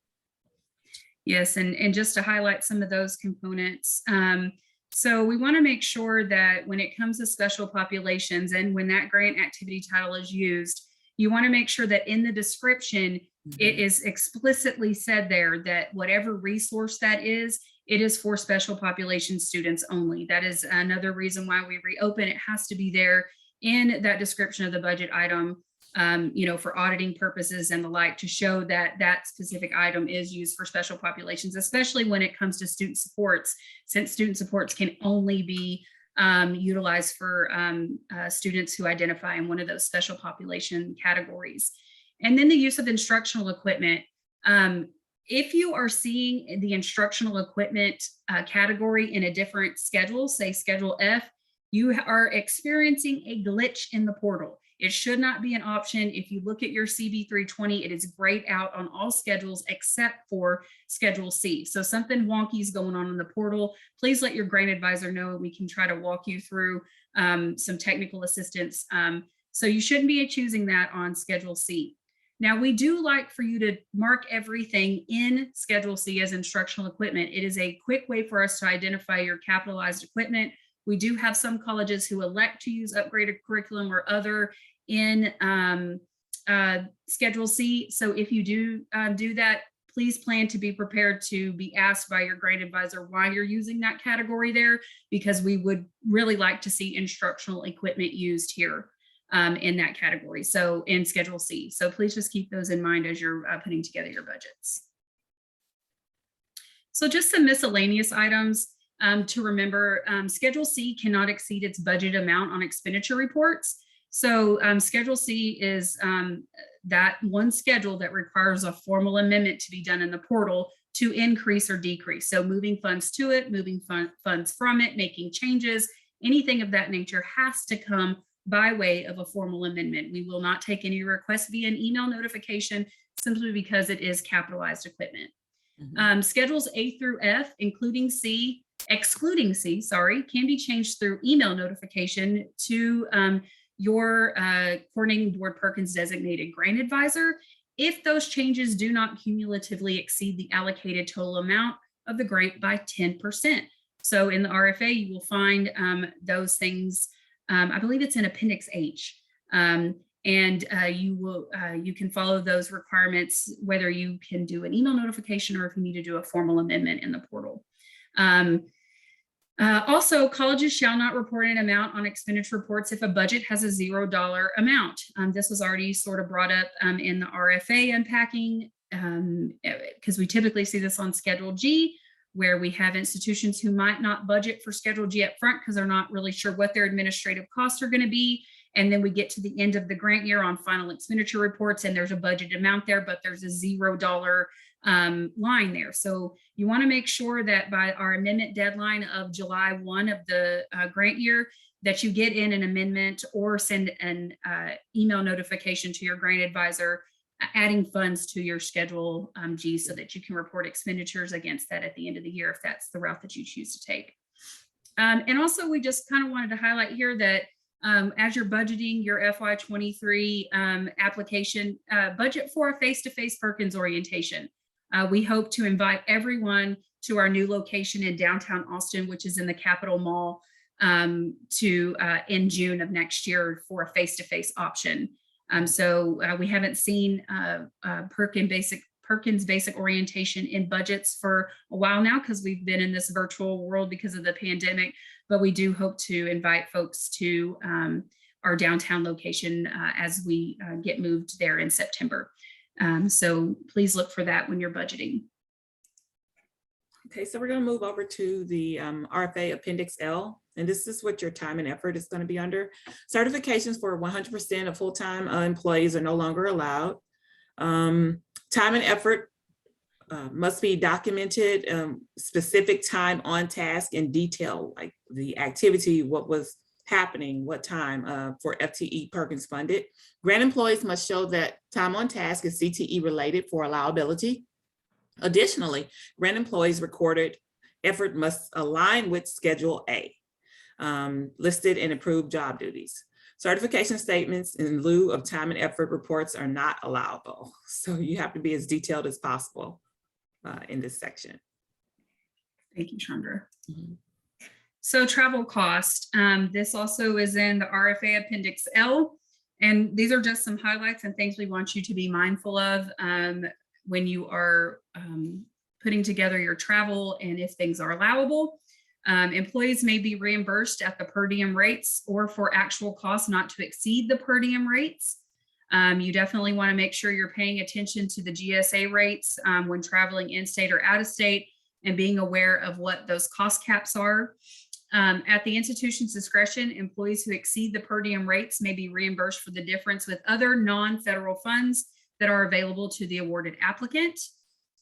Yes, and just to highlight some of those components. So we want to make sure that when it comes to special populations and when that grant activity title is used, you want to make sure that in the description, it is explicitly said there that whatever resource that is, it is for special population students only. That is another reason why we reopen. It has to be there in that description of the budget item for auditing purposes and the like, to show that that specific item is used for special populations, especially when it comes to student supports, since student supports can only be utilized for students who identify in one of those special population categories. And then the use of instructional equipment. If you are seeing the instructional equipment category in a different schedule, say Schedule F, you are experiencing a glitch in the portal. It should not be an option. If you look at your CB 320, it is grayed out on all schedules except for Schedule C. So something wonky is going on in the portal. Please let your grant advisor know. We can try to walk you through some technical assistance. So you shouldn't be choosing that on Schedule C. Now, we do like for you to mark everything in Schedule C as instructional equipment. It is a quick way for us to identify your capitalized equipment. We do have some colleges who elect to use upgraded curriculum or other in Schedule C. So if you do that, please plan to be prepared to be asked by your grant advisor why you're using that category there, because we would really like to see instructional equipment used here in that category. So in Schedule C. So please just keep those in mind as you're putting together your budgets. So just some miscellaneous items to remember. Schedule C cannot exceed its budget amount on expenditure reports. So Schedule C is that one schedule that requires a formal amendment to be done in the portal to increase or decrease. So moving funds to it, moving funds from it, making changes, anything of that nature has to come by way of a formal amendment. We will not take any requests via an email notification simply because it is capitalized equipment. Schedules A through F, excluding C, can be changed through email notification to your coordinating board Perkins designated grant advisor if those changes do not cumulatively exceed the allocated total amount of the grant by 10%. So in the RFA, you will find those things. I believe it's in Appendix H. You can follow those requirements, whether you can do an email notification or if you need to do a formal amendment in the portal. Also, colleges shall not report an amount on expenditure reports if a budget has a $0 amount. This was already sort of brought up in the RFA unpacking, because we typically see this on Schedule G, where we have institutions who might not budget for Schedule G up front because they're not really sure what their administrative costs are going to be. And then we get to the end of the grant year on final expenditure reports and there's a budget amount there, but there's a $0 line there. So you want to make sure that by our amendment deadline of July 1 of the grant year, that you get in an amendment or send an email notification to your grant advisor adding funds to your Schedule G so that you can report expenditures against that at the end of the year if that's the route that you choose to take. And also, we just kind of wanted to highlight here that as you're budgeting your FY23 application, budget for a face-to-face Perkins orientation. We hope to invite everyone to our new location in downtown Austin, which is in the Capitol Mall, in June of next year for a face-to-face option. So we haven't seen Perkins Basic Orientation in budgets for a while now because we've been in this virtual world because of the pandemic, but we do hope to invite folks to our downtown location as we get moved there in September. So please look for that when you're budgeting. Okay, so we're going to move over to the RFA Appendix L, and this is what your time and effort is going to be under. Certifications for 100% of full-time employees are no longer allowed. Time and effort must be documented, specific time on task in detail, like the activity, what was happening, what time for FTE Perkins funded. Grant employees must show that time on task is CTE related for allowability. Additionally, grant employees' recorded effort must align with Schedule A, listed and approved job duties. Certification statements in lieu of time and effort reports are not allowable. So you have to be as detailed as possible in this section. Thank you, Chandra. So travel cost, this also is in the RFA Appendix L. And these are just some highlights and things we want you to be mindful of when you are putting together your travel and if things are allowable. Employees may be reimbursed at the per diem rates or for actual costs not to exceed the per diem rates. You definitely want to make sure you're paying attention to the GSA rates when traveling in-state or out-of-state, and being aware of what those cost caps are. At the institution's discretion, employees who exceed the per diem rates may be reimbursed for the difference with other non-federal funds that are available to the awarded applicant.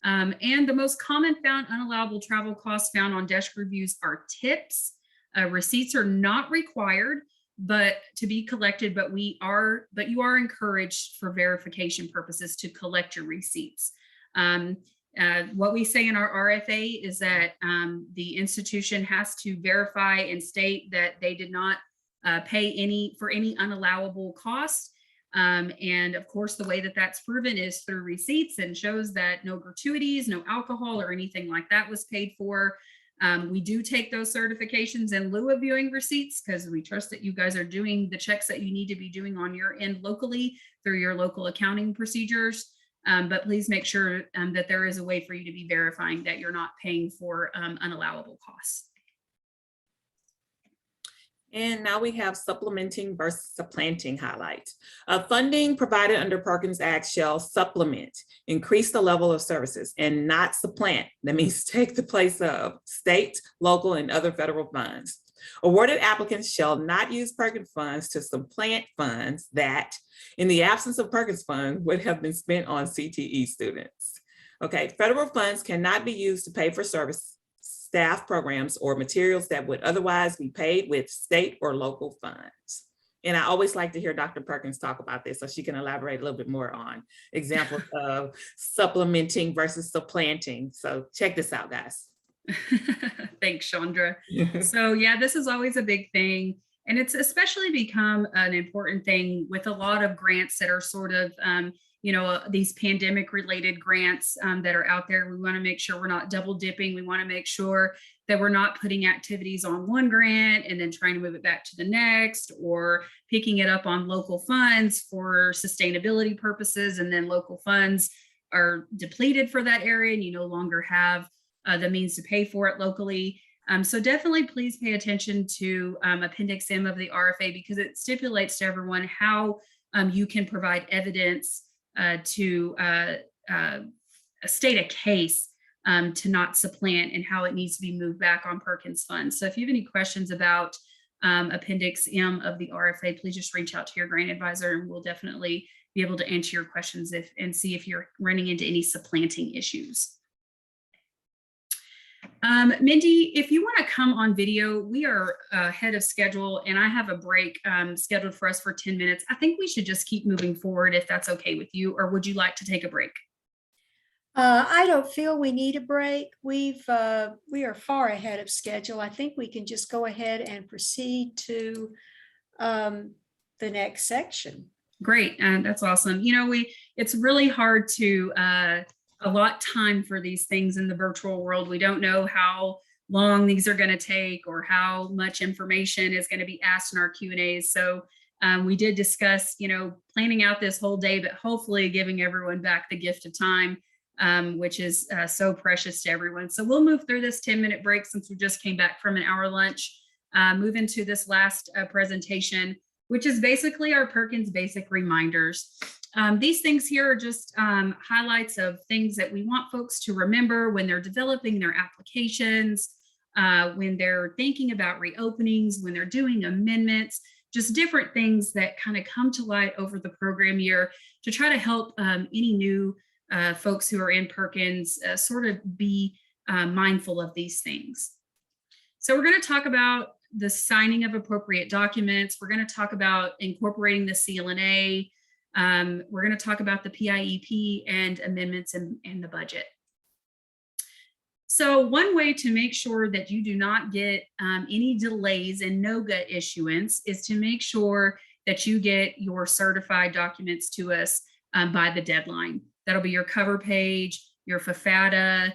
And the most common found unallowable travel costs found on desk reviews are tips. Receipts are not required but to be collected, but you are encouraged for verification purposes to collect your receipts. What we say in our RFA is that the institution has to verify and state that they did not pay for any unallowable costs. And of course, the way that that's proven is through receipts, and shows that no gratuities, no alcohol or anything like that was paid for. We do take those certifications in lieu of viewing receipts, because we trust that you guys are doing the checks that you need to be doing on your end locally through your local accounting procedures. But please make sure that there is a way for you to be verifying that you're not paying for unallowable costs. And now we have supplementing versus supplanting highlights. Funding provided under Perkins Act shall supplement, increase the level of services, and not supplant. That means take the place of state, local, and other federal funds. Awarded applicants shall not use Perkins funds to supplant funds that, in the absence of Perkins funds, would have been spent on CTE students. Okay, federal funds cannot be used to pay for service, staff, programs, or materials that would otherwise be paid with state or local funds. And I always like to hear Dr. Perkins talk about this, so she can elaborate a little bit more on examples of supplementing versus supplanting. So check this out, guys. Thanks, Chandra. So yeah, this is always a big thing. And it's especially become an important thing with a lot of grants that are sort of, these pandemic related grants that are out there. We want to make sure we're not double dipping. We want to make sure that we're not putting activities on one grant and then trying to move it back to the next, or picking it up on local funds for sustainability purposes. And then local funds are depleted for that area and you no longer have the means to pay for it locally. So definitely please pay attention to Appendix M of the RFA, because it stipulates to everyone how you can provide evidence to state a case to not supplant, and how it needs to be moved back on Perkins funds. So if you have any questions about Appendix M of the RFA, please just reach out to your grant advisor and we'll definitely be able to answer your questions and see if you're running into any supplanting issues. Mindy, if you want to come on video, we are ahead of schedule and I have a break scheduled for us for 10 minutes. I think we should just keep moving forward if that's okay with you, or would you like to take a break? I don't feel we need a break. We are far ahead of schedule. I think we can just go ahead and proceed to the next section. Great, that's awesome. It's really hard to allot time for these things in the virtual world. We don't know how long these are going to take or how much information is going to be asked in our Q&As. So we did discuss, planning out this whole day, but hopefully giving everyone back the gift of time, which is so precious to everyone. So we'll move through this 10-minute break since we just came back from an hour lunch, move into this last presentation, which is basically our Perkins Basic reminders. These things here are just highlights of things that we want folks to remember when they're developing their applications, when they're thinking about reopenings, when they're doing amendments, just different things that kind of come to light over the program year to try to help any new folks who are in Perkins sort of be mindful of these things. So we're going to talk about the signing of appropriate documents. We're going to talk about incorporating the Clna. We're going to talk about the PIEP and amendments in the budget. So one way to make sure that you do not get any delays in no-gut issuance is to make sure that you get your certified documents to us by the deadline. That'll be your cover page, your FAFATA,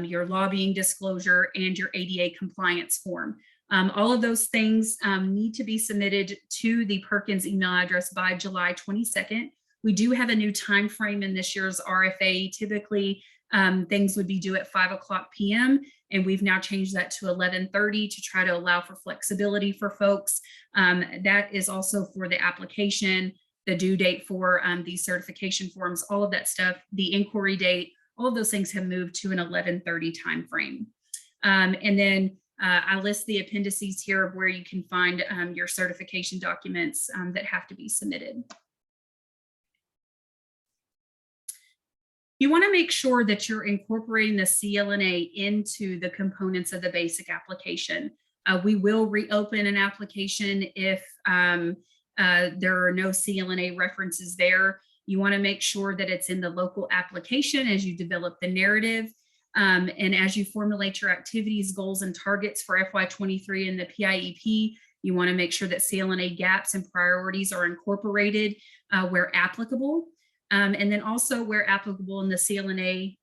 your lobbying disclosure, and your ADA compliance form. All of those things need to be submitted to the Perkins email address by July 22nd. We do have a new time frame in this year's RFA. Typically, things would be due at 5:00 p.m. and we've now changed that to 11:30 to try to allow for flexibility for folks. That is also for the application the due date for these certification forms, all of that stuff, the inquiry date, all of those things have moved to an 11/30 timeframe. And then I list the appendices here of where you can find your certification documents that have to be submitted. You want to make sure that you're incorporating the CLNA into the components of the basic application. We will reopen an application if there are no CLNA references there. You want to make sure that it's in the local application as you develop the narrative. And as you formulate your activities, goals, and targets for FY23 and the PIEP, you want to make sure that CLNA gaps and priorities are incorporated where applicable. And then also where applicable in the CLNA,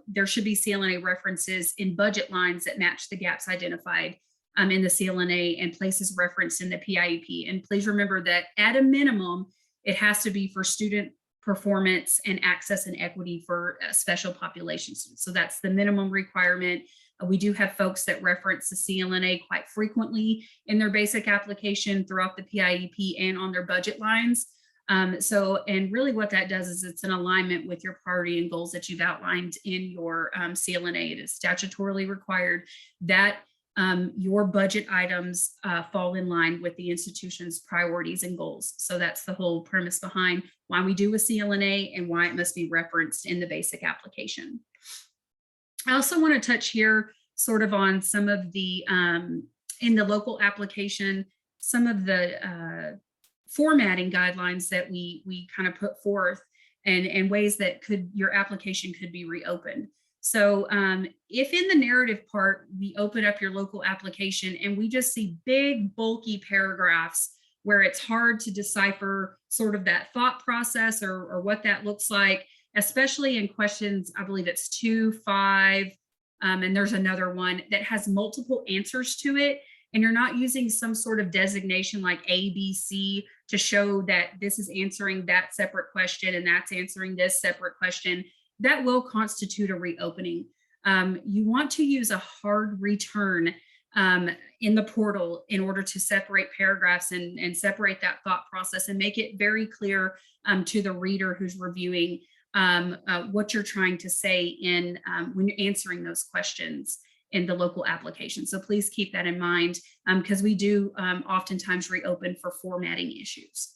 there should be CLNA references in budget lines that match the gaps identified in the CLNA and places referenced in the PIEP. And please remember that at a minimum, it has to be for student performance and access and equity for special population students. So that's the minimum requirement. We do have folks that reference the CLNA quite frequently in their basic application throughout the PIEP and on their budget lines. And really what that does is it's an alignment with your priority and goals that you've outlined in your CLNA. It is statutorily required that your budget items fall in line with the institution's priorities and goals. So that's the whole premise behind why we do a CLNA and why it must be referenced in the basic application. I also want to touch here sort of on some of the, in the local application, some of the formatting guidelines that we kind of put forth and ways that your application could be reopened. So if in the narrative part, we open up your local application and we just see big, bulky paragraphs where it's hard to decipher sort of that thought process or what that looks like, especially in questions, I believe it's 2, 5, and there's another one that has multiple answers to it. And you're not using some sort of designation like A, B, C to show that this is answering that separate question and that's answering this separate question. That will constitute a reopening. You want to use a hard return in the portal in order to separate paragraphs and separate that thought process and make it very clear to the reader who's reviewing what you're trying to say in when you're answering those questions in the local application. So please keep that in mind because we do oftentimes reopen for formatting issues.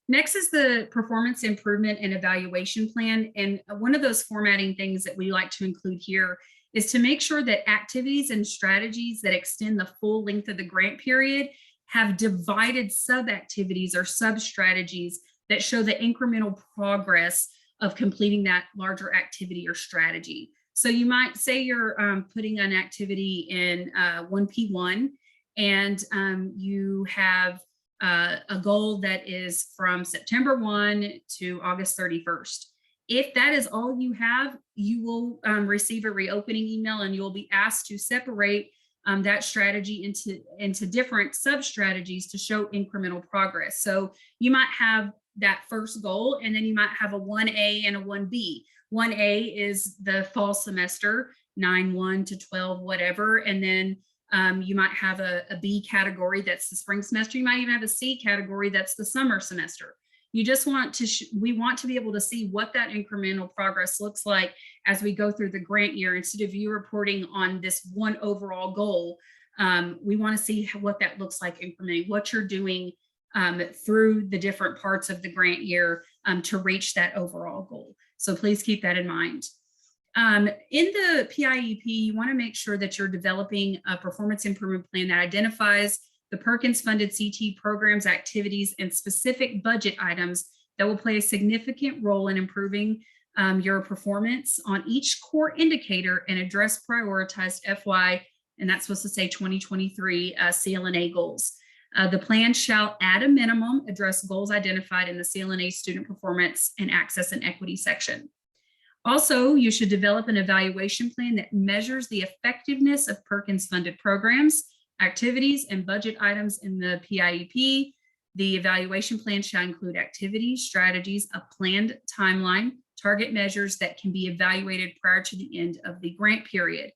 Next is the performance improvement and evaluation plan. And one of those formatting things that we like to include here is to make sure that activities and strategies that extend the full length of the grant period have divided sub-activities or sub-strategies that show the incremental progress of completing that larger activity or strategy. So you might say you're putting an activity in 1P1 and you have a goal that is from September 1 to August 31st. If that is all you have, you will receive a reopening email and you'll be asked to separate that strategy into different sub-strategies to show incremental progress. So you might have that first goal and then you might have a 1A and a 1B. 1A is the fall semester, 9-1 to 12, whatever. And then you might have a B category that's the spring semester. You might even have a C category that's the summer semester. You just want to, we want to be able to see what that incremental progress looks like as we go through the grant year. Instead of you reporting on this one overall goal, we want to see what that looks like incrementally, what you're doing through the different parts of the grant year to reach that overall goal. So please keep that in mind. In the PIEP, you want to make sure that you're developing a performance improvement plan that identifies the Perkins funded CT programs, activities, and specific budget items that will play a significant role in improving your performance on each core indicator and address prioritized FY, and that's supposed to say 2023 CLNA goals. The plan shall at a minimum address goals identified in the CLNA student performance and access and equity section. Also, you should develop an evaluation plan that measures the effectiveness of Perkins funded programs, activities, and budget items in the PIEP. The evaluation plan shall include activities, strategies, a planned timeline, target measures that can be evaluated prior to the end of the grant period.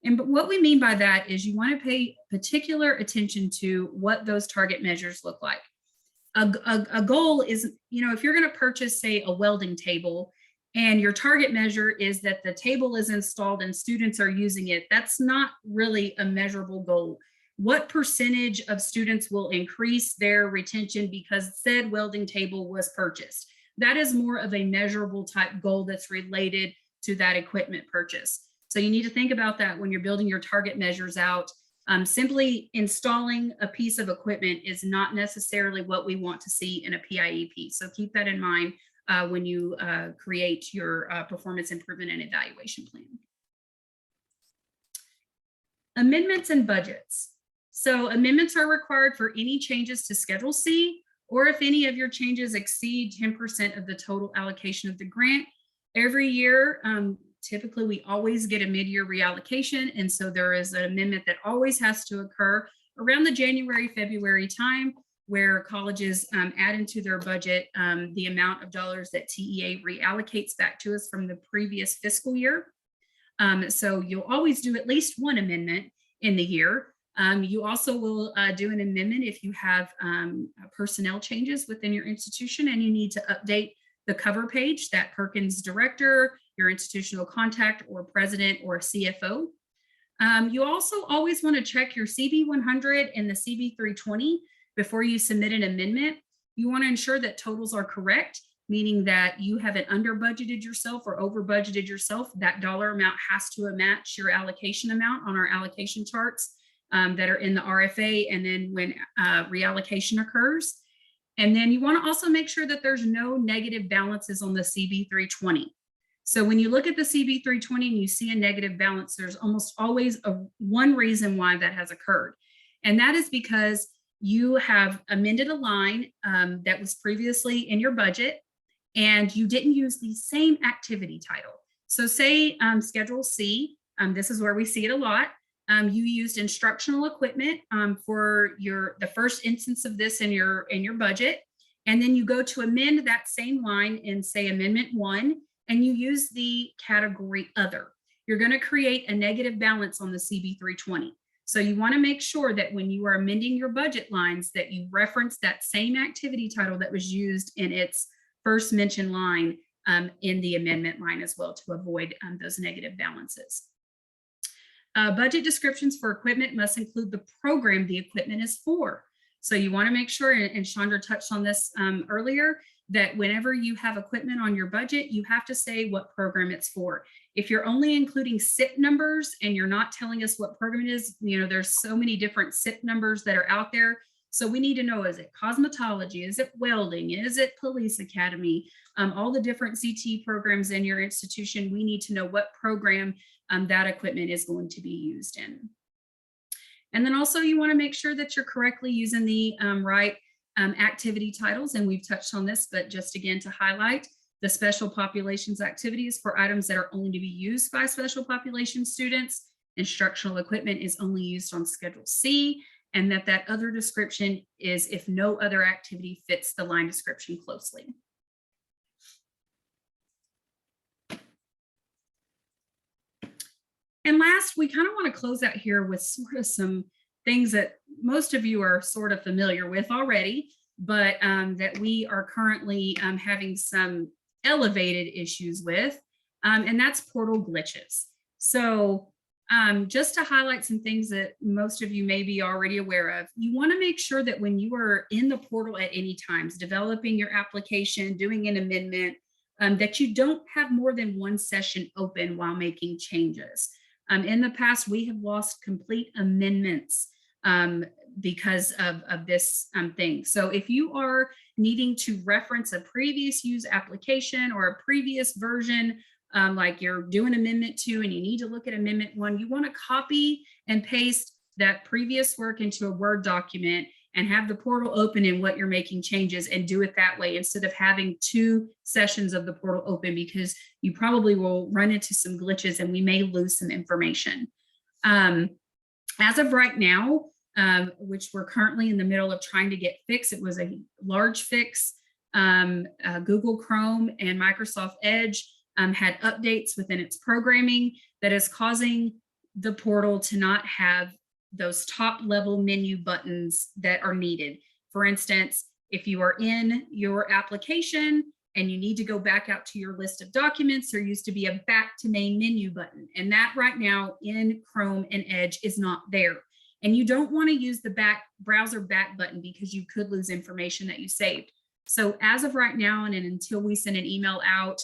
But what we mean by that is you want to pay particular attention to what those target measures look like. A goal is, if you're going to purchase, say, a welding table, and your target measure is that the table is installed and students are using it, that's not really a measurable goal. What percentage of students will increase their retention because said welding table was purchased? That is more of a measurable type goal that's related to that equipment purchase. So you need to think about that when you're building your target measures out. Simply installing a piece of equipment is not necessarily what we want to see in a PIEP. So keep that in mind when you create your performance improvement and evaluation plan. Amendments and budgets. So amendments are required for any changes to Schedule C, or if any of your changes exceed 10% of the total allocation of the grant. Every year, typically we always get a mid-year reallocation, and so there is an amendment that always has to occur around the January, February time, where colleges add into their budget the amount of dollars that TEA reallocates back to us from the previous fiscal year. So you'll always do at least one amendment in the year. You also will do an amendment if you have personnel changes within your institution and you need to update the cover page, that Perkins director, your institutional contact or president or CFO. You also always want to check your CB 100 and the CB 320 before you submit an amendment. You want to ensure that totals are correct, meaning that you haven't under budgeted yourself or over budgeted yourself. That dollar amount has to match your allocation amount on our allocation charts that are in the RFA, and then when reallocation occurs. And then you want to also make sure that there's no negative balances on the CB 320. So when you look at the CB 320 and you see a negative balance, there's almost always one reason why that has occurred. And that is because you have amended a line that was previously in your budget and you didn't use the same activity title. So say Schedule C, this is where we see it a lot. You used instructional equipment for the first instance of this in your budget. And then you go to amend that same line in, say, Amendment 1, and you use the category Other. You're going to create a negative balance on the CB 320. So you want to make sure that when you are amending your budget lines that you reference that same activity title that was used in its first mentioned line in the amendment line as well, to avoid those negative balances. Budget descriptions for equipment must include the program the equipment is for. So you want to make sure, and Chandra touched on this earlier, that whenever you have equipment on your budget, you have to say what program it's for. If you're only including SIP numbers and you're not telling us what program it is, there's so many different SIP numbers that are out there. So we need to know, is it cosmetology? Is it welding? Is it police academy? All the different CT programs in your institution, we need to know what program that equipment is going to be used in. And then also you want to make sure that you're correctly using the right activity titles. And we've touched on this, but just again to highlight, the special populations activities for items that are only to be used by special population students. Instructional equipment is only used on Schedule C, and that other description is if no other activity fits the line description closely. And last, we kind of want to close out here with sort of some things that most of you are sort of familiar with already, but that we are currently having some elevated issues with, and that's portal glitches. So just to highlight some things that most of you may be already aware of, you want to make sure that when you are in the portal at any times, developing your application, doing an amendment, that you don't have more than one session open while making changes. In the past, we have lost complete amendments because of this thing. So if you are needing to reference a previous use application or a previous version, like you're doing Amendment 2 and you need to look at Amendment 1, you want to copy and paste that previous work into a Word document and have the portal open in what you're making changes, and do it that way instead of having two sessions of the portal open, because you probably will run into some glitches and we may lose some information. As of right now, which we're currently in the middle of trying to get fixed, it was a large fix. Google Chrome and Microsoft Edge had updates within its programming that is causing the portal to not have those top level menu buttons that are needed. For instance, if you are in your application and you need to go back out to your list of documents, there used to be a back to main menu button. And that right now in Chrome and Edge is not there. And you don't want to use the browser back button because you could lose information that you saved. So as of right now, and until we send an email out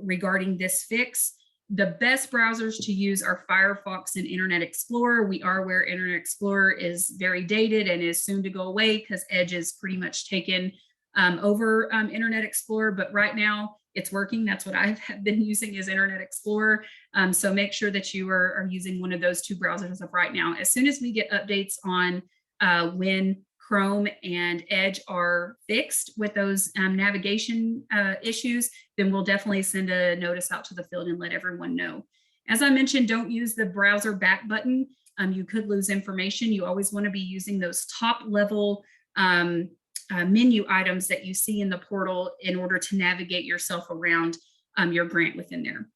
regarding this fix, the best browsers to use are Firefox and Internet Explorer. We are aware Internet Explorer is very dated and is soon to go away because Edge is pretty much taken over Internet Explorer, but right now it's working. That's what I've been using is Internet Explorer. So make sure that you are using one of those two browsers as of right now. As soon as we get updates on when Chrome and Edge are fixed with those navigation issues, then we'll definitely send a notice out to the field and let everyone know. As I mentioned, don't use the browser back button. You could lose information. You always want to be using those top level menu items that you see in the portal in order to navigate yourself around your grant within there.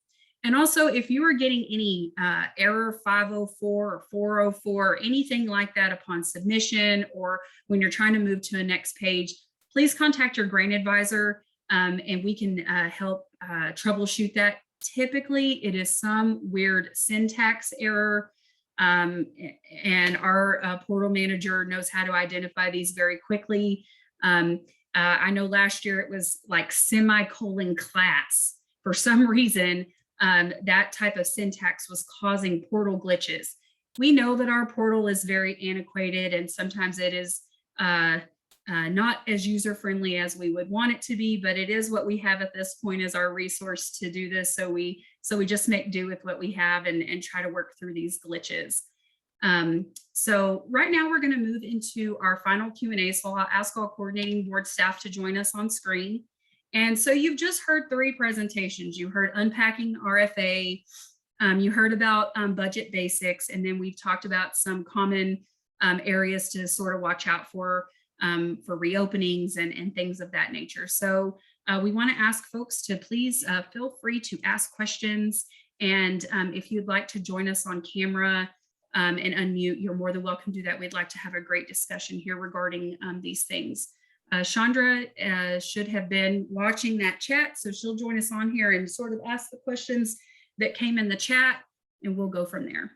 And also, if you are getting any error 504 or 404 or anything like that upon submission, or when you're trying to move to a next page, please contact your grant advisor and we can help troubleshoot that. Typically, it is some weird syntax error, and our portal manager knows how to identify these very quickly. I know last year it was like semicolon class. For some reason, that type of syntax was causing portal glitches. We know that our portal is very antiquated and sometimes it is not as user-friendly as we would want it to be, but it is what we have at this point as our resource to do this. So we just make do with what we have and try to work through these glitches. So right now we're going to move into our final Q&A. So I'll ask all coordinating board staff to join us on screen. And so you've just heard 3 presentations. You heard unpacking RFA, you heard about budget basics, and then we've talked about some common areas to sort of watch out for reopenings and things of that nature. So we want to ask folks to please feel free to ask questions. And if you'd like to join us on camera and unmute, you're more than welcome to do that. We'd like to have a great discussion here regarding these things. Chandra should have been watching that chat, so she'll join us on here and sort of ask the questions that came in the chat, and we'll go from there.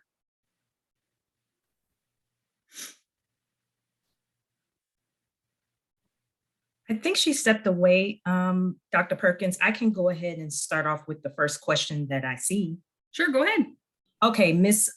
I think she stepped away, Dr. Perkins. I can go ahead and start off with the first question that I see. Sure, go ahead. Okay, Miss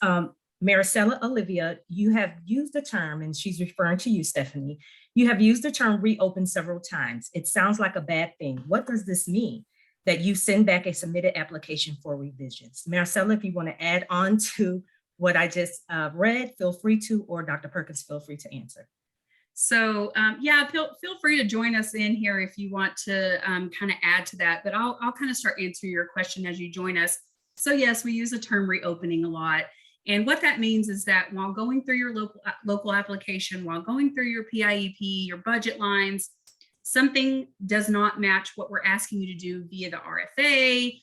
Maricela Olivia, you have used the term, and she's referring to you, Stephanie, you have used the term reopen several times. It sounds like a bad thing. What does this mean? That you send back a submitted application for revisions? Maricela, if you want to add on to what I just read, feel free to, or Dr. Perkins, feel free to answer. So yeah, feel free to join us in here if you want to kind of add to that, but I'll kind of start answering your question as you join us. So yes, we use the term reopening a lot. And what that means is that while going through your local application, while going through your PIEP, your budget lines, something does not match what we're asking you to do via the RFA,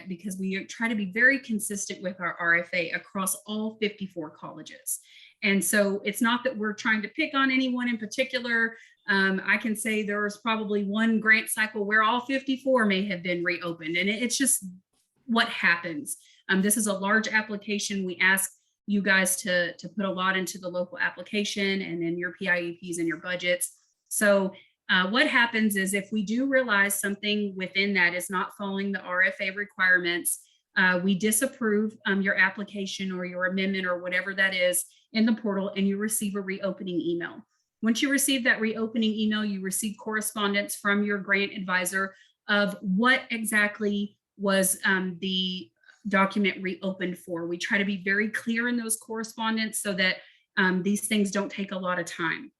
because we try to be very consistent with our RFA across all 54 colleges. And so it's not that we're trying to pick on anyone in particular. I can say there was probably one grant cycle where all 54 may have been reopened, and it's just what happens. This is a large application. We ask you guys to put a lot into the local application and then your PIEPs and your budgets. So what happens is if we do realize something within that is not following the RFA requirements, we disapprove your application or your amendment or whatever that is in the portal, and you receive a reopening email. Once you receive that reopening email, you receive correspondence from your grant advisor of what exactly was the document reopened for. We try to be very clear in those correspondence so that these things don't take a lot of time.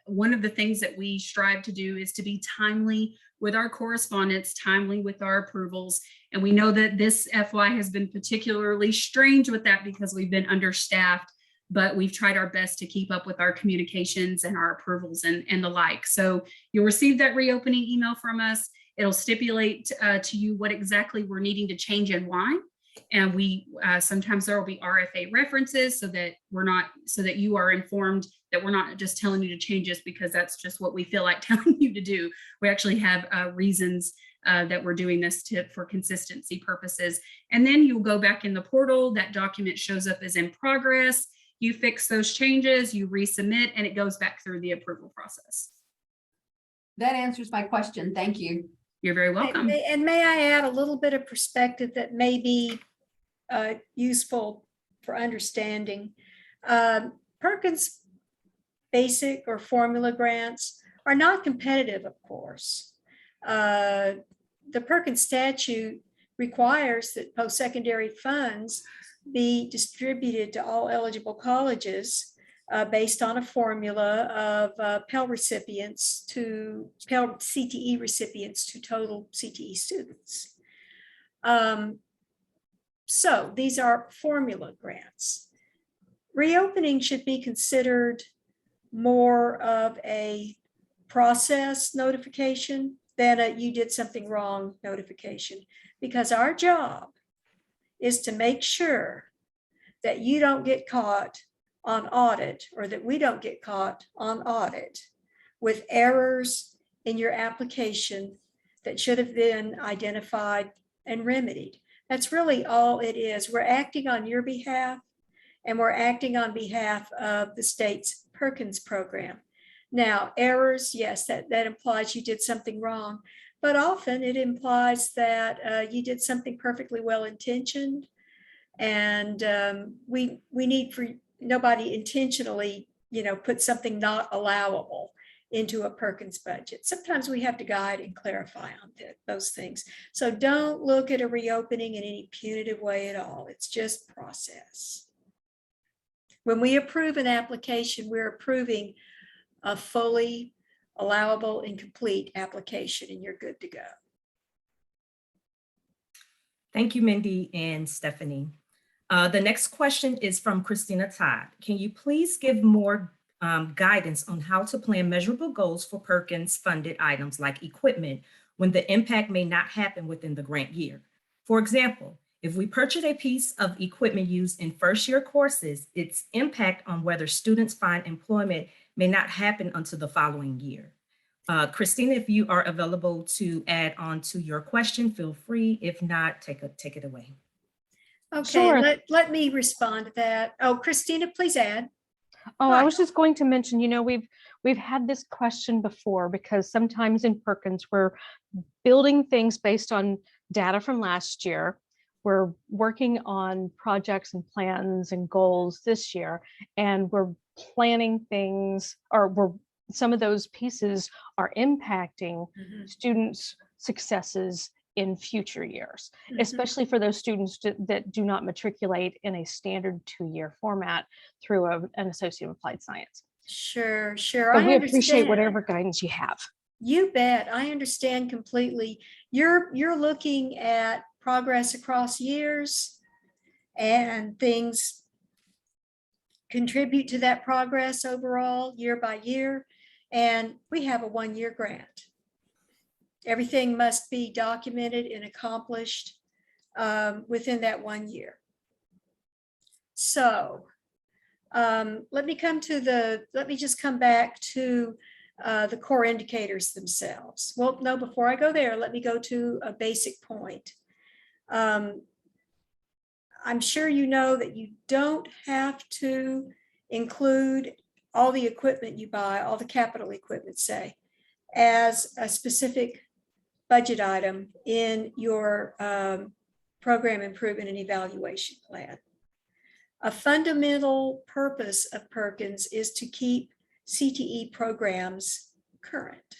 One of the things that we strive to do is to be timely with our correspondence, timely with our approvals. And we know that this FY has been particularly strange with that because we've been understaffed, but we've tried our best to keep up with our communications and our approvals and the like. So you'll receive that reopening email from us. It'll stipulate to you what exactly we're needing to change and why. And we sometimes there will be RFA references so that you are informed that we're not just telling you to change this because that's just what we feel like telling you to do. We actually have reasons that we're doing this for consistency purposes. And then you'll go back in the portal, that document shows up as in progress. You fix those changes, you resubmit, and it goes back through the approval process. That answers my question. Thank you. You're very welcome. And may I add a little bit of perspective that may be useful for understanding. Perkins Basic or formula grants are not competitive, of course. The Perkins statute requires that post-secondary funds be distributed to all eligible colleges based on a formula of Pell CTE recipients to total CTE students. So these are formula grants. Reopening should be considered more of a process notification than a you did something wrong notification, because our job is to make sure that you don't get caught on audit, or that we don't get caught on audit with errors in your application that should have been identified and remedied. That's really all it is. We're acting on your behalf, and we're acting on behalf of the state's Perkins program. Now, errors, yes, that implies you did something wrong, but often it implies that you did something perfectly well-intentioned, and we need for nobody intentionally, put something not allowable into a Perkins budget. Sometimes we have to guide and clarify on those things. So don't look at a reopening in any punitive way at all. It's just process. When we approve an application, we're approving a fully allowable and complete application, and you're good to go. Thank you, Mindy and Stephanie. The next question is from Christina Todd. Can you please give more guidance on how to plan measurable goals for Perkins funded items like equipment when the impact may not happen within the grant year? For example, if we purchase a piece of equipment used in first year courses, its impact on whether students find employment may not happen until the following year. Christina, if you are available to add on to your question, feel free. If not, take it away. Okay, Sure. let me respond to that. Oh, Christina, please add. Oh, Hi. I was just going to mention, we've had this question before, because sometimes in Perkins, we're building things based on data from last year. We're working on projects and plans and goals this year, and we're planning things, or some of those pieces are impacting students' successes in future years, especially for those students that do not matriculate in a standard 2-year format through an Associate of Applied Science. Sure. But we appreciate whatever guidance you have. You bet. I understand completely. You're looking at progress across years, and things contribute to that progress overall year by year. And we have a 1-year grant. Everything must be documented and accomplished within that 1 year. So let me just come back to the core indicators themselves. Well, no, before I go there, let me go to a basic point. I'm sure you know that you don't have to include all the equipment you buy, all the capital equipment, say, as a specific budget item in your program improvement and evaluation plan. A fundamental purpose of Perkins is to keep CTE programs current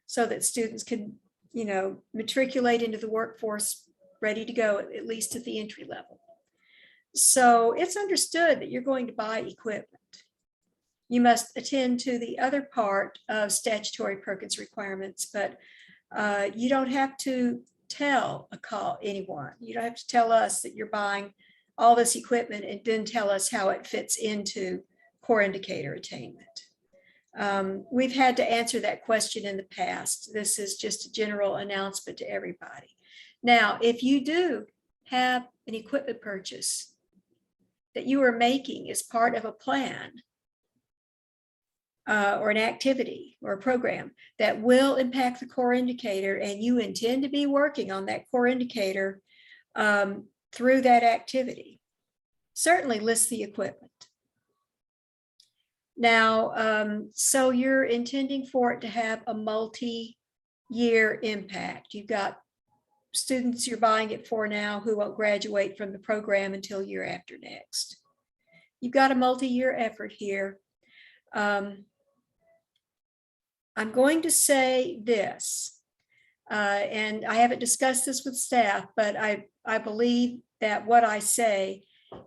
so that students can, matriculate into the workforce ready to go, at least at the entry level. So it's understood that you're going to buy equipment. You must attend to the other part of statutory Perkins requirements, but you don't have to tell anyone. You don't have to tell us that you're buying all this equipment and then tell us how it fits into core indicator attainment. We've had to answer that question in the past. This is just a general announcement to everybody. Now, if you do have an equipment purchase that you are making as part of a plan or an activity or a program that will impact the core indicator, and you intend to be working on that core indicator through that activity, certainly list the equipment. Now, so you're intending for it to have a multi-year impact. You've got students you're buying it for now who won't graduate from the program until year after next. You've got a multi-year effort here. I'm going to say this, and I haven't discussed this with staff, but I believe that what I say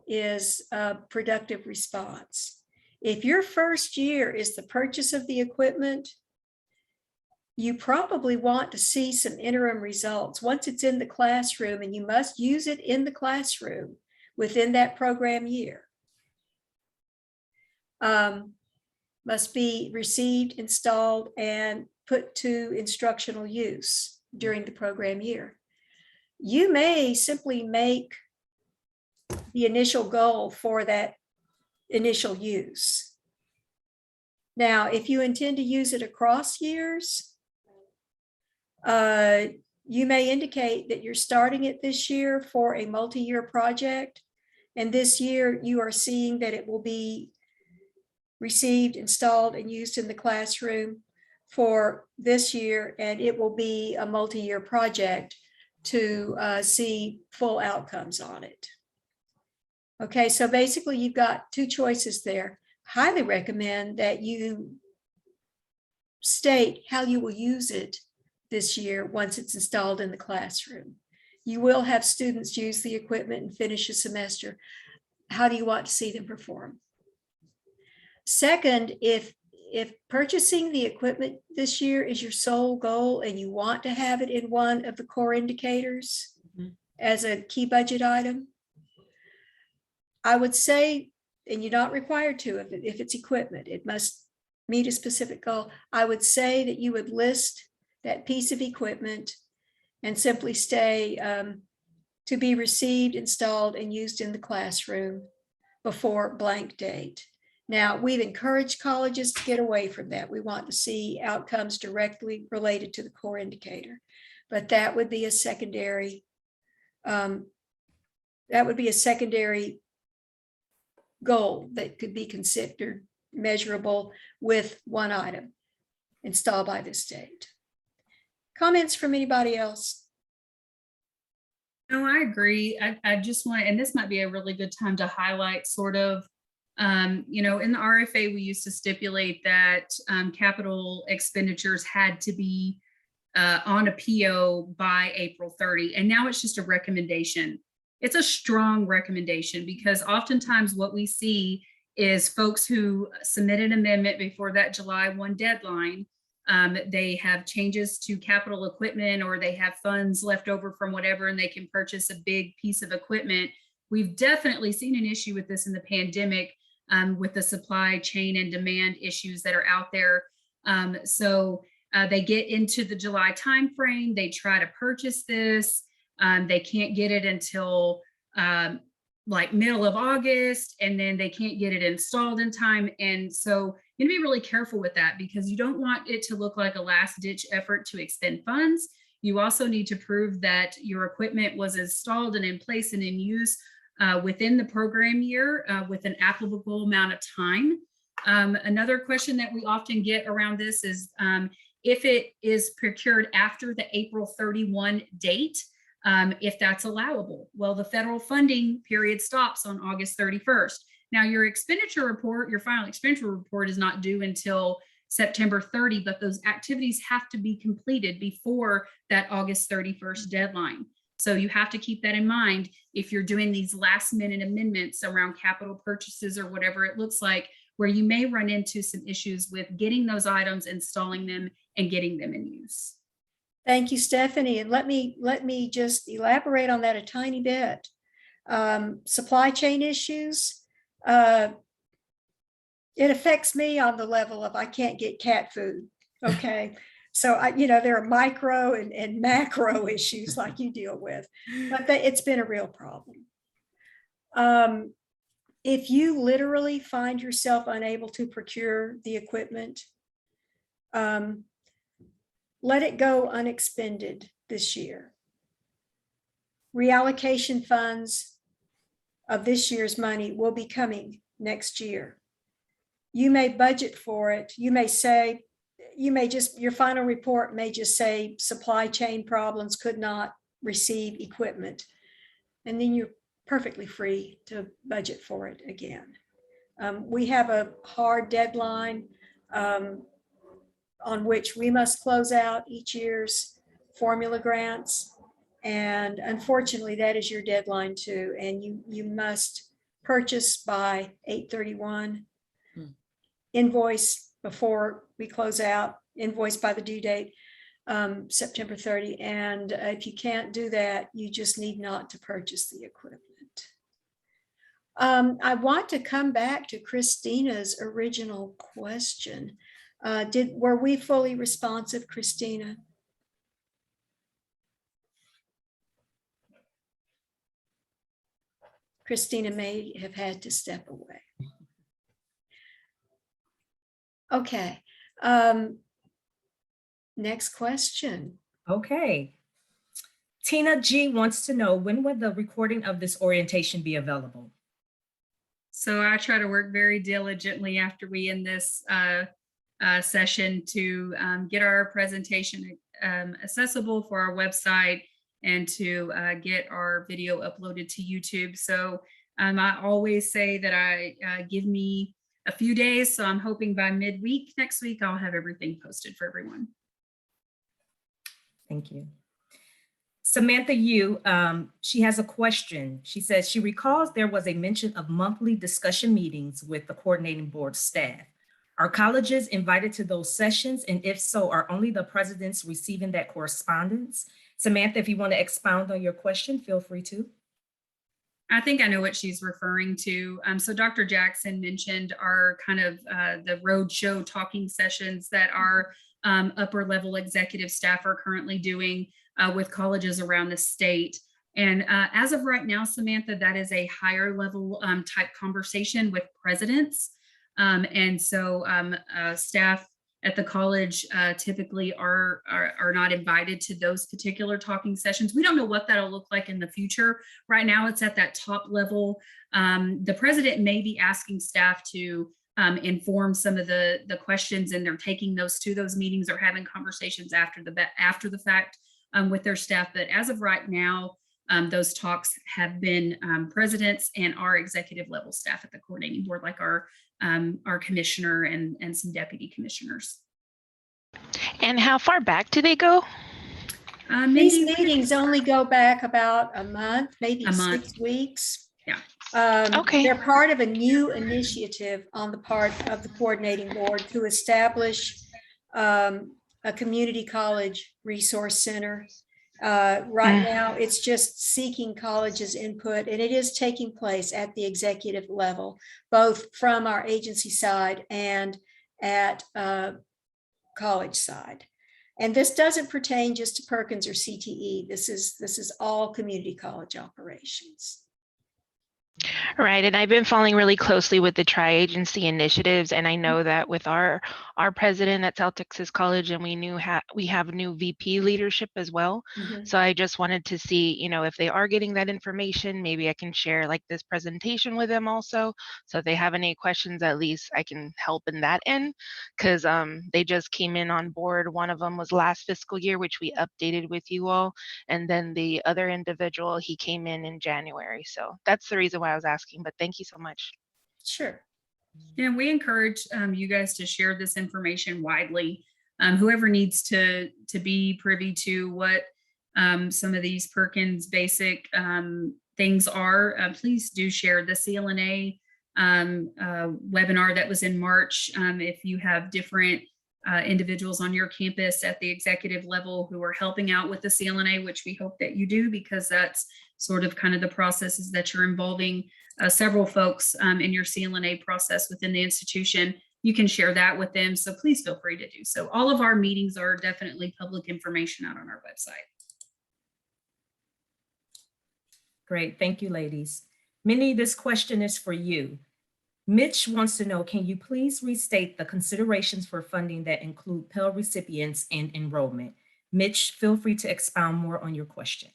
is a productive response. If your first year is the purchase of the equipment, you probably want to see some interim results once it's in the classroom, and you must use it in the classroom within that program year. Must be received, installed, and put to instructional use during the program year. You may simply make the initial goal for that initial use. Now, if you intend to use it across years, you may indicate that you're starting it this year for a multi-year project, and this year you are seeing that it will be received, installed, and used in the classroom for this year, and it will be a multi-year project to see full outcomes on it. Okay, so basically you've got two choices there. Highly recommend that you state how you will use it this year once it's installed in the classroom. You will have students use the equipment and finish a semester. How do you want to see them perform? Second, if purchasing the equipment this year is your sole goal and you want to have it in one of the core indicators as a key budget item, I would say, and you're not required to if it's equipment, it must meet a specific goal. I would say that you would list that piece of equipment and simply say to be received, installed, and used in the classroom before blank date. Now, we've encouraged colleges to get away from that. We want to see outcomes directly related to the core indicator, but that would be a secondary, goal that could be considered measurable with one item, installed by this date. Comments from anybody else? No, I agree. I just want, and this might be a really good time to highlight sort of, you know, in the RFA, we used to stipulate that capital expenditures had to be on a PO by April 30, and now it's just a recommendation. It's a strong recommendation because oftentimes what we see is folks who submit an amendment before that July 1 deadline, they have changes to capital equipment or they have funds left over from whatever and they can purchase a big piece of equipment. We've definitely seen an issue with this in the pandemic with the supply chain and demand issues that are out there. So they get into the July timeframe, they try to purchase this. They can't get it until like middle of August, and then they can't get it installed in time. And so you need to be really careful with that because you don't want it to look like a last ditch effort to expend funds. You also need to prove that your equipment was installed and in place and in use within the program year with an applicable amount of time. Another question that we often get around this is if it is procured after the April 31 date, if that's allowable. Well, the federal funding period stops on August 31st. Now your expenditure report, your final expenditure report is not due until September 30, but those activities have to be completed before that August 31st deadline. So you have to keep that in mind if you're doing these last minute amendments around capital purchases or whatever it looks like, where you may run into some issues with getting those items, installing them, and getting them in use. Thank you, Stephanie. And let me just elaborate on that a tiny bit. Supply chain issues, it affects me on the level of I can't get cat food. Okay. So there are micro and macro issues like you deal with, but it's been a real problem. If you literally find yourself unable to procure the equipment, let it go unexpended this year. Reallocation funds of this year's money will be coming next year. You may budget for it. You may say, your final report may just say supply chain problems, could not receive equipment. And then you're perfectly free to budget for it again. We have a hard deadline on which we must close out each year's formula grants. And unfortunately, that is your deadline too. And you must purchase by 8/31, invoice before we close out, invoice by the due date, September 30. And if you can't do that, you just need not to purchase the equipment. I want to come back to Christina's original question. Were we fully responsive, Christina? Christina may have had to step away. Okay. Next question. Okay. Tina G wants to know, when will the recording of this orientation be available? So I try to work very diligently after we end this session to get our presentation accessible for our website and to get our video uploaded to YouTube. So I always say that give me a few days. So I'm hoping by midweek next week, I'll have everything posted for everyone. Thank you. Samantha Yu, she has a question. She says she recalls there was a mention of monthly discussion meetings with the coordinating board staff. Are colleges invited to those sessions? And if so, are only the presidents receiving that correspondence? Samantha, if you want to expound on your question, feel free to. I think I know what she's referring to. So Dr. Jackson mentioned our kind of the roadshow talking sessions that our upper level executive staff are currently doing with colleges around the state. And as of right now, Samantha, that is a higher level type conversation with presidents. And so staff at the college typically are not invited to those particular talking sessions. We don't know what that'll look like in the future. Right now, it's at that top level. The president may be asking staff to inform some of the questions, and they're taking those to those meetings or having conversations after the fact with their staff. But as of right now, those talks have been presidents and our executive level staff at the coordinating board, like our commissioner and some deputy commissioners. And how far back do they go? These meetings only go back about a month, maybe 6 weeks. Yeah. Okay. They're part of a new initiative on the part of the coordinating board to establish a community college resource center. Right now, it's just seeking colleges' input, and it is taking place at the executive level, both from our agency side and at college side. And this doesn't pertain just to Perkins or CTE. This is all community college operations. Right, and I've been following really closely with the tri-agency initiatives, and I know that with our president at South Texas College, and we have new VP leadership as well. Mm-hmm. So I just wanted to see, if they are getting that information, maybe I can share like this presentation with them also. So if they have any questions, at least I can help in that end, because they just came in on board. One of them was last fiscal year, which we updated with you all, and then the other individual, he came in January. So that's the reason why I was asking, but thank you so much. Sure. Yeah, we encourage you guys to share this information widely. Whoever needs to be privy to what some of these Perkins Basic things are, please do share the CLNA webinar that was in March. If you have different individuals on your campus at the executive level who are helping out with the CLNA, which we hope that you do, because that's sort of kind of the processes that you're involving several folks in your CLNA process within the institution. you can share that with them. So please feel free to do so. All of our meetings are definitely public information out on our website. Great, thank you, ladies. Minnie, this question is for you. Mitch wants to know, can you please restate the considerations for funding that include Pell recipients and enrollment? Mitch, feel free to expound more on your question.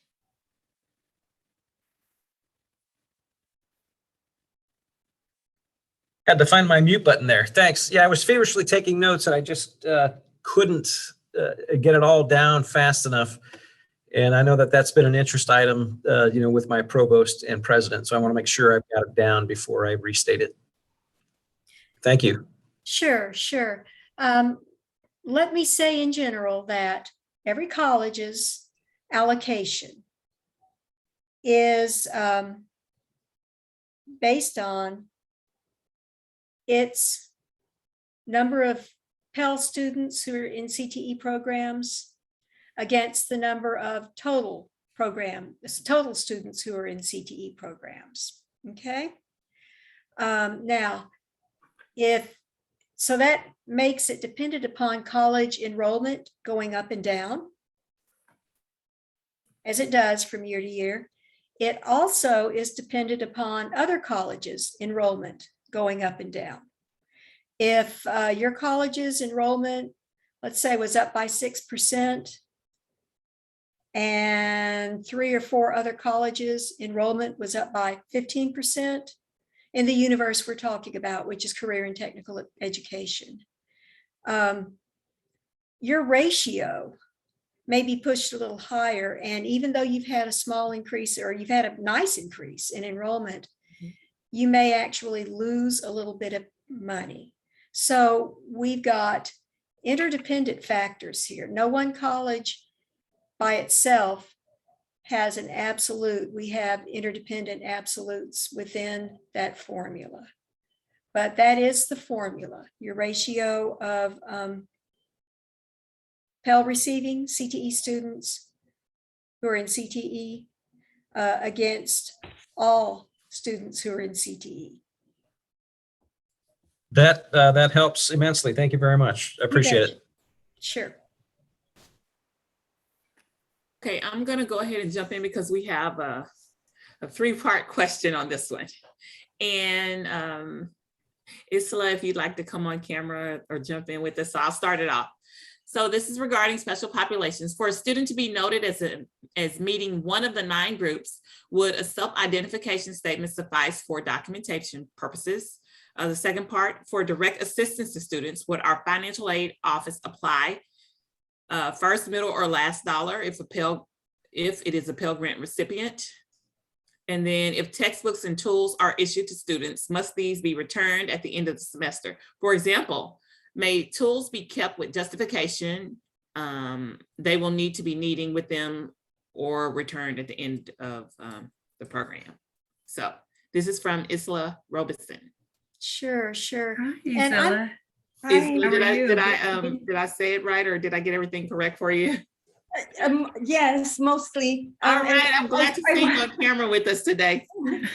Had to find my mute button there. Thanks. Yeah, I was feverishly taking notes and I just couldn't get it all down fast enough. And I know that that's been an interest item, with my provost and president. So I want to make sure I've got it down before I restate it. Thank you. Sure. Let me say in general that every college's allocation is based on its number of Pell students who are in CTE programs against the number of total students who are in CTE programs. Okay. Now, so that makes it dependent upon college enrollment going up and down, as it does from year to year. It also is dependent upon other colleges' enrollment going up and down. If your college's enrollment, let's say, was up by 6%, and 3 or 4 other colleges' enrollment was up by 15%, in the universe we're talking about, which is career and technical education, your ratio may be pushed a little higher. And even though you've had a small increase, or you've had a nice increase in enrollment, you may actually lose a little bit of money. So we've got interdependent factors here. No one college by itself has an absolute. We have interdependent absolutes within that formula. But that is the formula, your ratio of Pell receiving CTE students who are in CTE against all students who are in CTE. That helps immensely. Thank you very much. I appreciate it. Sure. Okay, I'm going to go ahead and jump in because we have a 3-part question on this one. And Isla, if you'd like to come on camera or jump in with us, so I'll start it off. So this is regarding special populations. For a student to be noted as meeting one of the 9 groups, would a self-identification statement suffice for documentation purposes? The second part, for direct assistance to students, would our financial aid office apply first, middle, or last dollar if it is a Pell Grant recipient? And then if textbooks and tools are issued to students, must these be returned at the end of the semester? For example, may tools be kept with justification they will need to be needing with them or returned at the end of the program? So this is from Isla Robeson. Sure. Hi, And Isla. Did I say it right, or did I get everything correct for you? Yes, mostly. All right, I'm glad to see you on camera with us today.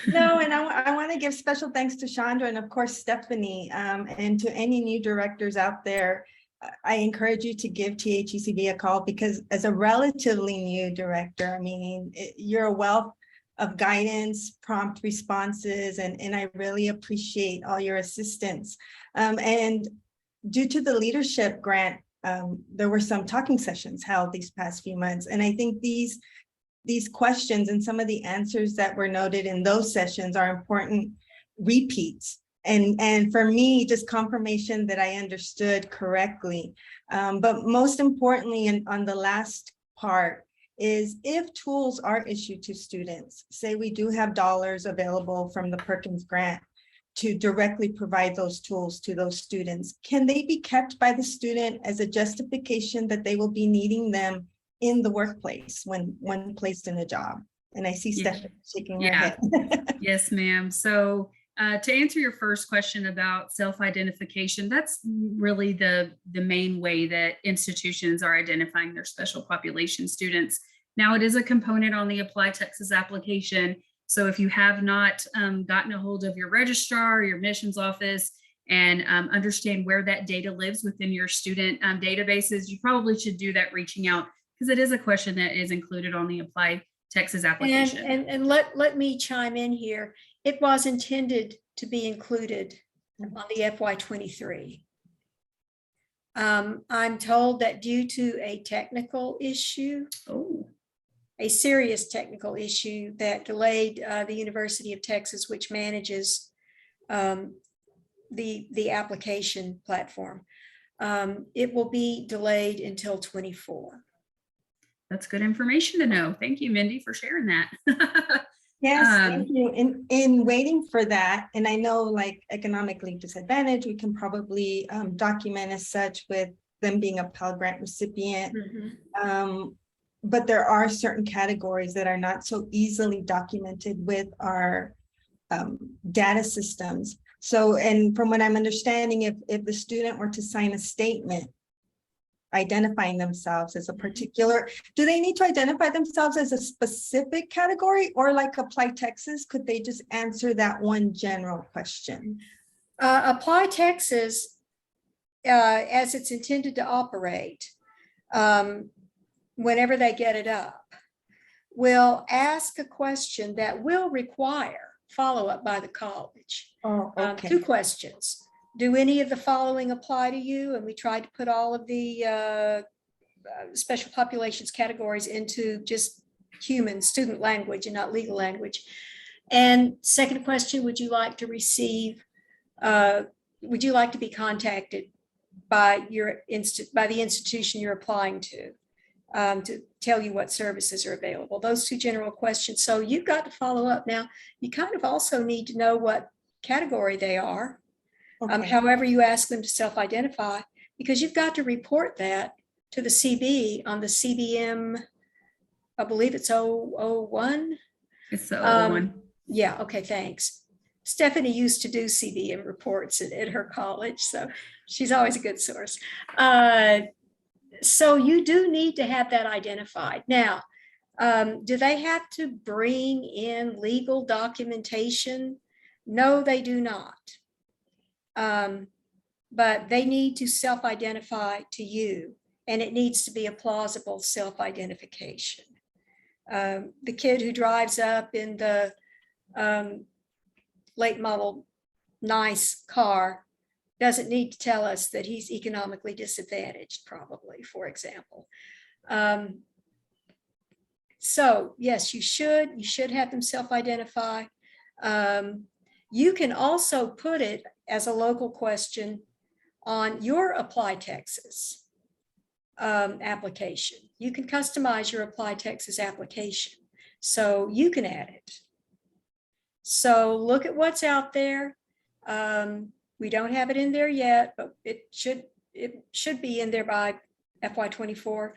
No, and I want to give special thanks to Chandra and of course Stephanie, and to any new directors out there. I encourage you to give THECB a call, because as a relatively new director, I mean, you're a wealth of guidance, prompt responses, and I really appreciate all your assistance. And due to the leadership grant, there were some talking sessions held these past few months. And I think these questions and some of the answers that were noted in those sessions are important repeats. And for me, just confirmation that I understood correctly. But most importantly, and on the last part, is if tools are issued to students, say we do have dollars available from the Perkins grant to directly provide those tools to those students, can they be kept by the student as a justification that they will be needing them in the workplace when placed in a job? And I see Stephanie shaking her head. Yes, ma'am. So to answer your first question about self-identification, that's really the main way that institutions are identifying their special population students. Now, it is a component on the Apply Texas application. So if you have not gotten a hold of your registrar or your admissions office and understand where that data lives within your student databases, you probably should do that reaching out, because it is a question that is included on the Apply Texas application. And let me chime in here. It was intended to be included on the FY23. I'm told that due to a technical issue, a serious technical issue that delayed the University of Texas, which manages the application platform, it will be delayed until 24. That's good information to know. Thank you, Mindy, for sharing that. Yes, thank you. In waiting for that, and I know like economically disadvantaged, we can probably document as such with them being a Pell Grant recipient. But there are certain categories that are not so easily documented with our data systems. So, and from what I'm understanding, if the student were to sign a statement identifying themselves as a particular, do they need to identify themselves as a specific category, or like Apply Texas, could they just answer that one general question? Apply Texas, as it's intended to operate, whenever they get it up, will ask a question that will require follow-up by the college. Oh, okay. 2 questions. Do any of the following apply to you? And we tried to put all of the special populations categories into just human student language and not legal language. And second question, would you like to receive, would you like to be contacted by the institution you're applying to tell you what services are available? Those 2 general questions. So you've got to follow up. Now, you kind of also need to know what category they are. Okay. However you ask them to self-identify, because you've got to report that to the CB on the CBM, I believe it's 001. It's the 001. Yeah, okay, thanks. Stephanie used to do CBM reports at her college, so she's always a good source. So you do need to have that identified. Now, do they have to bring in legal documentation? No, they do not. But they need to self-identify to you, and it needs to be a plausible self-identification. The kid who drives up in the late model nice car doesn't need to tell us that he's economically disadvantaged, probably, for example. So yes, you should have them self-identify. You can also put it as a local question on your Apply Texas application. You can customize your Apply Texas application, so you can add it. So look at what's out there. We don't have it in there yet, but it should be in there by FY24.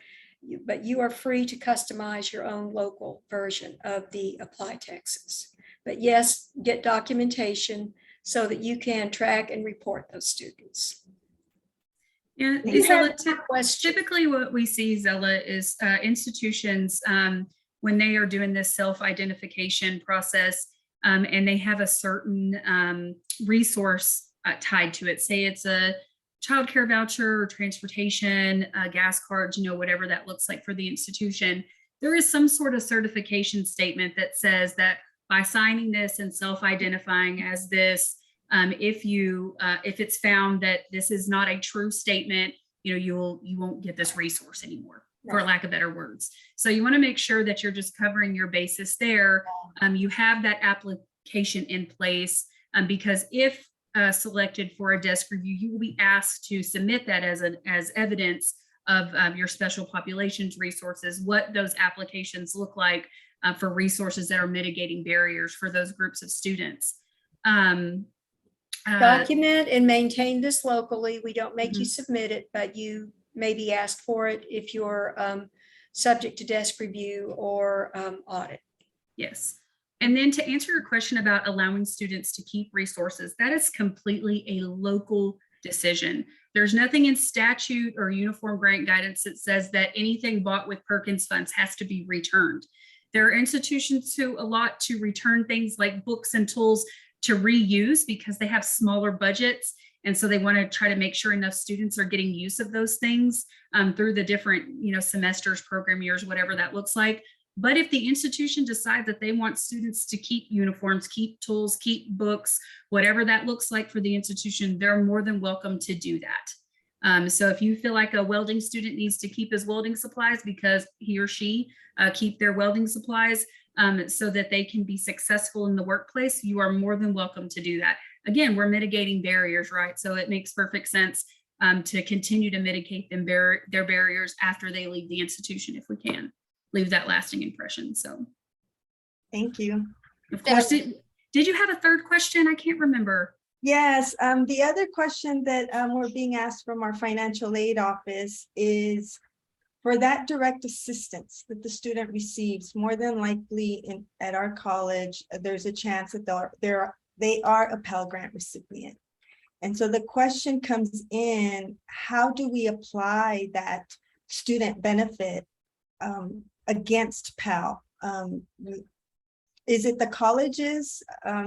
But you are free to customize your own local version of the Apply Texas. But yes, get documentation so that you can track and report those students. Yeah, Zella, typically what we see, Zella, is institutions, when they are doing this self-identification process, and they have a certain resource tied to it. Say it's a childcare voucher or transportation, gas cards, whatever that looks like for the institution. There is some sort of certification statement that says that by signing this and self-identifying as this, if it's found that this is not a true statement, you won't get this resource anymore, for lack of better words. So you want to make sure that you're just covering your basis there. You have that application in place, because if selected for a desk review, you will be asked to submit that as evidence of your special populations resources, what those applications look like for resources that are mitigating barriers for those groups of students. Document and maintain this locally. We don't make you submit it, but you may be asked for it if you're subject to desk review or audit. Yes. And then to answer your question about allowing students to keep resources, that is completely a local decision. There's nothing in statute or uniform grant guidance that says that anything bought with Perkins funds has to be returned. There are institutions who allot to return things like books and tools to reuse because they have smaller budgets. And so they want to try to make sure enough students are getting use of those things through the different, semesters, program years, whatever that looks like. But if the institution decides that they want students to keep uniforms, keep tools, keep books, whatever that looks like for the institution, they're more than welcome to do that. So if you feel like a welding student needs to keep his welding supplies because he or she keep their welding supplies so that they can be successful in the workplace, you are more than welcome to do that. Again, we're mitigating barriers, right? So it makes perfect sense to continue to mitigate their barriers after they leave the institution if we can. Leave that lasting impression. So Thank you. of course, did you have a third question? I can't remember. Yes, the other question that we're being asked from our financial aid office is for that direct assistance that the student receives, more than likely at our college, there's a chance that they are a Pell Grant recipient. And so the question comes in, how do we apply that student benefit against Pell? Is it the college's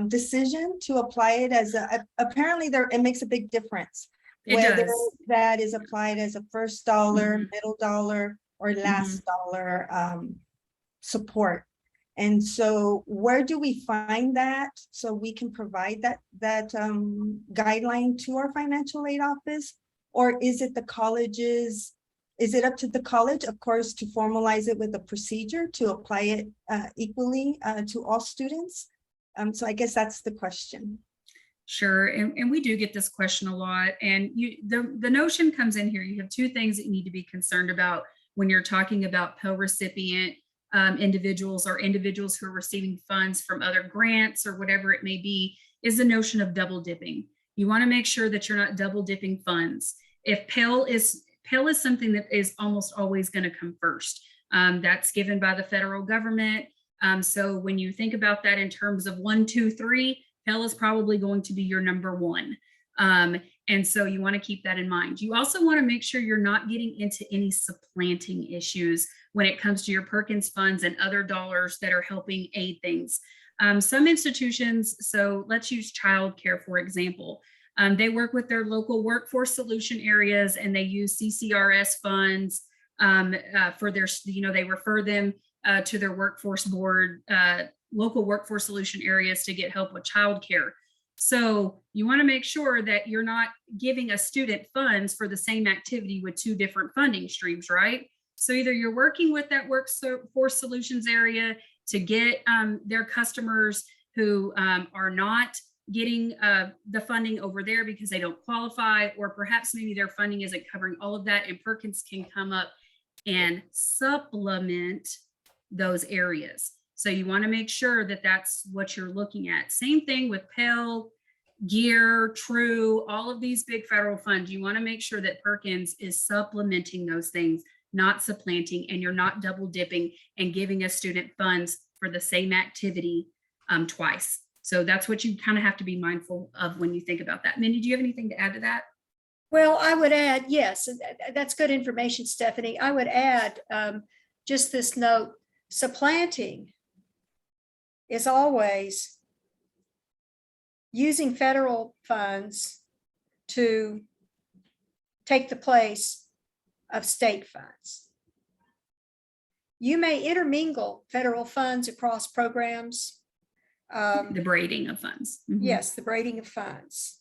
decision to apply it as apparently it makes a big difference. Whether that is applied as a first dollar, middle dollar, or last dollar support. And so where do we find that so we can provide that guideline to our financial aid office? Or is it is it up to the college, of course, to formalize it with a procedure to apply it equally to all students? So I guess that's the question. Sure, and we do get this question a lot. And the notion comes in here, you have two things that you need to be concerned about when you're talking about Pell recipient individuals or individuals who are receiving funds from other grants or whatever it may be, is the notion of double dipping. You want to make sure that you're not double dipping funds. If Pell is something that is almost always going to come first. That's given by the federal government. So when you think about that in terms of 1, 2, 3, Pell is probably going to be your number one. And so you want to keep that in mind. You also want to make sure you're not getting into any supplanting issues when it comes to your Perkins funds and other dollars that are helping aid things. Some institutions, so let's use childcare, for example. They work with their local workforce solution areas and they use CCRS funds for their, they refer them to their workforce board, local workforce solution areas to get help with childcare. So you want to make sure that you're not giving a student funds for the same activity with two different funding streams, right? So either you're working with that workforce solutions area to get their customers who are not getting the funding over there because they don't qualify, or perhaps maybe their funding isn't covering all of that, and Perkins can come up and supplement those areas. So you want to make sure that that's what you're looking at. Same thing with Pell, GEAR, True, all of these big federal funds. You want to make sure that Perkins is supplementing those things, not supplanting, and you're not double dipping and giving a student funds for the same activity twice. So that's what you kind of have to be mindful of when you think about that. Mindy, do you have anything to add to that? Well, I would add, yes, that's good information, Stephanie. I would add just this note, supplanting is always using federal funds to take the place of state funds. You may intermingle federal funds across programs. The braiding of funds. Yes, the braiding of funds.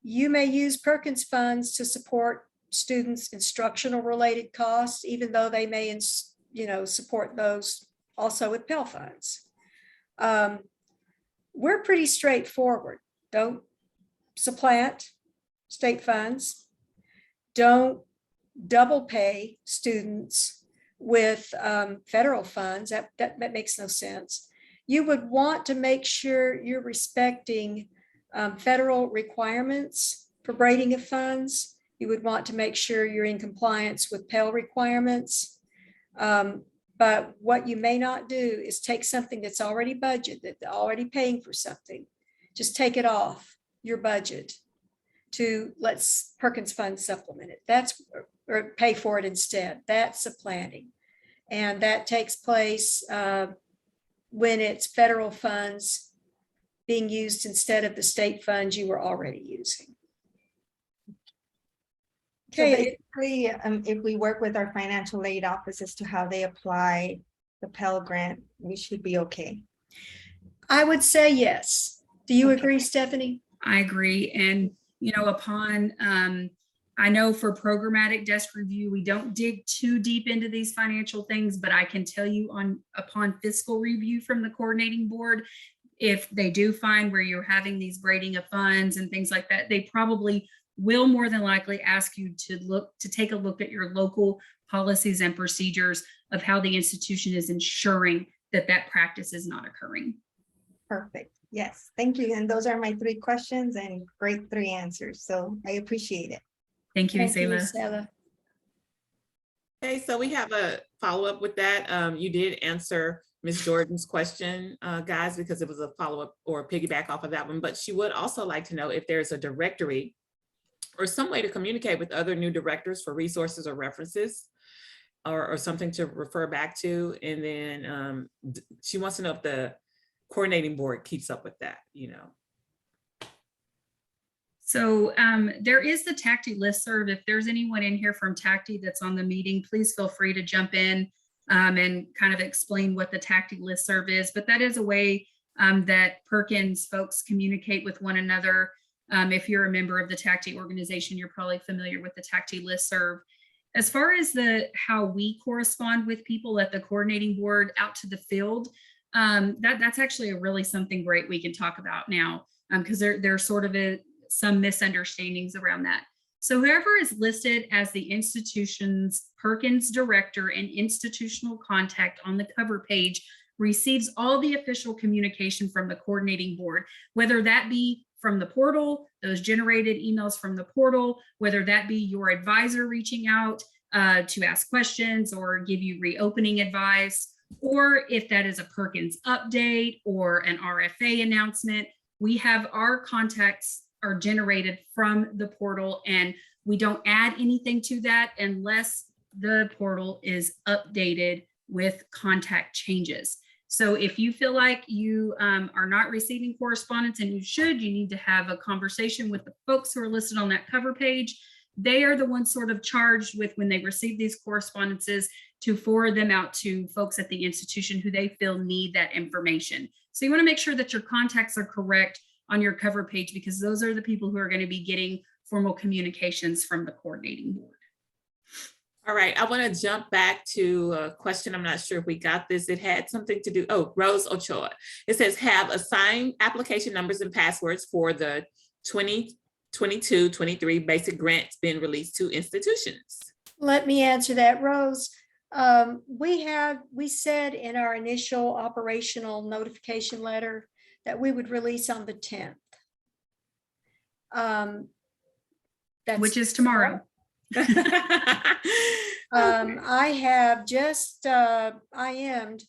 You may use Perkins funds to support students' instructional related costs, even though they may, support those also with Pell funds. We're pretty straightforward. Don't supplant state funds. Don't double pay students with federal funds. That makes no sense. You would want to make sure you're respecting federal requirements for braiding of funds. You would want to make sure you're in compliance with Pell requirements. But what you may not do is take something that's already budgeted, that's already paying for something, just take it off your budget to let's Perkins funds supplement it. Or pay for it instead. That's supplanting. And that takes place when it's federal funds being used instead of the state funds you were already using. So Okay, basically, if we work with our financial aid office as to how they apply the Pell Grant, we should be okay. I would say yes. Do you Okay. agree, Stephanie? I agree. And, you know, upon, I know for programmatic desk review, we don't dig too deep into these financial things, but I can tell you upon fiscal review from the coordinating board, if they do find where you're having these braiding of funds and things like that, they probably will more than likely ask you to take a look at your local policies and procedures of how the institution is ensuring that that practice is not occurring. Perfect. Yes, thank you. And those are my 3 questions and great 3 answers. So I appreciate it. Thank you, Thank you, Isela. Isela. Okay, so we have a follow-up with that. You did answer Ms. Jordan's question, guys, because it was a follow-up or piggyback off of that one, but she would also like to know if there's a directory or some way to communicate with other new directors for resources or references or something to refer back to. And then she wants to know if the coordinating board keeps up with that, you know. So there is the TACTI listserv. If there's anyone in here from TACTI that's on the meeting, please feel free to jump in and kind of explain what the TACTI listserv is. But that is a way that Perkins folks communicate with one another. If you're a member of the TACTI organization, you're probably familiar with the TACTI listserv. As far as how we correspond with people at the coordinating board out to the field, that's actually a really something great we can talk about now, because there's sort of some misunderstandings around that. So whoever is listed as the institution's Perkins director and institutional contact on the cover page receives all the official communication from the coordinating board, whether that be from the portal, those generated emails from the portal, whether that be your advisor reaching out to ask questions or give you reopening advice, or if that is a Perkins update or an RFA announcement. We have our contacts are generated from the portal, and we don't add anything to that unless the portal is updated with contact changes. So if you feel like you are not receiving correspondence, and you need to have a conversation with the folks who are listed on that cover page. They are the ones sort of charged with, when they receive these correspondences, to forward them out to folks at the institution who they feel need that information. So you want to make sure that your contacts are correct on your cover page, because those are the people who are going to be getting formal communications from the coordinating board. All right, I want to jump back to a question. I'm not sure if we got this. It had something to do, oh, Rose Ochoa. It says, have assigned application numbers and passwords for the 2022-23 basic grants been released to institutions? Let me answer that, Rose. We said in our initial operational notification letter that we would release on the 10th. Which is tomorrow. I have just IM'd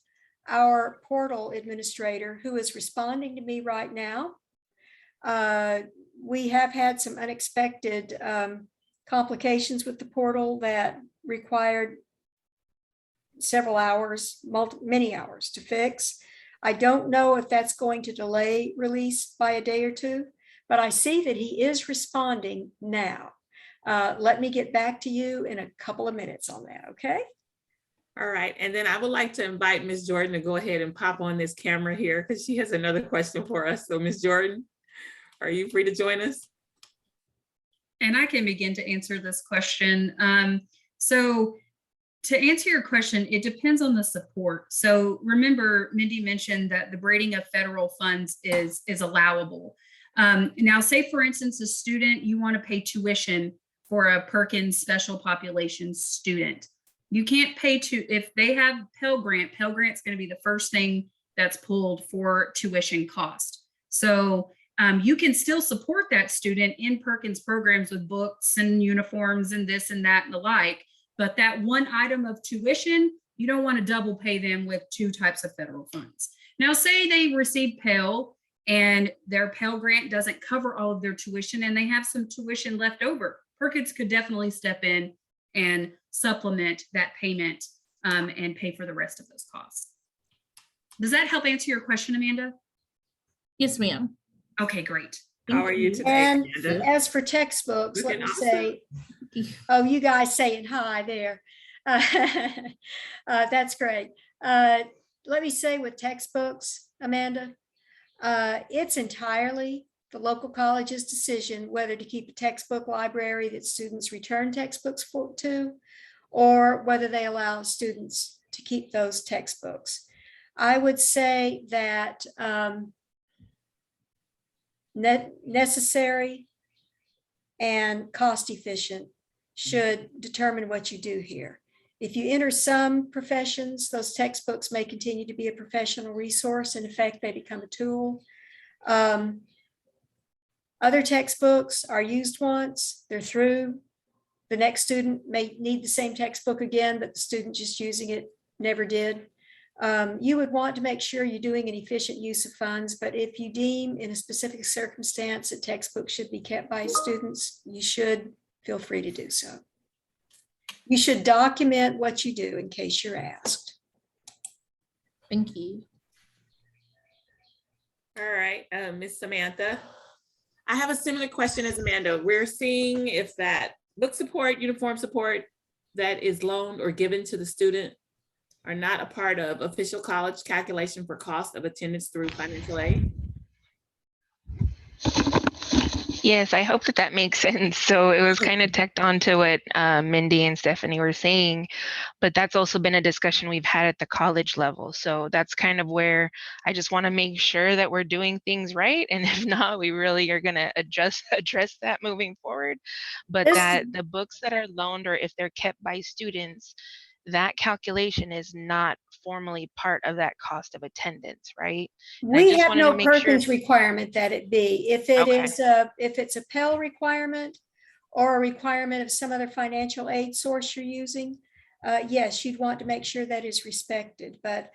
our portal administrator, who is responding to me right now. We have had some unexpected complications with the portal that required several hours, many hours to fix. I don't know if that's going to delay release by a day or two, but I see that he is responding now. Let me get back to you in a couple of minutes on that, okay? All right, and then I would like to invite Ms. Jordan to go ahead and pop on this camera here, because she has another question for us. So Ms. Jordan, are you free to join us? And I can begin to answer this question. So to answer your question, it depends on the support. So remember, Mindy mentioned that the braiding of federal funds is allowable. Now, say for instance, a student, you want to pay tuition for a Perkins special population student. You can't pay if they have Pell Grant's going to be the first thing that's pulled for tuition cost. So you can still support that student in Perkins programs with books and uniforms and this and that and the like. But that one item of tuition, you don't want to double pay them with 2 types of federal funds. Now, say they receive Pell and their Pell Grant doesn't cover all of their tuition and they have some tuition left over. Perkins could definitely step in and supplement that payment and pay for the rest of those costs. Does that help answer your question, Amanda? Yes, ma'am. Okay, great. How are you today, And Amanda? as for textbooks, let Looking me awesome. say, oh, you guys saying hi there. That's great. Let me say with textbooks, Amanda, it's entirely the local college's decision whether to keep a textbook library that students return textbooks to, or whether they allow students to keep those textbooks. I would say that necessary and cost efficient should determine what you do here. If you enter some professions, those textbooks may continue to be a professional resource. In effect, they become a tool. Other textbooks are used once, they're through. The next student may need the same textbook again, but the student just using it never did. You would want to make sure you're doing an efficient use of funds, but if you deem in a specific circumstance that textbooks should be kept by students, you should feel free to do so. You should document what you do in case you're asked. Thank you. All right, Miss Samantha. I have a similar question as Amanda. We're seeing if that book support, uniform support that is loaned or given to the student are not a part of official college calculation for cost of attendance through financial aid. Yes, I hope that that makes sense. So it was kind of tacked on to what Mindy and Stephanie were saying, but that's also been a discussion we've had at the college level. So that's kind of where I just want to make sure that we're doing things right. And if not, we really are going to address that moving forward. But that the books that are loaned or if they're kept by students, that calculation is not formally part of that cost of attendance, right? We have no Perkins requirement that it be. If it is if it's a Pell requirement or a requirement of some other financial aid source you're using, yes, you'd want to make sure that is respected. But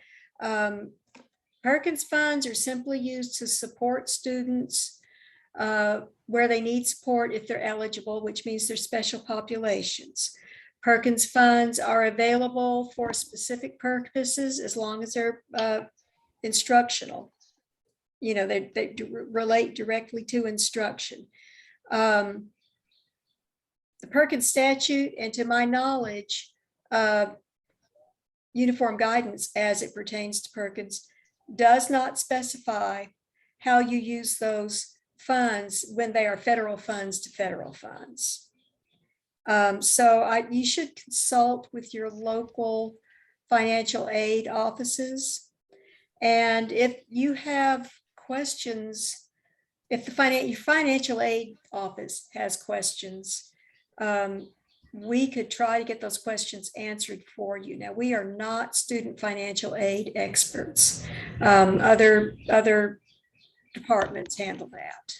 Perkins funds are simply used to support students where they need support if they're eligible, which means they're special populations. Perkins funds are available for specific purposes as long as they're instructional. You know, they relate directly to instruction. The Perkins statute, and to my knowledge, uniform guidance as it pertains to Perkins, does not specify how you use those funds when they are federal funds to federal funds. So you should consult with your local financial aid offices. And if you have questions, if your financial aid office has questions, we could try to get those questions answered for you. Now, we are not student financial aid experts. Other departments handle that.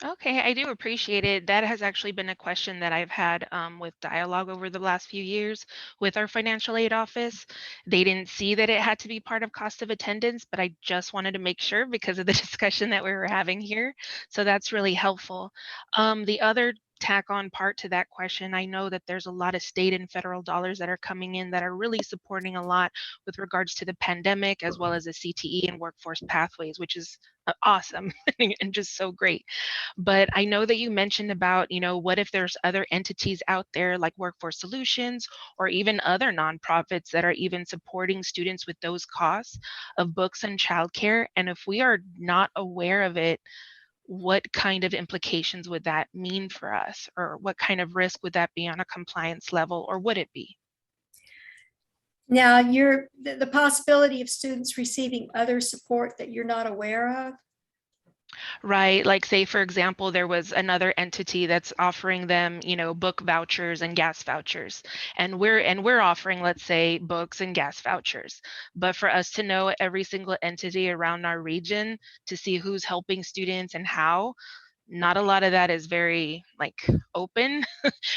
Okay, I do appreciate it. That has actually been a question that I've had with dialogue over the last few years with our financial aid office. They didn't see that it had to be part of cost of attendance, but I just wanted to make sure because of the discussion that we were having here. So that's really helpful. The other tack on part to that question, I know that there's a lot of state and federal dollars that are coming in that are really supporting a lot with regards to the pandemic, as well as the CTE and workforce pathways, which is awesome and just so great. But I know that you mentioned about, you know, what if there's other entities out there like Workforce Solutions or even other nonprofits that are even supporting students with those costs of books and childcare. And if we are not aware of it, what kind of implications would that mean for us? Or what kind of risk would that be on a compliance level, or would it be? Now, the possibility of students receiving other support that you're not aware of? Right, like say for example, there was another entity that's offering them, you know, book vouchers and gas vouchers, and we're offering, let's say, books and gas vouchers. But for us to know every single entity around our region to see who's helping students and how, not a lot of that is very like open.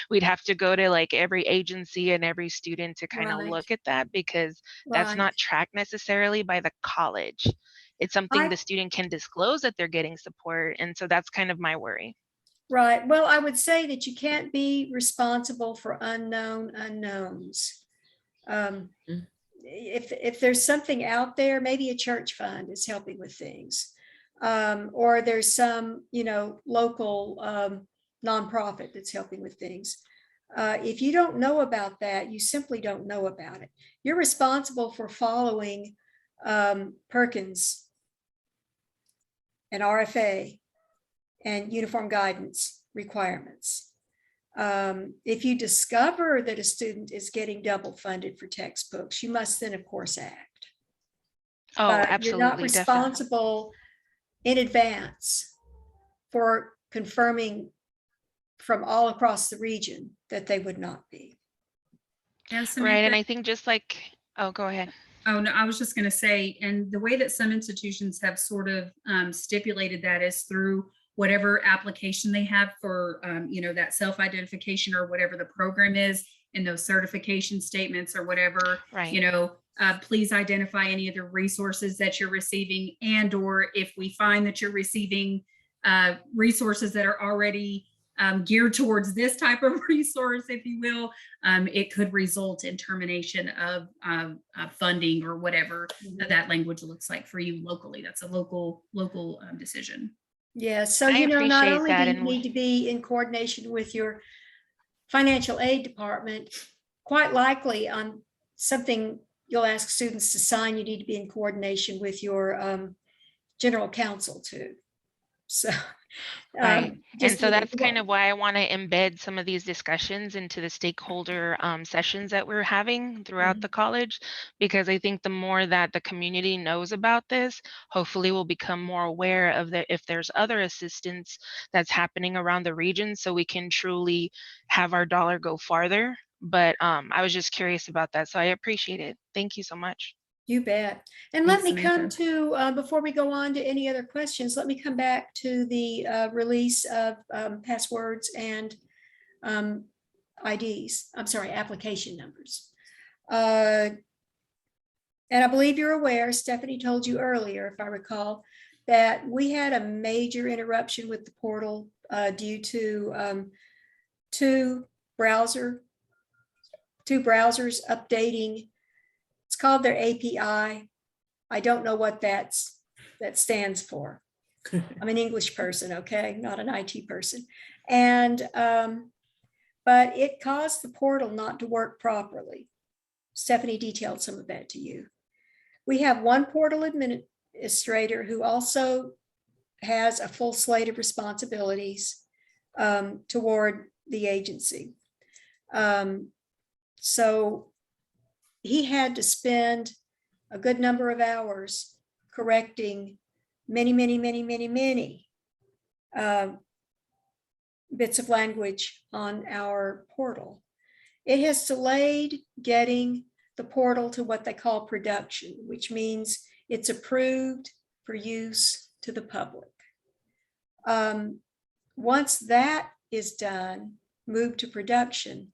We'd have to go to like every agency and every student to kind of look at that, because that's not tracked necessarily by the college. It's something the student can disclose that they're getting support. And so that's kind of my worry. Right. Well, I would say that you can't be responsible for unknown unknowns. if there's something out there, maybe a church fund is helping with things. Or there's some, local nonprofit that's helping with things. If you don't know about that, you simply don't know about it. You're responsible for following Perkins and RFA and uniform guidance requirements. If you discover that a student is getting double funded for textbooks, you must then, of course, act. Oh, But absolutely. you're not Definitely. responsible in advance for confirming from all across the region that they would not be. Right. And I think just like, oh, go ahead. Oh, no, I was just going to say, and the way that some institutions have sort of stipulated that is through whatever application they have for, that self-identification or whatever the program is, in those certification statements or whatever, Right. Please identify any of the resources that you're receiving, and or if we find that you're receiving resources that are already geared towards this type of resource, if you will, it could result in termination of funding or whatever that language looks like for you locally. That's a local decision. Yeah, so, I not appreciate only that, do you and need to be in coordination with your financial aid department, quite likely on something you'll ask students to sign, you need to be in coordination with your general counsel too. So, right. And so that's kind of of why I want to embed some of these discussions into the stakeholder sessions that we're having throughout the college, because I think the more that the community knows about this, hopefully we'll become more aware of if there's other assistance that's happening around the region, so we can truly have our dollar go farther. But I was just curious about that, so I appreciate it. Thank you so much. You bet. And let Thanks, me come Samantha. to, before we go on to any other questions, let me come back to the release of passwords and IDs, I'm sorry, application numbers. And I believe you're aware, Stephanie told you earlier, if I recall, that we had a major interruption with the portal due to two browsers updating. It's called their API. I don't know what that stands for. I'm an English person, okay, not an IT person. And, but it caused the portal not to work properly. Stephanie detailed some of that to you. We have one portal administrator who also has a full slate of responsibilities toward the agency. So he had to spend a good number of hours correcting many bits of language on our portal. It has delayed getting the portal to what they call production, which means it's approved for use to the public. Once that is done, moved to production,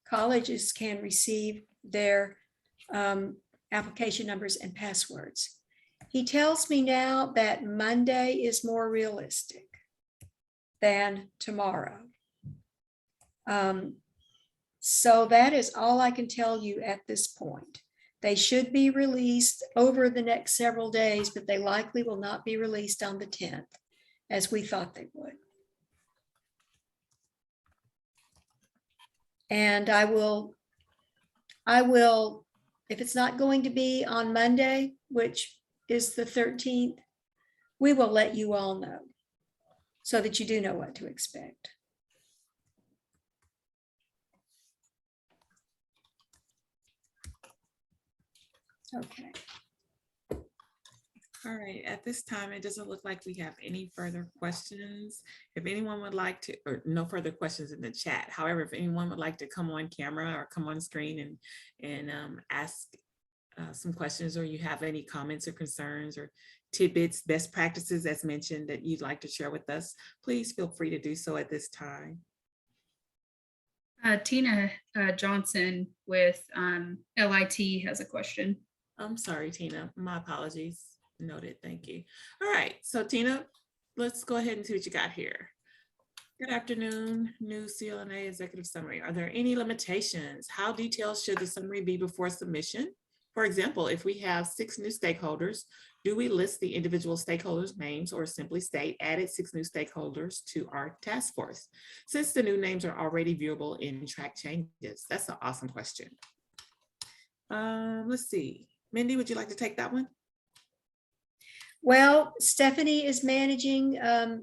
colleges can receive their application numbers and passwords. He tells me now that Monday is more realistic than tomorrow. So that is all I can tell you at this point. They should be released over the next several days, but they likely will not be released on the 10th, as we thought they would. And I will, if it's not going to be on Monday, which is the 13th, we will let you all know so that you do know what to expect. Okay. All right, at this time, it doesn't look like we have any further questions. If anyone would like to, or no further questions in the chat. However, if anyone would like to come on camera or come on screen and ask some questions, or you have any comments or concerns or tidbits, best practices as mentioned that you'd like to share with us, please feel free to do so at this time. Tina Johnson with LIT has a question. I'm sorry, Tina, my apologies. Noted, thank you. All right, so Tina, let's go ahead and see what you got here. Good afternoon, new Clna Executive Summary. Are there any limitations? How detailed should the summary be before submission? For example, if we have 6 new stakeholders, do we list the individual stakeholders' names or simply state added 6 new stakeholders to our task force? Since the new names are already viewable in track changes, that's an awesome question. Let's see. Mindy, would you like to take that one? Well, Stephanie is managing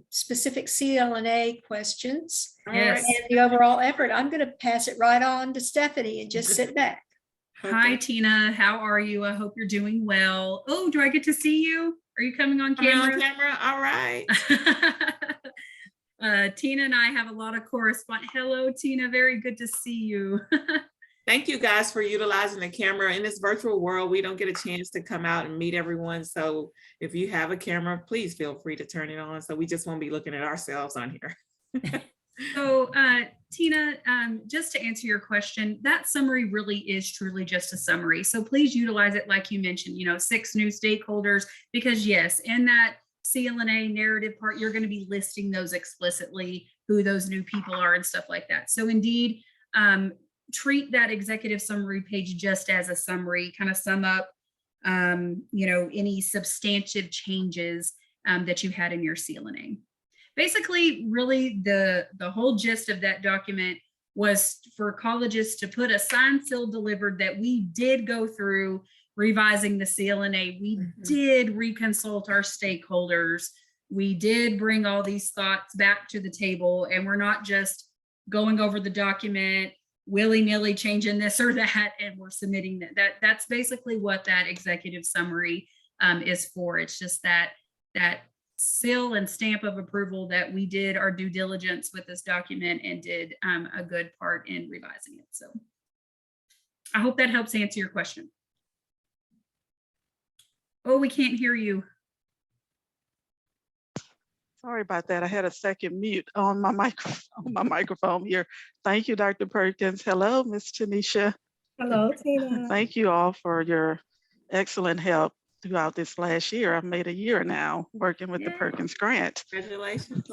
specific CLNA questions Yes. and the overall effort. I'm going to pass it right on to Stephanie and just sit back. Hi, Tina. How are you? I hope you're doing well. Oh, do I get to see you? Are you coming on Coming camera? on camera? All right. Tina and I have a lot of correspondence. Hello, Tina. Very good to see you. Thank you guys for utilizing the camera. In this virtual world, we don't get a chance to come out and meet everyone. So if you have a camera, please feel free to turn it on. So we just won't be looking at ourselves on here. So Tina, just to answer your question, that summary really is truly just a summary. So please utilize it like you mentioned, 6 new stakeholders, because yes, in that CLNA narrative part, you're going to be listing those explicitly, who those new people are and stuff like that. So indeed, treat that executive summary page just as a summary, kind of sum up, any substantive changes that you had in your CLNA. Basically, really the whole gist of that document was for colleges to put a signed, sealed, delivered that we did go through revising the CLNA. We did reconsult our stakeholders. We did bring all these thoughts back to the table, and we're not just going over the document willy-nilly changing this or that and we're submitting that. That's basically what that executive summary is for. It's just that seal and stamp of approval that we did our due diligence with this document and did a good part in revising it. So I hope that helps answer your question. Oh, we can't hear you. Sorry about that. I had a second mute on my microphone here. Thank you, Dr. Perkins. Hello, Ms. Tanisha. Hello, Tina. Thank you all for your excellent help throughout this last year. I've made a year now working with the Perkins grant. Congratulations.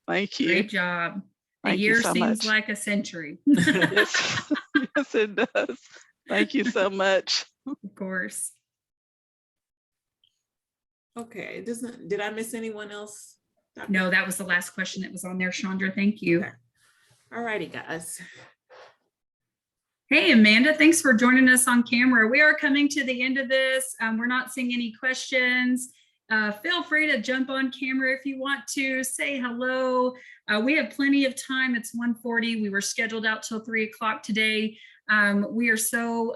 Thank you. Great job. A Thank you year so seems much. like a century. Yes. Yes, it does. Thank you so much. Of course. Okay, did I miss anyone else? No, that was the last question that was on there, Chandra. Thank you. Okay. All righty, guys. Hey, Amanda, thanks for joining us on camera. We are coming to the end of this. We're not seeing any questions. Feel free to jump on camera if you want to say hello. We have plenty of time. It's 1:40. We were scheduled out till 3 o'clock today. We are so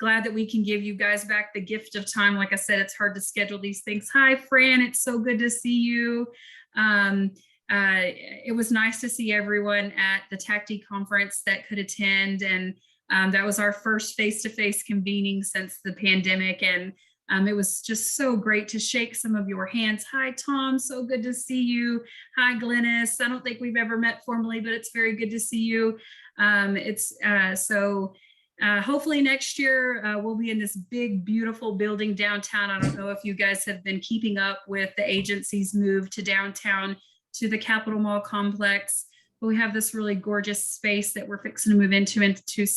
glad that we can give you guys back the gift of time. Like I said, it's hard to schedule these things. Hi, Fran. It's so good to see you. It was nice to see everyone at the THECB conference that could attend. And that was our first face-to-face convening since the pandemic. And it was just so great to shake some of your hands. Hi, Tom. So good to see you. Hi, Glennis. I don't think we've ever met formally, but it's very good to see you. Hopefully next year we'll be in this big, beautiful building downtown. I don't know if you guys have been keeping up with the agency's move to downtown to the Capitol Mall complex. But we have this really gorgeous space that we're fixing to move into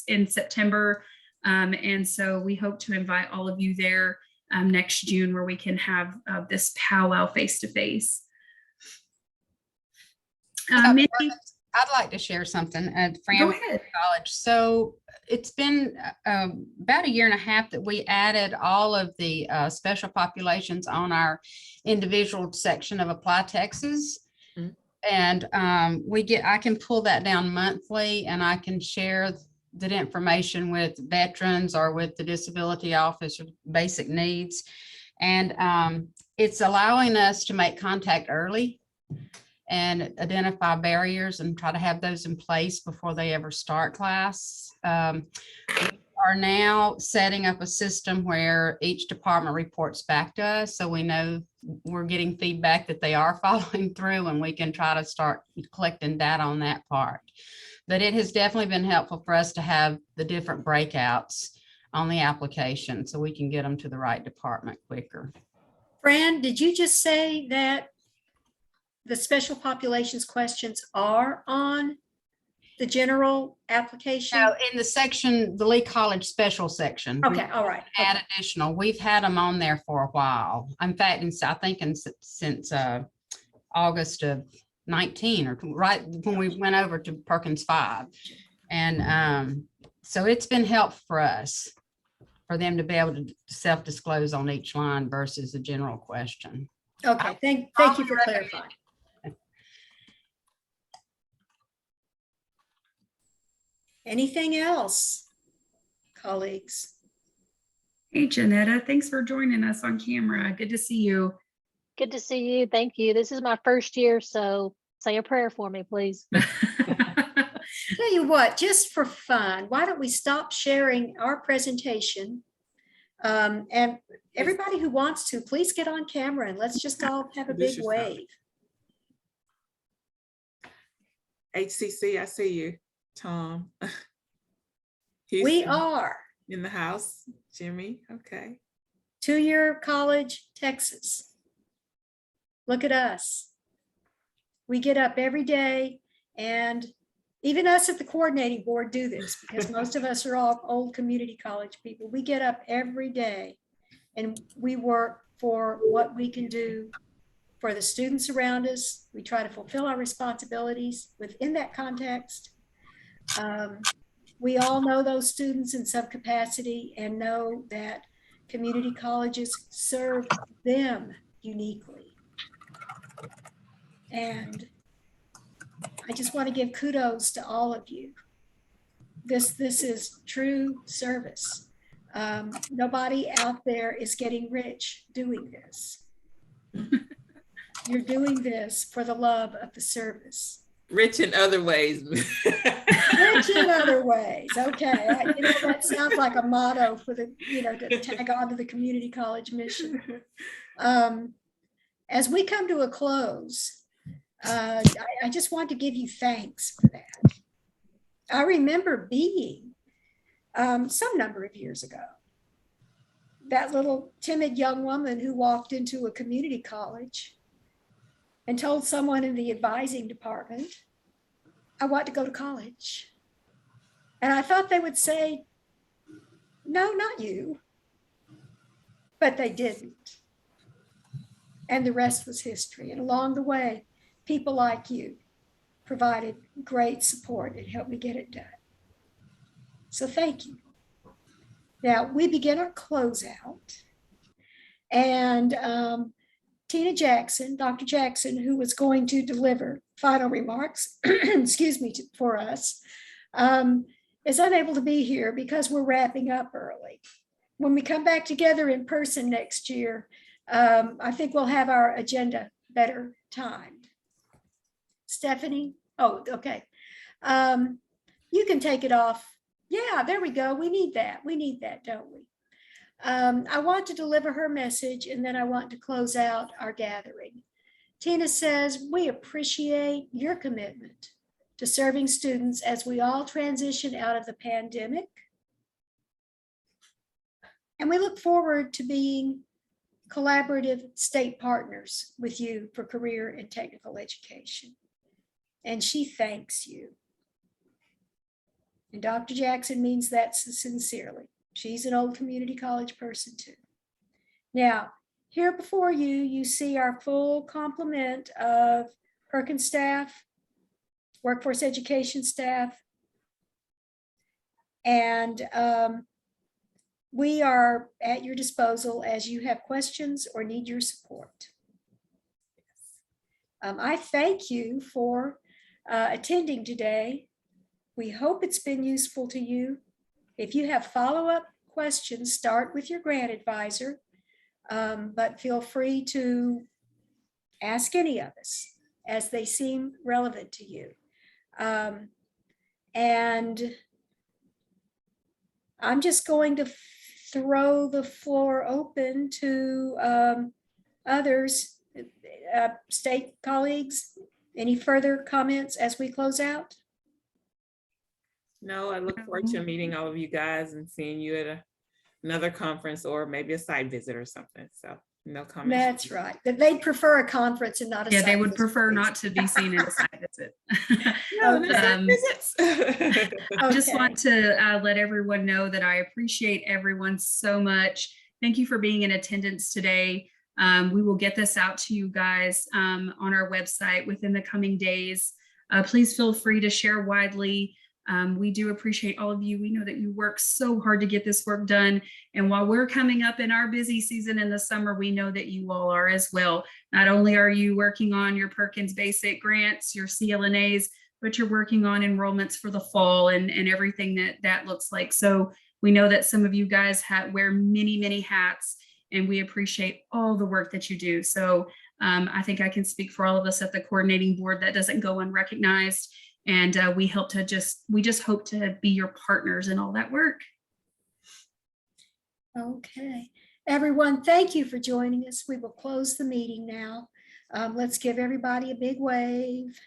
in September. And so we hope to invite all of you there next June, where we can have this powwow face-to-face. I'd like to share something at Fran College. So it's been about a year and a half that we added all of the special populations on our individual section of Apply Texas. Mm-hmm. And I can pull that down monthly, and I can share that information with veterans or with the disability office or basic needs. And it's allowing us to make contact early and identify barriers and try to have those in place before they ever start class. We are now setting up a system where each department reports back to us, so we know we're getting feedback that they are following through, and we can try to start collecting data on that part. But it has definitely been helpful for us to have the different breakouts on the application so we can get them to the right department quicker. Fran, did you just say that the special populations questions are on the general application? No, in the section, the Lee College special section. we Okay, all right. Add additional. We've had them on there for a while. In fact, I think since August of 19, or right when we went over to Perkins 5. And so it's been helpful for us, for them to be able to self-disclose on each line versus a general question. Okay, thank you for clarifying. Anything else, colleagues? Hey, Janetta, thanks for joining us on camera. Good to see you. Good to see you. Thank you. This is my first year, so say a prayer for me, please. Tell you what, just for fun, why don't we stop sharing our presentation? And everybody who wants to, please get on camera and let's just all have a big wave. HCC, I see you, Tom. We are in the house, Jimmy. Okay. 2-year college, Texas. Look at us. We get up every day, and even us at the coordinating board do this because most of us are all old community college people. We get up every day and we work for what we can do for the students around us. We try to fulfill our responsibilities within that context. We all know those students in some capacity and know that community colleges serve them uniquely. And I just want to give kudos to all of you. This is true service. Nobody out there is getting rich doing this. You're doing this for the love of the service. Rich in other ways. Rich in other ways. Okay. That sounds like a motto for the, to tag on to the community college mission. As we come to a close, I just want to give you thanks for that. I remember being some number of years ago, that little timid young woman who walked into a community college and told someone in the advising department, I want to go to college. And I thought they would say, no, not you. But they didn't. And the rest was history. And along the way, people like you provided great support and helped me get it done. So thank you. Now we begin our closeout. And Tina Jackson, Dr. Jackson, who was going to deliver final remarks, excuse me, for us, is unable to be here because we're wrapping up early. When we come back together in person next year, I think we'll have our agenda better timed. Stephanie? Oh, okay. You can take it off. Yeah, there we go. We need that. We need that, don't we? I want to deliver her message and then I want to close out our gathering. Tina says, we appreciate your commitment to serving students as we all transition out of the pandemic. And we look forward to being collaborative state partners with you for career and technical education. And she thanks you. And Dr. Jackson means that sincerely. She's an old community college person too. Now, here before you, you see our full complement of Perkins staff, workforce education staff, and we are at your disposal as you have questions or need your support. I thank you for attending today. We hope it's been useful to you. If you have follow-up questions, start with your grant advisor, but feel free to ask any of us as they seem relevant to you. And I'm just going to throw the floor open to others, state colleagues. Any further comments as we close out? No, I look forward to meeting all of you guys and seeing you at another conference or maybe a site visit or something. So No comment. That's right. But they'd prefer a conference and not a Yeah, site they would visit, prefer please. not to be seen in a site visit. No, no site Um, visits. I just Okay. want to let everyone know that I appreciate everyone so much. Thank you for being in attendance today. We will get this out to you guys on our website within the coming days. Please feel free to share widely. We do appreciate all of you. We know that you work so hard to get this work done. And while we're coming up in our busy season in the summer, we know that you all are as well. Not only are you working on your Perkins Basic grants, your CLNAs, but you're working on enrollments for the fall and everything that looks like. So we know that some of you guys wear many, many hats, and we appreciate all the work that you do. So I think I can speak for all of us at the coordinating board that doesn't go unrecognized. And we just hope to be your partners in all that work. Okay. Everyone, thank you for joining us. We will close the meeting now. Let's give everybody a big wave.